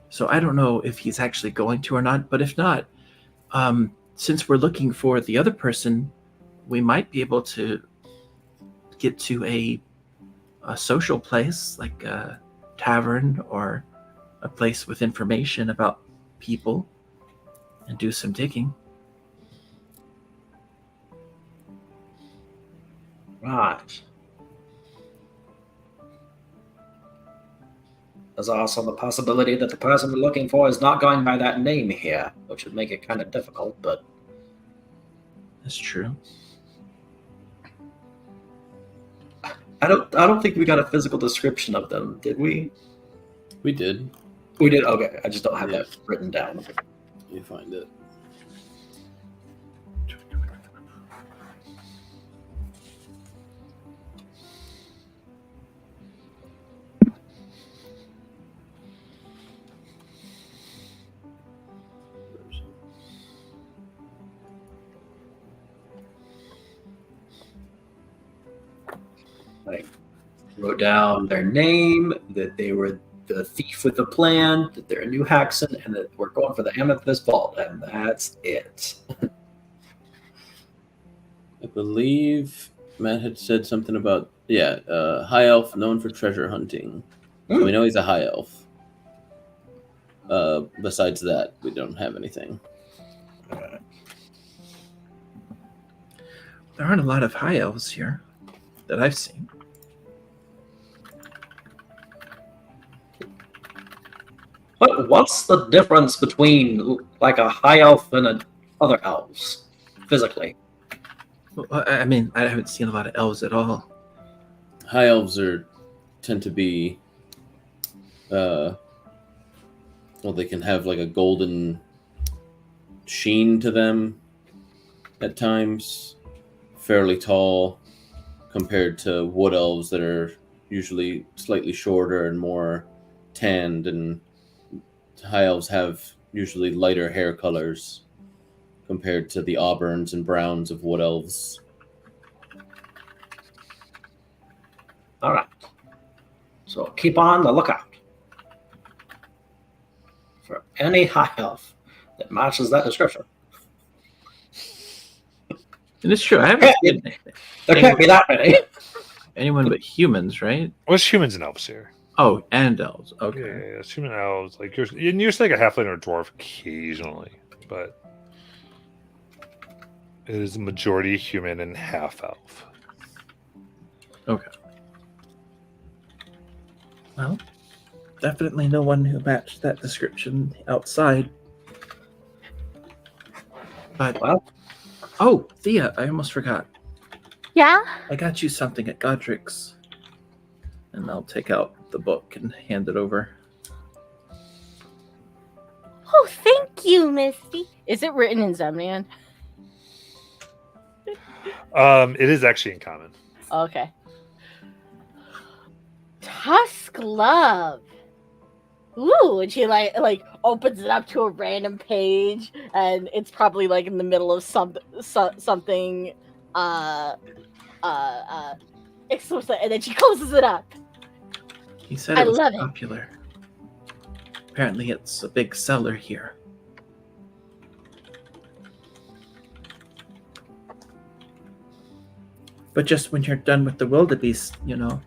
So I don't know if he's actually going to or not, but if not, since we're looking for the other person, we might be able to get to a social place, like a tavern or a place with information about people, and do some digging. Right. There's also the possibility that the person we're looking for is not going by that name here, which would make it kind of difficult, but... That's true. I don't think we got a physical description of them, did we? We did. We did? Okay, I just don't have Yeah. that written down. You find it. Like, wrote down their name, that they were the thief with the plan, that they're a New Haxan, and that we're going for the Amethyst Vault, and that's it. I believe Matt had said something about high elf known for treasure hunting. So we know he's a high elf. Besides that, we don't have anything. There aren't a lot of high elves here that I've seen. What's the difference between like a high elf and other elves, physically? Well, I mean, I haven't seen a lot of elves at all. High elves tend to be, they can have like a golden sheen to them at times, fairly tall compared to wood elves that are usually slightly shorter and more tanned, and high elves have usually lighter hair colors compared to the auburns and browns of wood elves. All right. So keep on the lookout for any high elf that matches that description. And it's true. I haven't seen There can't be that many. anyone but humans, right? What's humans and elves here? Oh, and elves. Yeah, Okay. it's human and elves. Like you're like a halfling or a dwarf occasionally, but it is a majority human and half elf. Okay. Well, definitely no one who matched that description outside. But Well, oh, Thea, I almost forgot. Yeah? I got you something at Godric's. And I'll take out the book and hand it over. Oh, thank you, Misty. Is it written in Zemnian? It is actually in common. Okay. Tusk Love. Ooh, and she like opens it up to a random page, and it's probably like in the middle of something explicit, and then she closes it up. He said I it was love it. popular. Apparently, it's a big seller here. But just when you're done with the wildebeest, you know.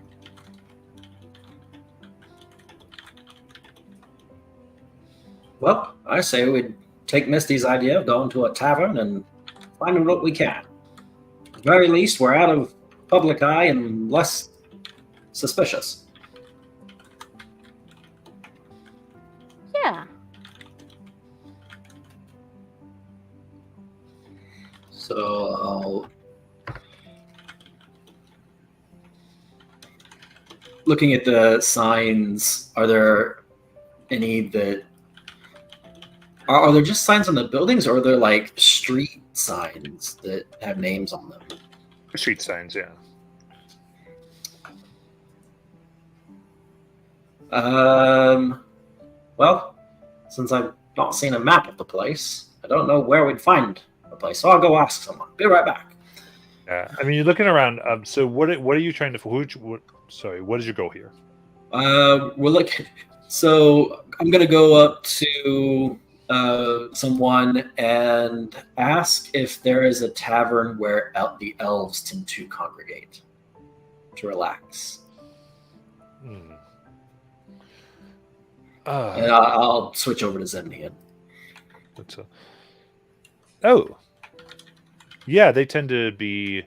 Well, I say we'd take Misty's idea of going to a tavern and finding what we can. At the very least, we're out of public eye and less suspicious. Yeah. So, looking at the signs, are there any that are there just signs on the buildings, or are there like street signs that have names on them? Street signs, yeah. Well, since I've not seen a map of the place, I don't know where we'd find the place. So I'll go ask someone. Be right back. Yeah, I mean, you're looking around. So what are you trying to? What is your goal here? We're looking. So I'm gonna go up to someone and ask if there is a tavern where the elves tend to congregate to relax. And I'll switch over to Zemnian. Oh, yeah, they tend to be.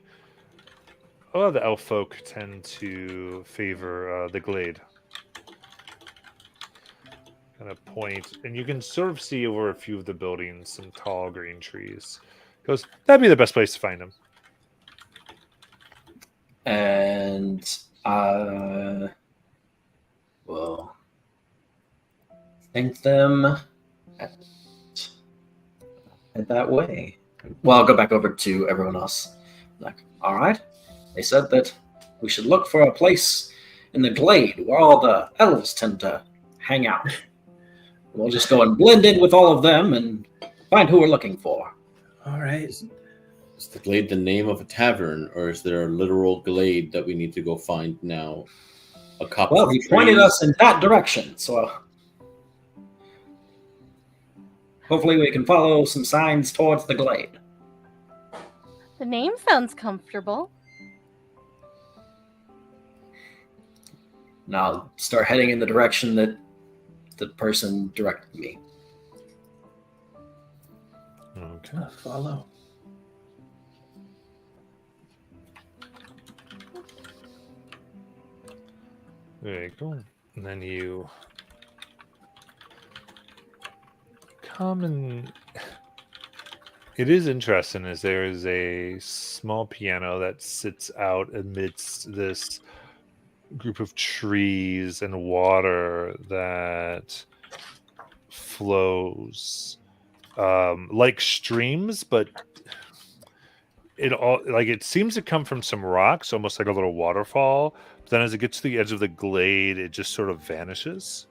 A lot of the elf folk tend to favor the glade. Kind of point, and you can sort of see over a few of the buildings some tall green trees. Goes, that'd be the best place to find them. And we'll thank them head that way. Well, I'll go back over to everyone else. Like, all right. They said that we should look for a place in the glade where all the elves tend to hang out. We'll just go and blend in with all of them and find who we're looking for. All right. Is the glade the name of a tavern, or is there a literal glade that we need to go find now? A couple. Well, he pointed us in that direction, so hopefully we can follow some signs towards the glade. The name sounds comfortable. And I'll start heading in the direction that the person directed me. Okay. Follow. There you go. And then you come and it is interesting as there is a small piano that sits out amidst this group of trees and water that flows like streams, but it seems to come from some rocks, almost like a little waterfall. But then as it gets to the edge of the glade, it just sort of vanishes.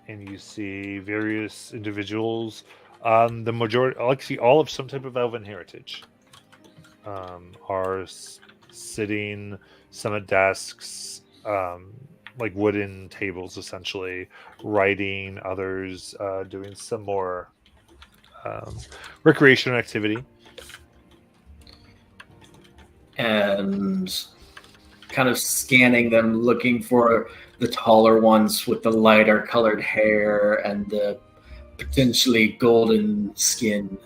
And you see various individuals. The majority, actually all of some type of elven heritage, are sitting, some at desks, like wooden tables, essentially, writing. Others doing some more recreation activity. And kind of scanning them, looking for the taller ones with the lighter colored hair and the potentially golden skin.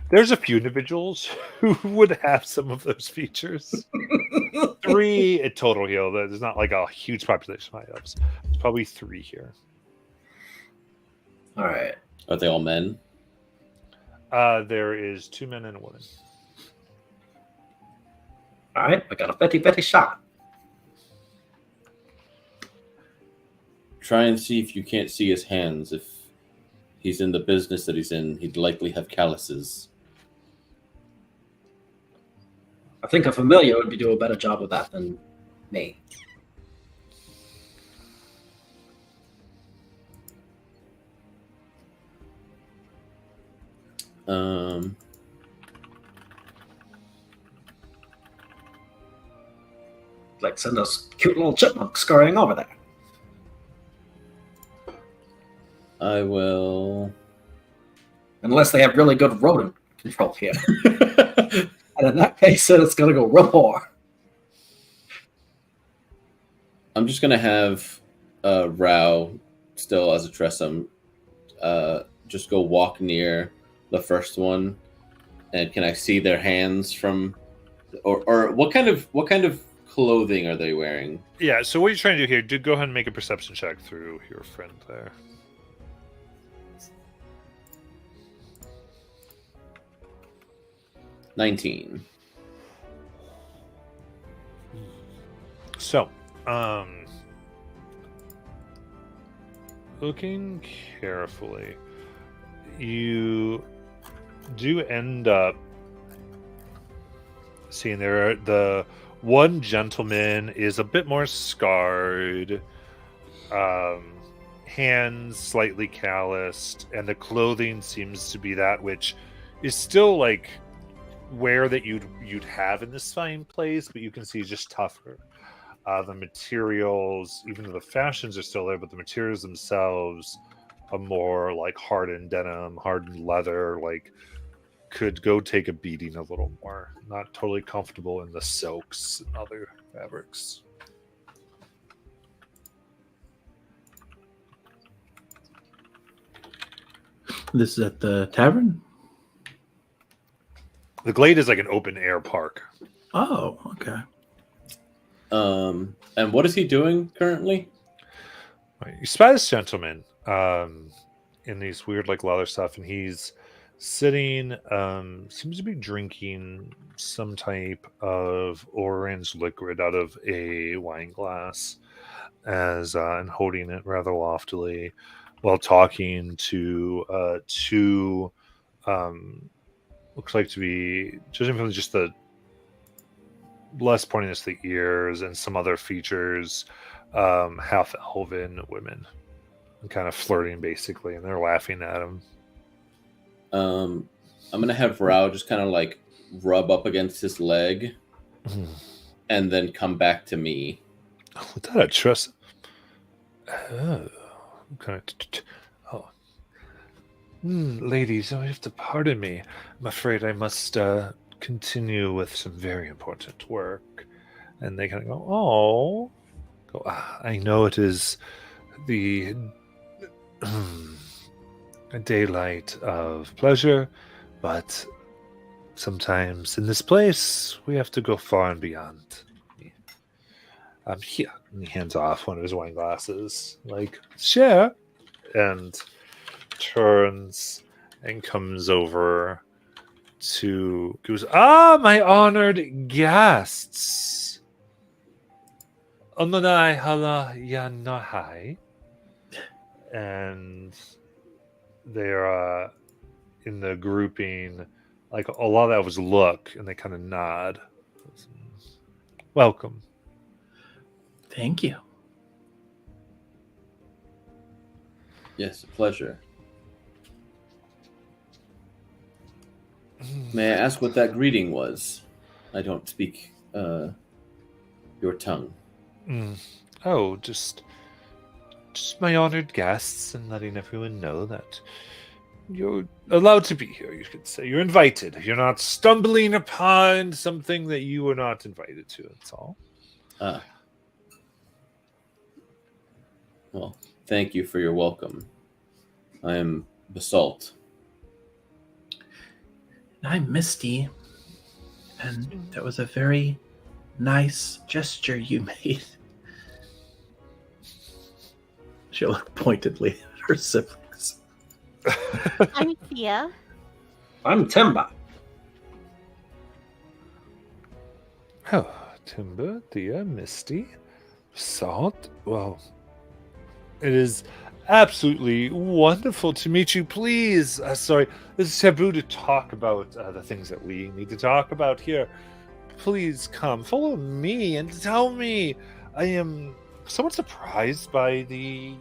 There's a few individuals who would have some of those features. 3 in total here. There's not like a huge population of elves. There's probably 3 here. All right. Are they all men? There is 2 men and a woman. All right, we got a 50-50 shot. Try and see if you can't see his hands. If he's in the business that he's in, he'd likely have calluses. I think a familiar would do a better job with that than me. Like send those cute little chipmunks scurrying over there. I will. Unless they have really good rodent control here. And in that case, then it's going to go real poor. I'm just gonna have Rao still as a Tressum. Just go walk near the first one, and can I see their hands from, or what kind of clothing are they wearing? Yeah, so what you're trying to do here, go ahead and make a perception check through your friend there. $19. So, looking carefully, you do end up seeing the one gentleman is a bit more scarred, hands slightly calloused, and the clothing seems to be that which is still like wear that you'd have in this fine place, but you can see just tougher. The materials, even though the fashions are still there, but the materials themselves are more like hardened denim, hardened leather, like could go take a beating a little more. Not totally comfortable in the silks and other fabrics. This is at the tavern? The Glade is like an open air park. Oh, okay. And what is he doing currently? You spy this gentleman in these weird like leather stuff, and he's sitting, seems to be drinking some type of orange liquid out of a wine glass, and holding it rather loftily while talking to two looks like to be, judging from just the less pointiness of the ears and some other features, half elven women, and kind of flirting basically, and they're laughing at him. I'm gonna have Rao just kind of like rub up against his leg, and then come back to me. Without a trust. Oh, kind of. Ladies, you have to pardon me. I'm afraid I must continue with some very important work. And they kind of go, I know it is the daylight of pleasure, but sometimes in this place we have to go far and beyond. I'm here. And he hands off one of his wine glasses, like, share. And turns and comes over to goes, my honored guests. Ononai hala yanahai. And they're in the grouping, like a lot of that was look, and they kind of nod. Welcome. Thank you. Yes, a pleasure. May I ask what that greeting was? I don't speak your tongue. Oh, just my honored guests, and letting everyone know that you're allowed to be here, you could say. You're invited. You're not stumbling upon something that you were not invited to, that's all. Well, thank you for your welcome. I am Basalt. I'm Misty, and that was a very nice gesture you made. She'll look pointedly at her siblings. I'm Thea. I'm Timba. Oh, Timber, Thea, Misty, Salt. Well, it is absolutely wonderful to meet you. Please, sorry, this is taboo to talk about the things that we need to talk about here. Please come, follow me, and tell me. I am somewhat surprised by the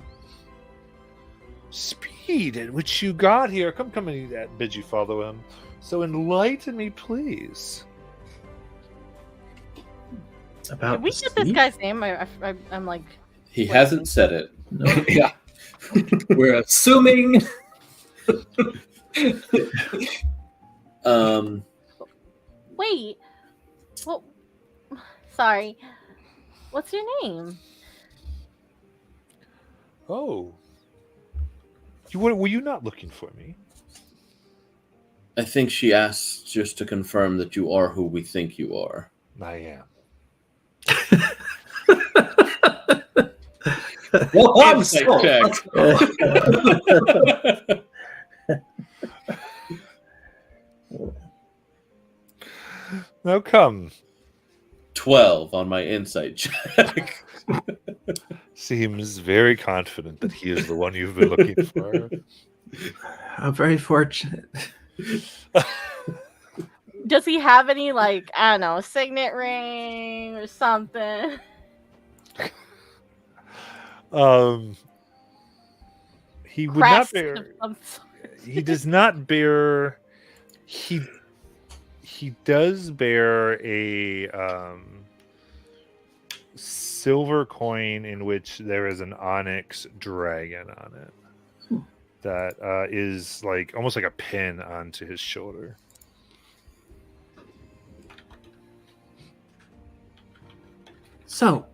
speed at which you got here. Come, and bid you follow him. So enlighten me, please. About Did we the get this speed? guy's name? I'm like, He hasn't said it. No. Yeah. We're assuming. wait. Well, sorry. What's your name? Oh, were you not looking for me? I think she asked just to confirm that you are who we think you are. I am. Well, I'm Insight still. check. Let's go. Now come. 12 on my insight check. Seems very confident that he is the one you've been looking for. I'm very fortunate. Does he have any, like, I don't know, signet ring or something? He would not Crest bear. of some sort? He does not bear. He does bear a silver coin in which there is an onyx dragon on it. That is like almost like a pin onto his shoulder. So,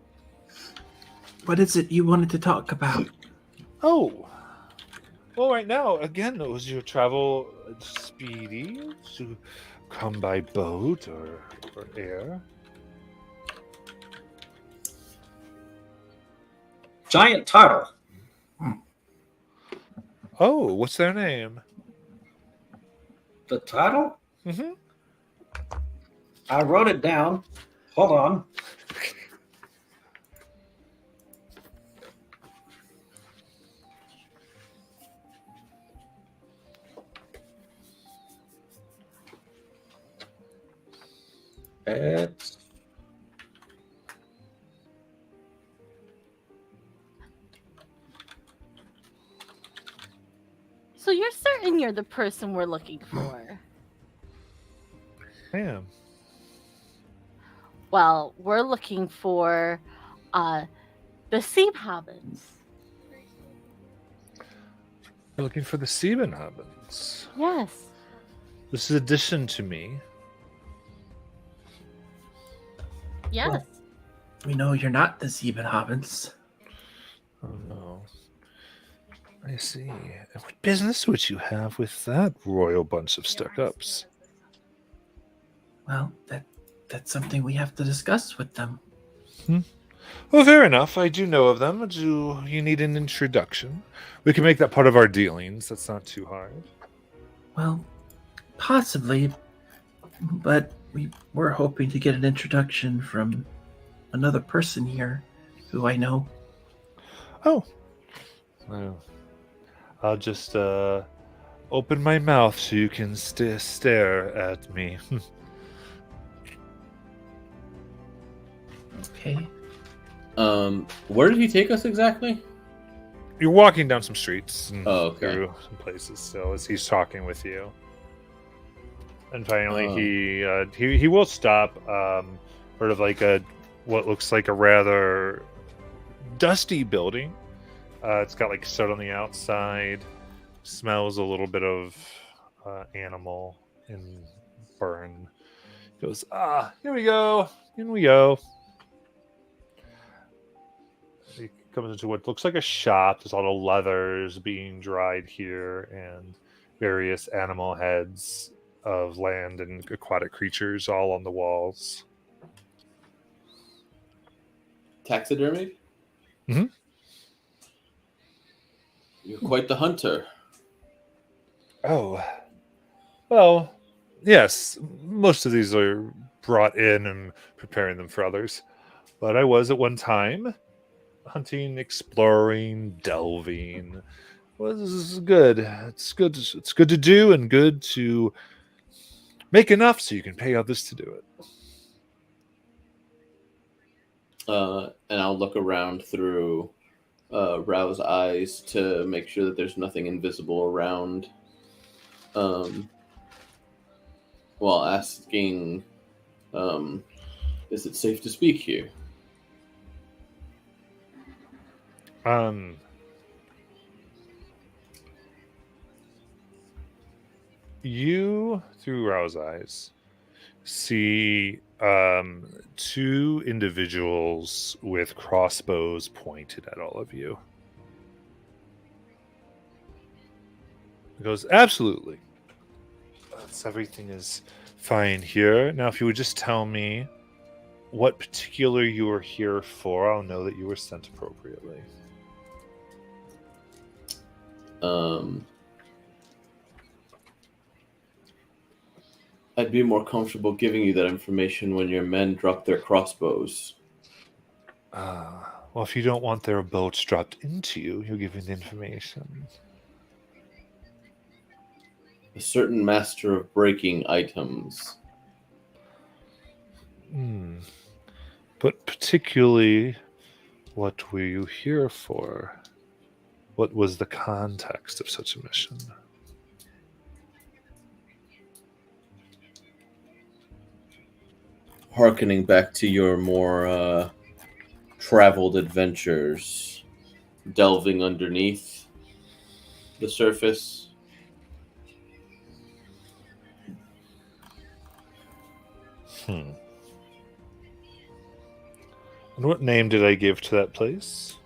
what is it you wanted to talk about? Oh, well, right now again, was your travel speedy to come by boat or air? Giant turtle. Oh, what's their name? The turtle? Mm-hmm. I wrote it down. Hold on. It's So you're certain you're the person we're looking for? I am. Well, we're looking for the sea hobbits. You're looking for the Siebenhabens. Yes. This is addition to me. Yes. Well, we know you're not the Siebenhabens. Oh no. I see. And what business would you have with that royal bunch of stuck-ups? Well, that's something we have to discuss with them. Well, fair enough. I do know of them. Do you need an introduction? We can make that part of our dealings. That's not too hard. Well, possibly, but we're hoping to get an introduction from another person here who I know. Oh. Well, I'll just open my mouth so you can stare at me. Okay. Where did he take us exactly? You're walking down some streets and Oh, okay. through some places still as he's talking with you. And finally, he will stop, sort of like what looks like a rather dusty building. It's got like soot on the outside. Smells a little bit of animal and burn. Goes, here we go. In we go. He comes into what looks like a shop. There's a lot of leathers being dried here and various animal heads of land and aquatic creatures all on the walls. Taxidermy? Mhm. You're quite the hunter. Oh, well, yes. Most of these are brought in and preparing them for others. But I was at one time hunting, exploring, delving. Was good. It's good. It's good to do and good to make enough so you can pay others to do it. And I'll look around through Rao's eyes to make sure that there's nothing invisible around. While asking, is it safe to speak here? You, through Rao's eyes, see two individuals with crossbows pointed at all of you. He goes, absolutely. Everything is fine here. Now, if you would just tell me what particular you were here for, I'll know that you were sent appropriately. I'd be more comfortable giving you that information when your men drop their crossbows. Well, if you don't want their boats dropped into you, you're giving the information. A certain master of breaking items. But particularly, what were you here for? What was the context of such a mission? Harkening back to your more traveled adventures, delving underneath the surface. And what name did I give to that place?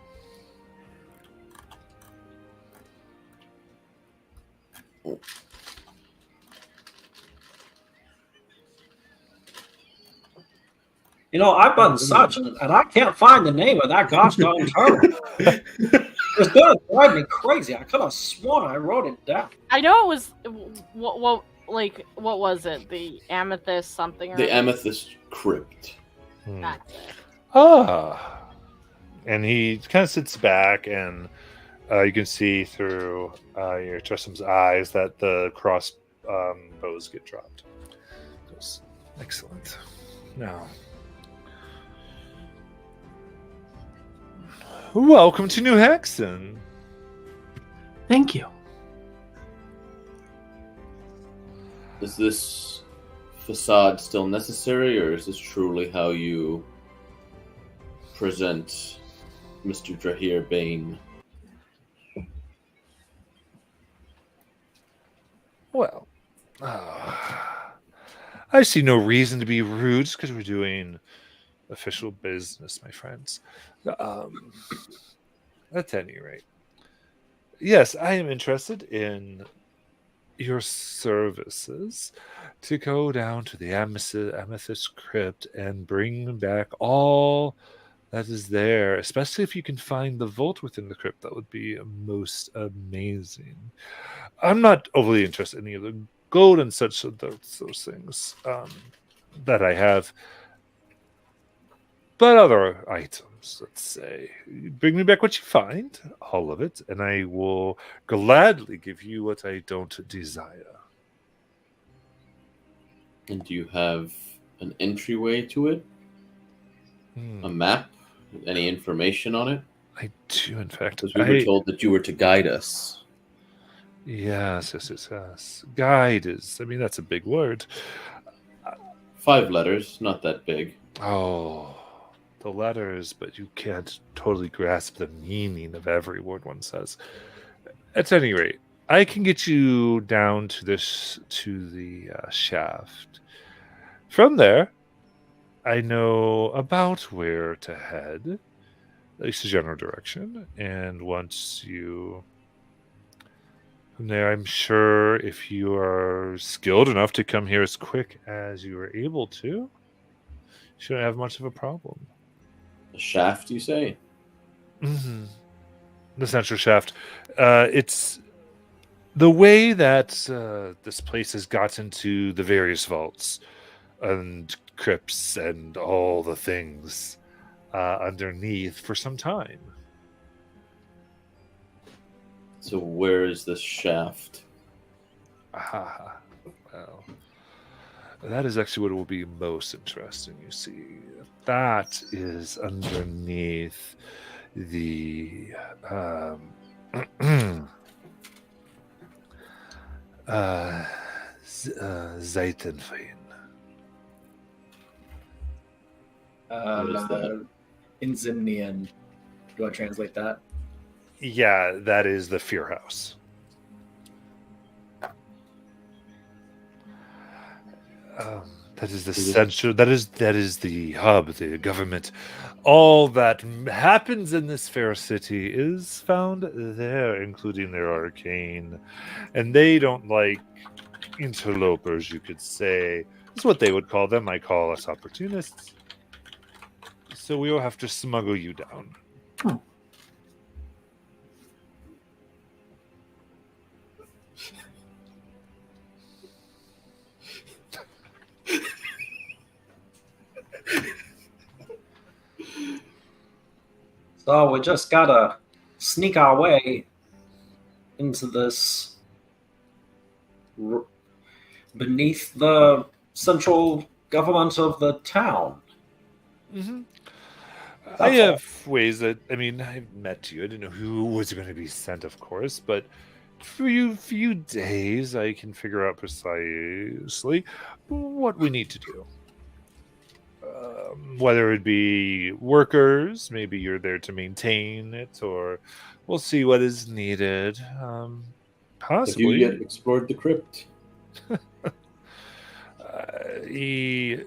You know, I've done such, and I can't find the name of that gosh darn turtle. It's gonna drive me crazy. I could have sworn I wrote it down. I know it was what was it? The amethyst something? Or The amethyst crypt. That's it. And he kind of sits back, and you can see through your Tristram's eyes that the cross bows get dropped. Goes, excellent. Now, welcome to New Hexen. Thank you. Is this facade still necessary, or is this truly how you present Mr. Drahir Bane? Well, I see no reason to be rude just because we're doing official business, my friends. At any rate, yes, I am interested in your services to go down to the Amethyst Crypt and bring back all that is there, especially if you can find the vault within the crypt. That would be most amazing. I'm not overly interested in any of the gold and such of those things that I have, but other items, let's say. Bring me back what you find, all of it, and I will gladly give you what I don't desire. And do you have an entryway to it? A map? Any information on it? I do, in fact. Because we were told that you were to guide us. Yes. Guide is, that's a big word. 5 letters, not that big. Oh, the letters, but you can't totally grasp the meaning of every word one says. At any rate, I can get you down to the shaft. From there, I know about where to head, at least the general direction. And once you... From there, I'm sure if you are skilled enough to come here as quick as you are able to, you shouldn't have much of a problem. A shaft, you say? Mm-hmm. The central shaft. It's the way that this place has gotten to the various vaults and crypts and all the things underneath for some time. So where is this shaft? Ah, well, that is actually what will be most interesting, you see. That is underneath the Zeitenfein. What is that? Inzimnian. Do I translate that? Yeah, that is the Fear House. That is the central. That is the hub, the government. All that happens in this fair city is found there, including their arcane, and they don't like interlopers. You could say that's what they would call them. I call us opportunists. So we will have to smuggle you down. So we just gotta sneak our way into this beneath the central government of the town. Mm-hmm. I have ways that, I mean, I've met you. I didn't know who was going to be sent, of course, but for a few days, I can figure out precisely what we need to do. Whether it be workers, maybe you're there to maintain it, or we'll see what is needed. Possibly. Have you yet explored the crypt? I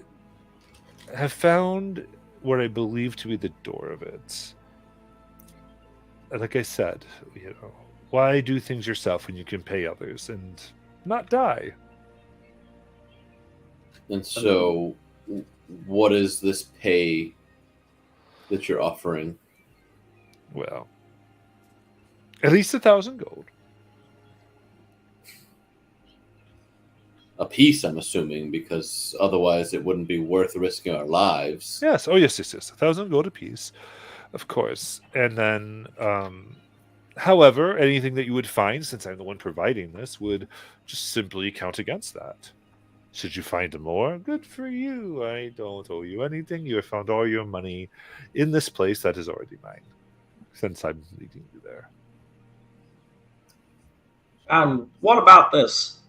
have found what I believe to be the door of it. Like I said, why do things yourself when you can pay others and not die? And so, what is this pay that you're offering? Well, at least 1,000 gold. A piece, I'm assuming, because otherwise it wouldn't be worth risking our lives. Yes. Oh, yes. 1,000 gold apiece, of course. And then, however, anything that you would find, since I'm the one providing this, would just simply count against that. Should you find more, good for you. I don't owe you anything. You have found all your money in this place that is already mine, since I'm leading you there. And what about this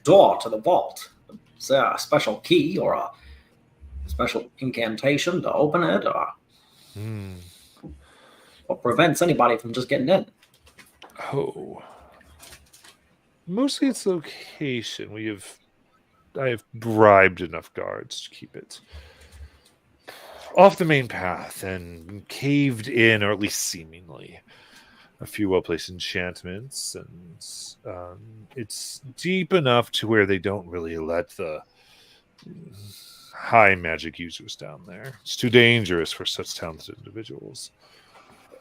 door to the vault? Is there a special key or a special incantation to open it, or what prevents anybody from just getting in? Oh, mostly its location. I have bribed enough guards to keep it off the main path and caved in, or at least seemingly. A few well-placed enchantments, and it's deep enough to where they don't really let the high magic users down there. It's too dangerous for such talented individuals.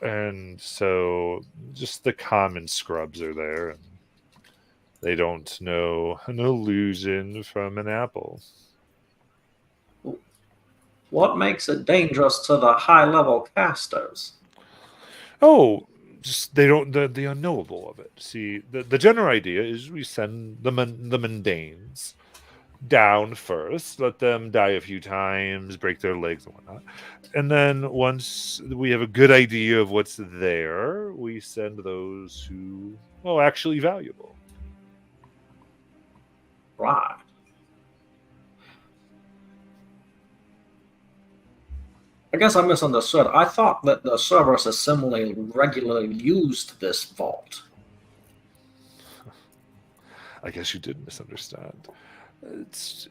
And so just the common scrubs are there, and they don't know an illusion from an apple. What makes it dangerous to the high-level casters? Oh, just they don't the unknowable of it. See, the general idea is we send the mundanes down first, let them die a few times, break their legs and whatnot, and then once we have a good idea of what's there, we send those who, well, actually valuable. Right. I guess I misunderstood. I thought that the Cerberus Assembly regularly used this vault. I guess you did misunderstand. It's,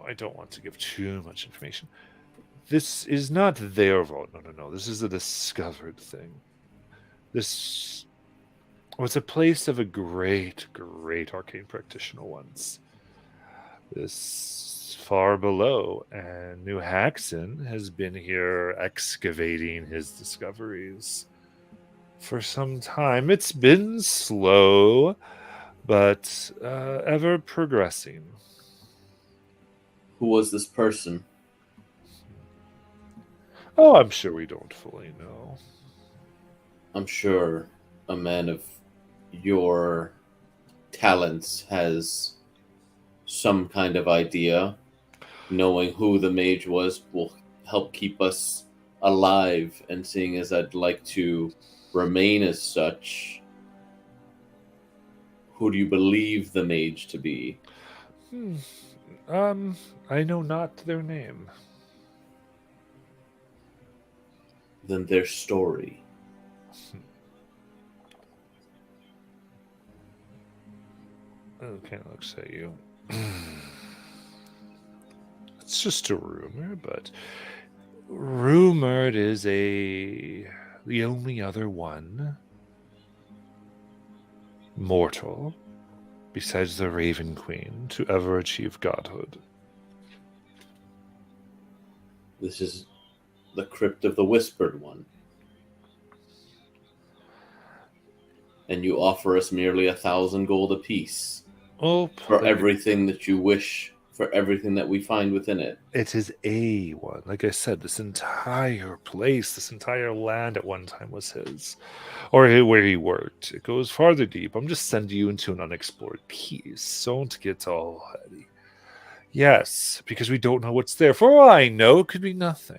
I don't want to give too much information. This is not their vault. No. This is a discovered thing. This was a place of a great arcane practitioner once. This far below, and New Haxon has been here excavating his discoveries for some time. It's been slow, but ever progressing. Who was this person? Oh, I'm sure we don't fully know. I'm sure a man of your talents has some kind of idea. Knowing who the mage was will help keep us alive, and seeing as I'd like to remain as such, who do you believe the mage to be? I know not their name. Then their story. Okay, looks at you. It's just a rumor, but rumored is the only other one mortal besides the Raven Queen to ever achieve godhood. This is the Crypt of the Whispered One. And you offer us merely 1,000 gold apiece Oh, for everything that you wish, for everything that we find within it. it is a one. Like I said, this entire place, this entire land at one time was his, or where he worked. It goes farther deep. I'm just sending you into an unexplored piece. Don't get all heady. Yes, because we don't know what's there. For all I know, it could be nothing.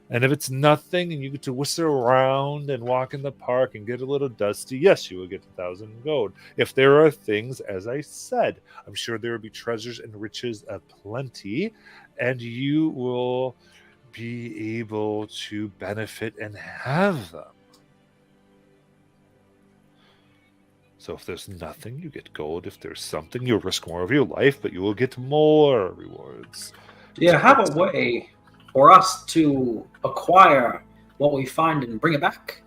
And if it's nothing and you get to whistle around and walk in the park and get a little dusty, yes, you will get 1,000 gold. If there are things, as I said, I'm sure there will be treasures and riches aplenty, and you will be able to benefit and have them. So if there's nothing, you get gold. If there's something, you'll risk more of your life, but you will get more rewards. Do you have a way for us to acquire what we find and bring it back?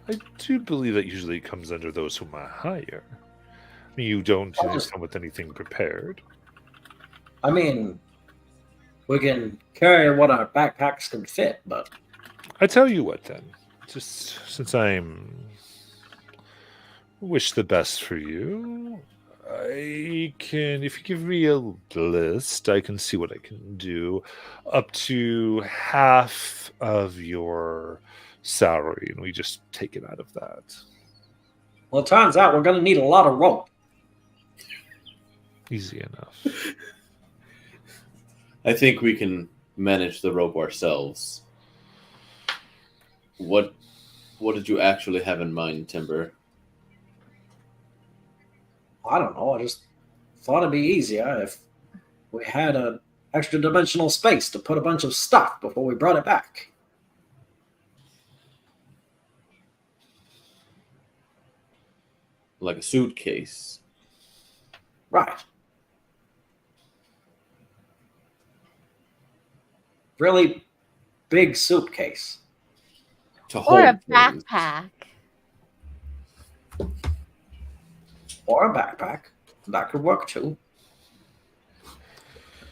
I do believe that usually comes under those whom I hire. I mean, you don't come with anything prepared. I mean, we can carry what our backpacks can fit, but I tell you what, then, just since wish the best for you, I can, if you give me a list, I can see what I can do. Up to half of your salary, and we just take it out of that. well, it turns out we're going to need a lot of rope. Easy enough. I think we can manage the rope ourselves. What did you actually have in mind, Timber? I don't know. I just thought it'd be easier if we had an extra dimensional space to put a bunch of stuff before we brought it back. Like a suitcase. Right. Really big suitcase. To Or hold a things. backpack. Or a backpack. That could work too.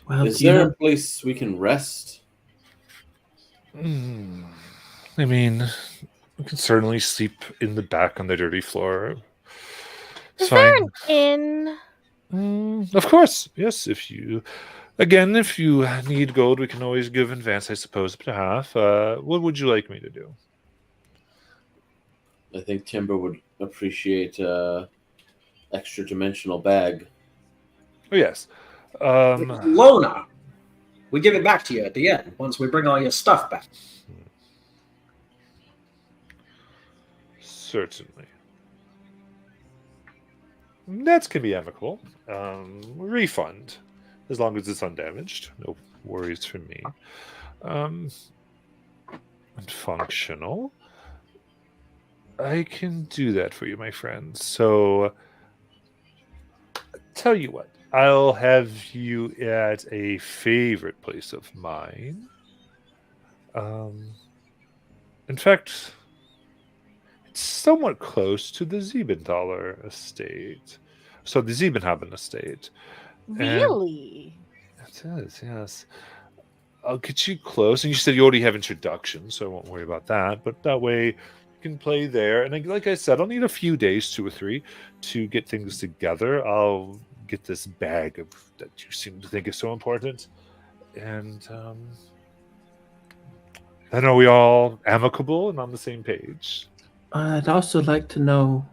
Well, Is do you there a have- place we can rest? I mean, we can certainly sleep in the back on the dirty floor. It's Is there fine. an inn? Of course, yes. If you need gold, we can always give advance, I suppose, up to half. What would you like me to do? I think Timber would appreciate extra dimensional bag. Oh, yes. Lona. We give it back to you at the end once we bring all your stuff back. Certainly. That can be amicable. Refund, as long as it's undamaged. No worries from me. And functional. I can do that for you, my friend. So, tell you what. I'll have you at a favorite place of mine. In fact, it's somewhat close to the Siebenthaler estate. So the Siebenhaben estate. Really? It is, yes. I'll get you close. And you said you already have introductions, so I won't worry about that. But that way you can play there. And like I said, I'll need a few days, 2 or 3, to get things together. I'll get this bag that you seem to think is so important. And then are we all amicable and on the same page? I'd also like to know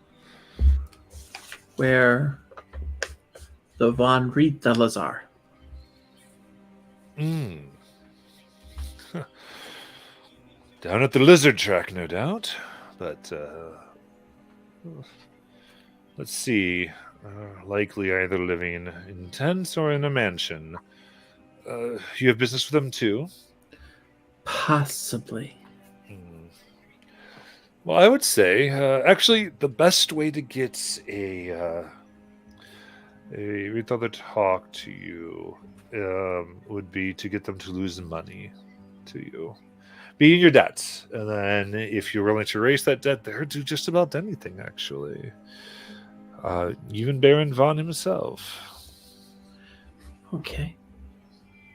where the Von Reed fellas are. Hmm. Down at the lizard track, no doubt. But let's see. Likely either living in tents or in a mansion. You have business with them too? Possibly. Well, I would say, actually, the best way to get a retailer to talk to you would be to get them to lose money to you, be in your debts, and then if you're willing to erase that debt, they'll do just about anything. Actually, even Baron Von himself. Okay.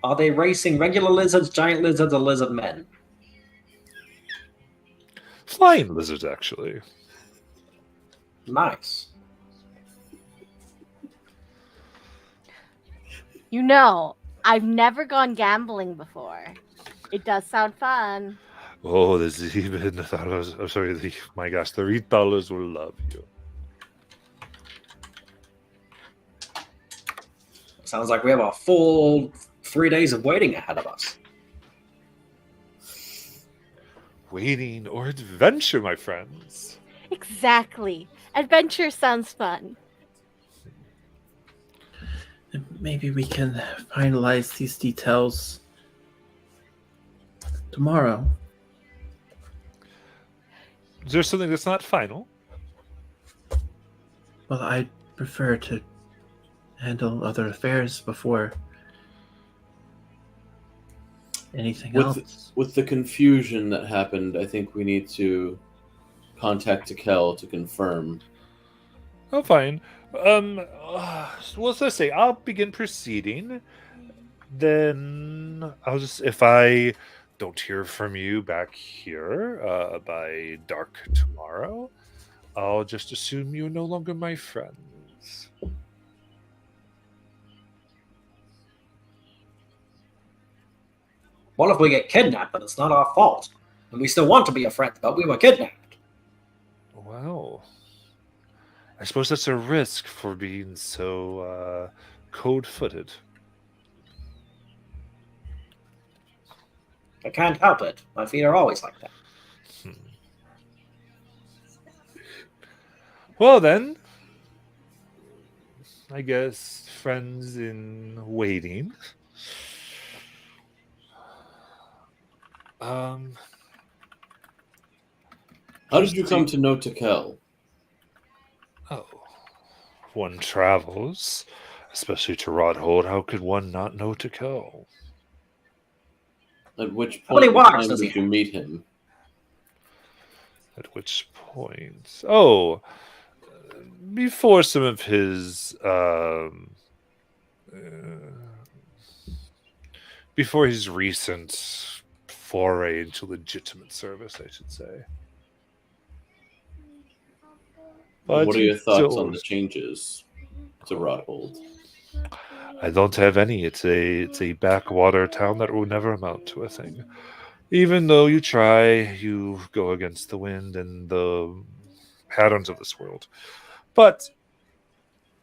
Are they racing regular lizards, giant lizards, or lizard men? Flying lizards, actually. Nice. You know, I've never gone gambling before. It does sound fun. Oh, the Zeben, I'm sorry, my gosh, the retailers will love you. Sounds like we have a full 3 days of waiting ahead of us. Waiting or adventure, my friends. Exactly. Adventure sounds fun. Maybe we can finalize these details tomorrow. Is there something that's not final? Well, I'd prefer to handle other affairs before anything else. With the confusion that happened, I think we need to contact Tikel to confirm. Oh, fine. Well, let's say I'll begin proceeding. Then I'll just, if I don't hear from you back here by dark tomorrow, I'll just assume you're no longer my friends. What if we get kidnapped, but it's not our fault? And we still want to be a friend, but we were kidnapped. Well, I suppose that's a risk for being so code-footed. I can't help it. My feet are always like that. Well then, I guess friends in waiting. How did you come to know Tikel? Oh, one travels, especially to Rodhold. How could one not know Tikel? At which How many point in wives time does he did you meet him? At which point? Oh, before some of his before his recent foray into legitimate service, I should say. But What are your thoughts still, on the changes to Rodhold? I don't have any. It's a backwater town that will never amount to a thing. Even though you try, you go against the wind and the patterns of this world. But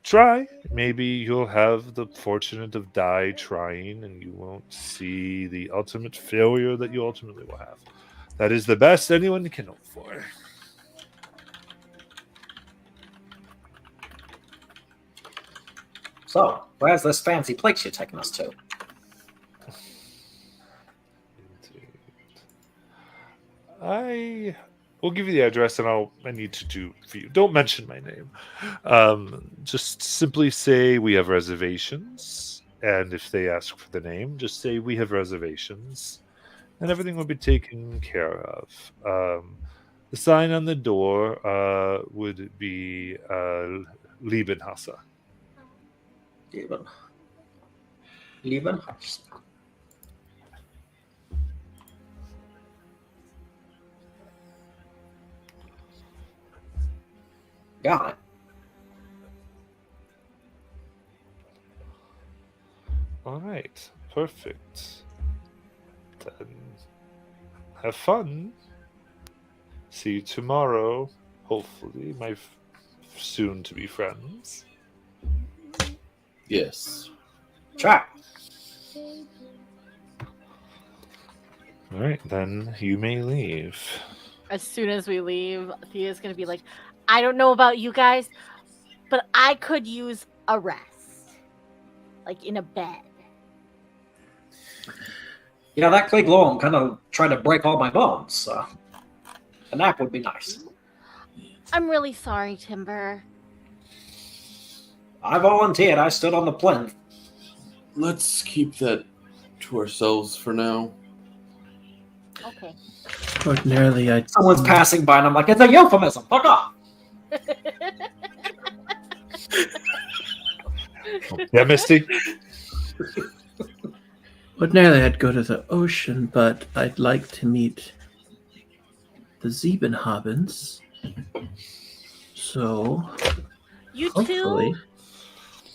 try. Maybe you'll have the fortunate of die trying, and you won't see the ultimate failure that you ultimately will have. That is the best anyone can hope for. So, where's this fancy place you're taking us to? I will give you the address, and I need to do for you. Don't mention my name. Just simply say we have reservations, and if they ask for the name, just say we have reservations, and everything will be taken care of. The sign on the door would be Liebenhasser. Liebenhasser. Got it. All right, perfect. Then have fun. See you tomorrow. Hopefully, my soon-to-be friends. Yes. Try. All right, then you may leave. As soon as we leave, Thea's gonna be like, I don't know about you guys, but I could use a rest. Like in a bed. Yeah, that Klieg Lorm kind of tried to break all my bones, so a nap would be nice. I'm really sorry, Timber. I volunteered. I stood on the plinth. Let's keep that to ourselves for now. Okay. Ordinarily, I Someone's passing by, and I'm like, it's a euphemism. Fuck off. Yeah, Misty? Ordinarily, I'd go to the ocean, but I'd like to meet the Ziebenhabens. So, You hopefully, two?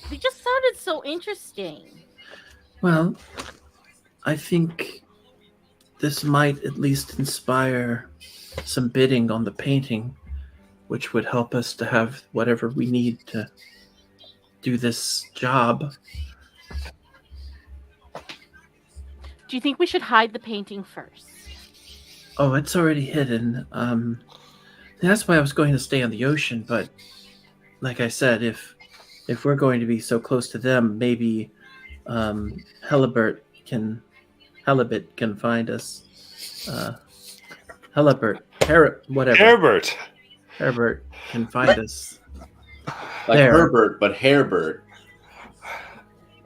They just sounded so interesting. well, I think this might at least inspire some bidding on the painting, which would help us to have whatever we need to do this job. Do you think we should hide the painting first? Oh, it's already hidden. That's why I was going to stay on the ocean, but like I said, if we're going to be so close to them, maybe Halibut can find us. Herbert! Herbert can find us. Like There. Herbert, but Hairbert.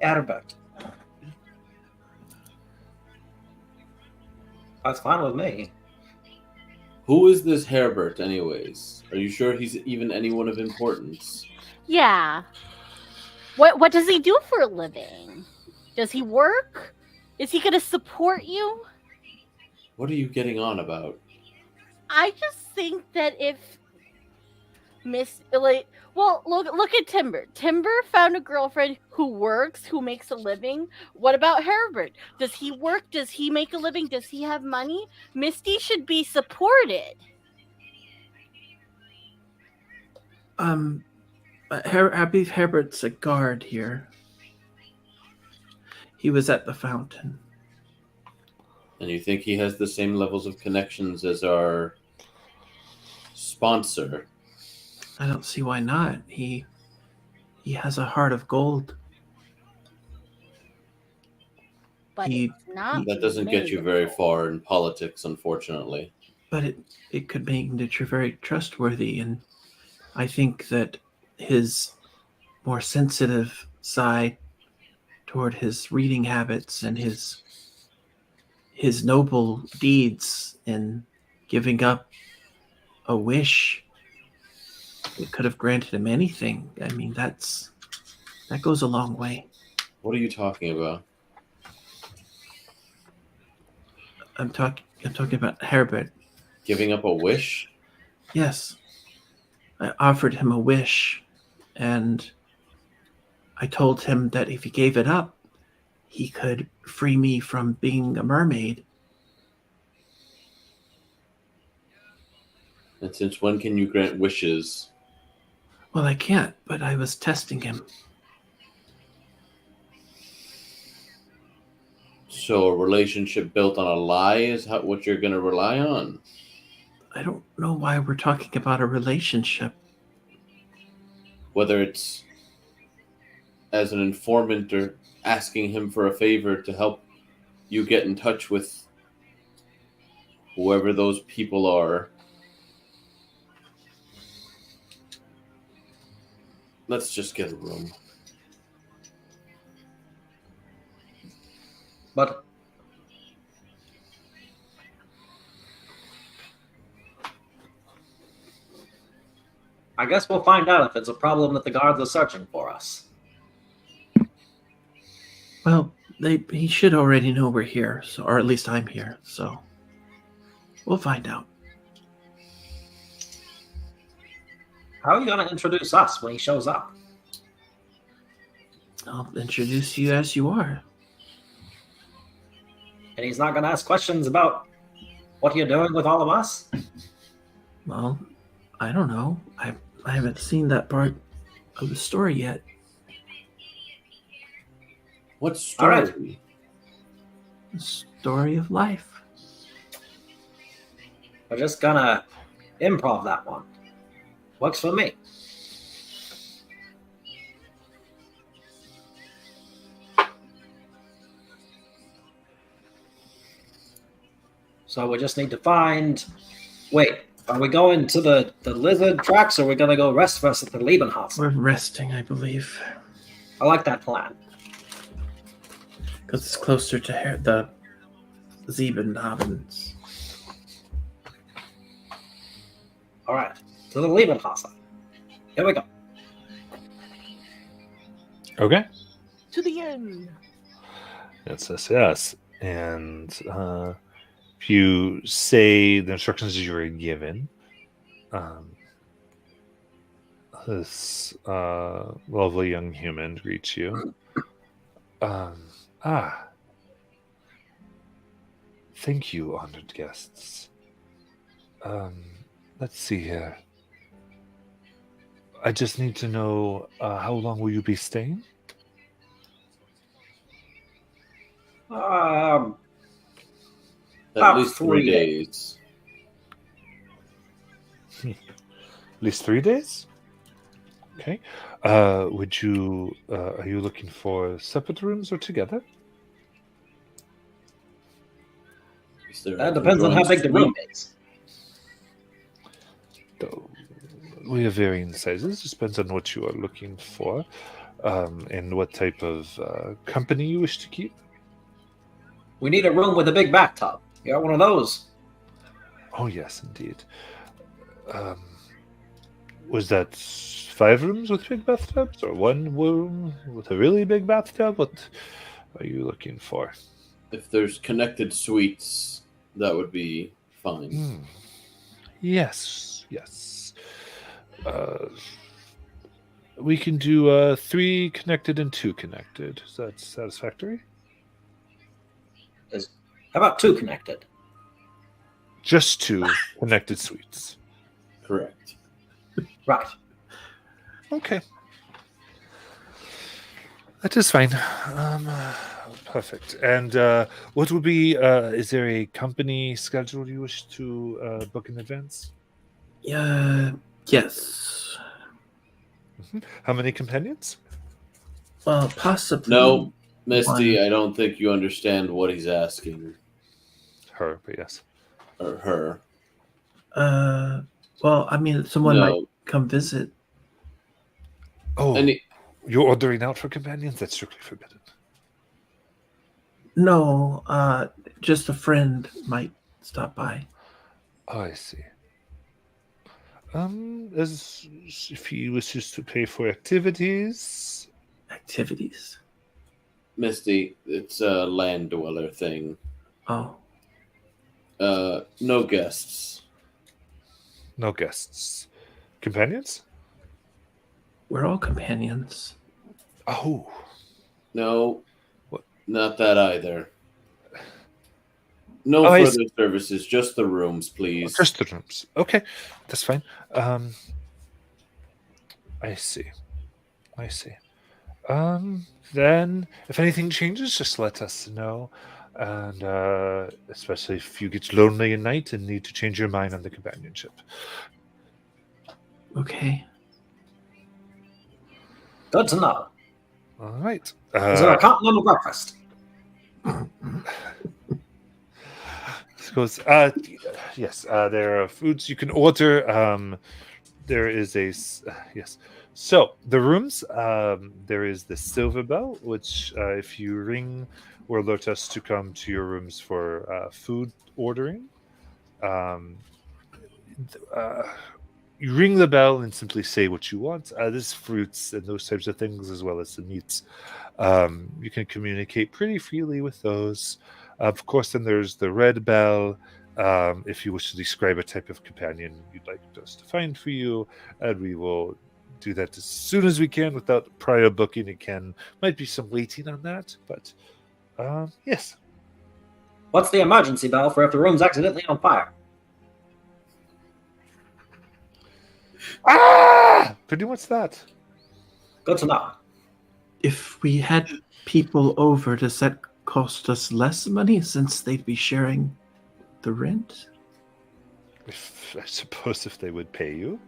Adabert. That's fine with me. Who is this Hairbert, anyways? Are you sure he's even anyone of importance? Yeah. What does he do for a living? Does he work? Is he gonna support you? What are you getting on about? I just think that if look at Timber. Timber found a girlfriend who works, who makes a living. What about Herbert? Does he work? Does he make a living? Does he have money? Misty should be supported. I believe Herbert's a guard here. He was at the fountain. And you think he has the same levels of connections as our sponsor? I don't see why not. He has a heart of gold. But He- it's not. That doesn't get you very far in politics, unfortunately. But it could make Nitra very trustworthy, and I think that his more sensitive side toward his reading habits and his noble deeds in giving up a wish that could have granted him anything. I mean, that goes a long way. What are you talking about? I'm talking about Herbert. Giving up a wish? Yes. I offered him a wish, and I told him that if he gave it up, he could free me from being a mermaid. And since when can you grant wishes? Well, I can't, but I was testing him. So a relationship built on a lie is what you're going to rely on? I don't know why we're talking about a relationship. Whether it's as an informant or asking him for a favor to help you get in touch with whoever those people are. Let's just get a room. But I guess we'll find out if it's a problem that the guards are searching for us. Well, he should already know we're here, so, or at least I'm here, so we'll find out. How are you going to introduce us when he shows up? I'll introduce you as you are. And he's not going to ask questions about what you're doing with all of us? Well, I don't know. I haven't seen that part of the story yet. What story? All right. The story of life. We're just going to improv that one. Works for me. So we just need to find... Wait, are we going to the lizard tracks, or are we going to go rest first at the Liebenhaus? We're resting, I believe, I like that plan. because it's closer to the Siebenabends. All right, to the Liebenhaus. Here we go. Okay. To the end. Yes. And if you say the instructions you were given, this lovely young human greets you. Thank you, honored guests. Let's see here. I just need to know how long will you be staying? At About least 3 3 days. At least 3 days? Okay. Would you are you looking for separate rooms or together? Is there That a depends on how big the conjoined room suite? is. We have varying sizes. Just depends on what you are looking for, and what type of company you wish to keep. We need a room with a big bathtub. You got one of those? Oh yes, indeed. Was that 5 rooms with big bathtubs, or 1 room with a really big bathtub? What are you looking for? If there's connected suites, that would be fine. Yes. We can do 3 connected and 2 connected. Is that satisfactory? How about 2 connected? Just 2 connected suites. Correct. Right. Okay. That is fine. Perfect. And what would be, is there a company schedule you wish to book in advance? Yes. How many companions? Well, possibly. No, Misty, One. I don't think you understand what he's asking. Her, but yes. Or her. Well, I mean, someone No. might come visit. Oh, Any, you're ordering out for companions? That's strictly forbidden. No, just a friend might stop by. Oh, I see. As if he wishes to pay for activities. Activities. Misty, it's a land dweller thing. Oh, No guests. No guests. Companions? we're all companions. Oh, No, What? not that either. No Oh, I further services, just the rooms, please. just the rooms. Okay, that's fine. I see. Then, if anything changes, just let us know. And especially if you get lonely at night and need to change your mind on the companionship. Okay. Good to know. All right. Is there a continental breakfast? Goes, yes, there are foods you can order. There is yes. So the rooms, there is the Silver Bell, which if you ring, will alert us to come to your rooms for food ordering. You ring the bell and simply say what you want. There's fruits and those types of things, as well as the meats. You can communicate pretty freely with those. Of course, then there's the Red Bell. If you wish to describe a type of companion you'd like us to find for you, and we will do that as soon as we can without prior booking again. Might be some waiting on that, but yes. What's the emergency bell for if the room's accidentally on fire? Ah! Pretty much that. Good to know. If we had people over, does that cost us less money since they'd be sharing the rent? I suppose if they would pay you.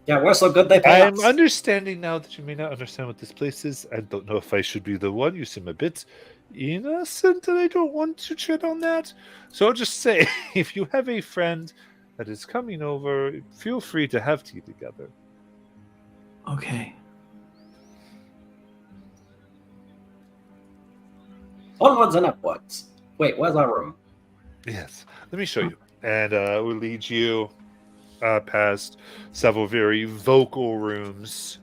Yeah, we're so good they pay I'm us. understanding now that you may not understand what this place is. I don't know if I should be the one. You seem a bit innocent, and I don't want to tread on that. So I'll just say, if you have a friend that is coming over, feel free to have tea together. Okay. Onwards and upwards. Wait, where's our room? Yes, let me show you. And we'll lead you past several very vocal rooms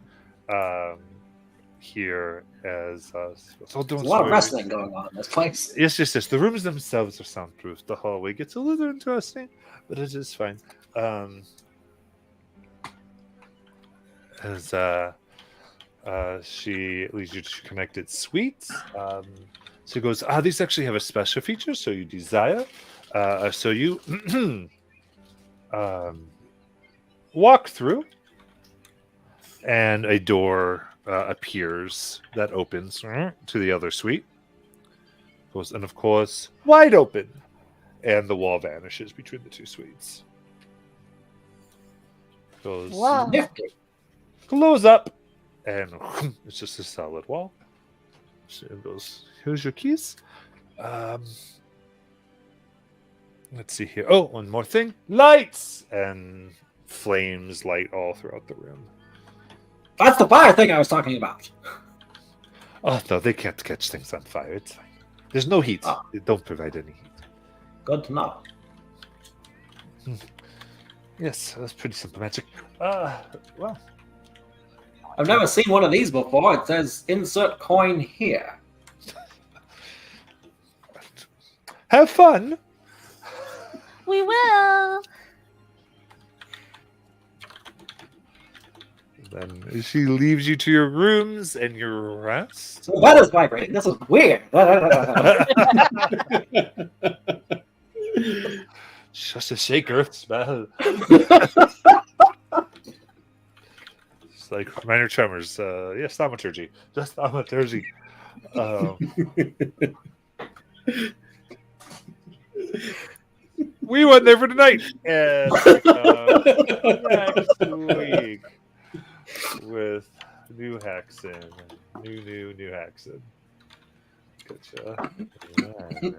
here as so don't There's a lot of worry. wrestling going on in this place. Yes. The rooms themselves are soundproof. The hallway gets a little interesting, but it is fine. As she leads you to connected suites. She goes, these actually have a special feature, so you desire. So you walk through, and a door appears that opens to the other suite. Goes, and of course, wide open, and the wall vanishes between the two suites. Goes, Whoa. Nifty. close up, and it's just a solid wall. So it goes, here's your keys. Let's see here. Oh, one more thing. Lights! And flames light all throughout the room. That's the fire thing I was talking about. Oh, no, they can't catch things on fire. It's fine. There's no heat. Ah. They don't provide any heat. Good to know. Yes, that's pretty simple magic. Well, I've never seen one of these before. It says insert coin here. have fun. We will. Then she leaves you to your rooms and your rest. So the bed is vibrating. This is weird. Just a shake earth spell. It's like minor tremors. Yes, thaumaturgy. Just thaumaturgy. We went there for tonight. And next week with new Haxon. New Haxon. Gotcha. Yeah.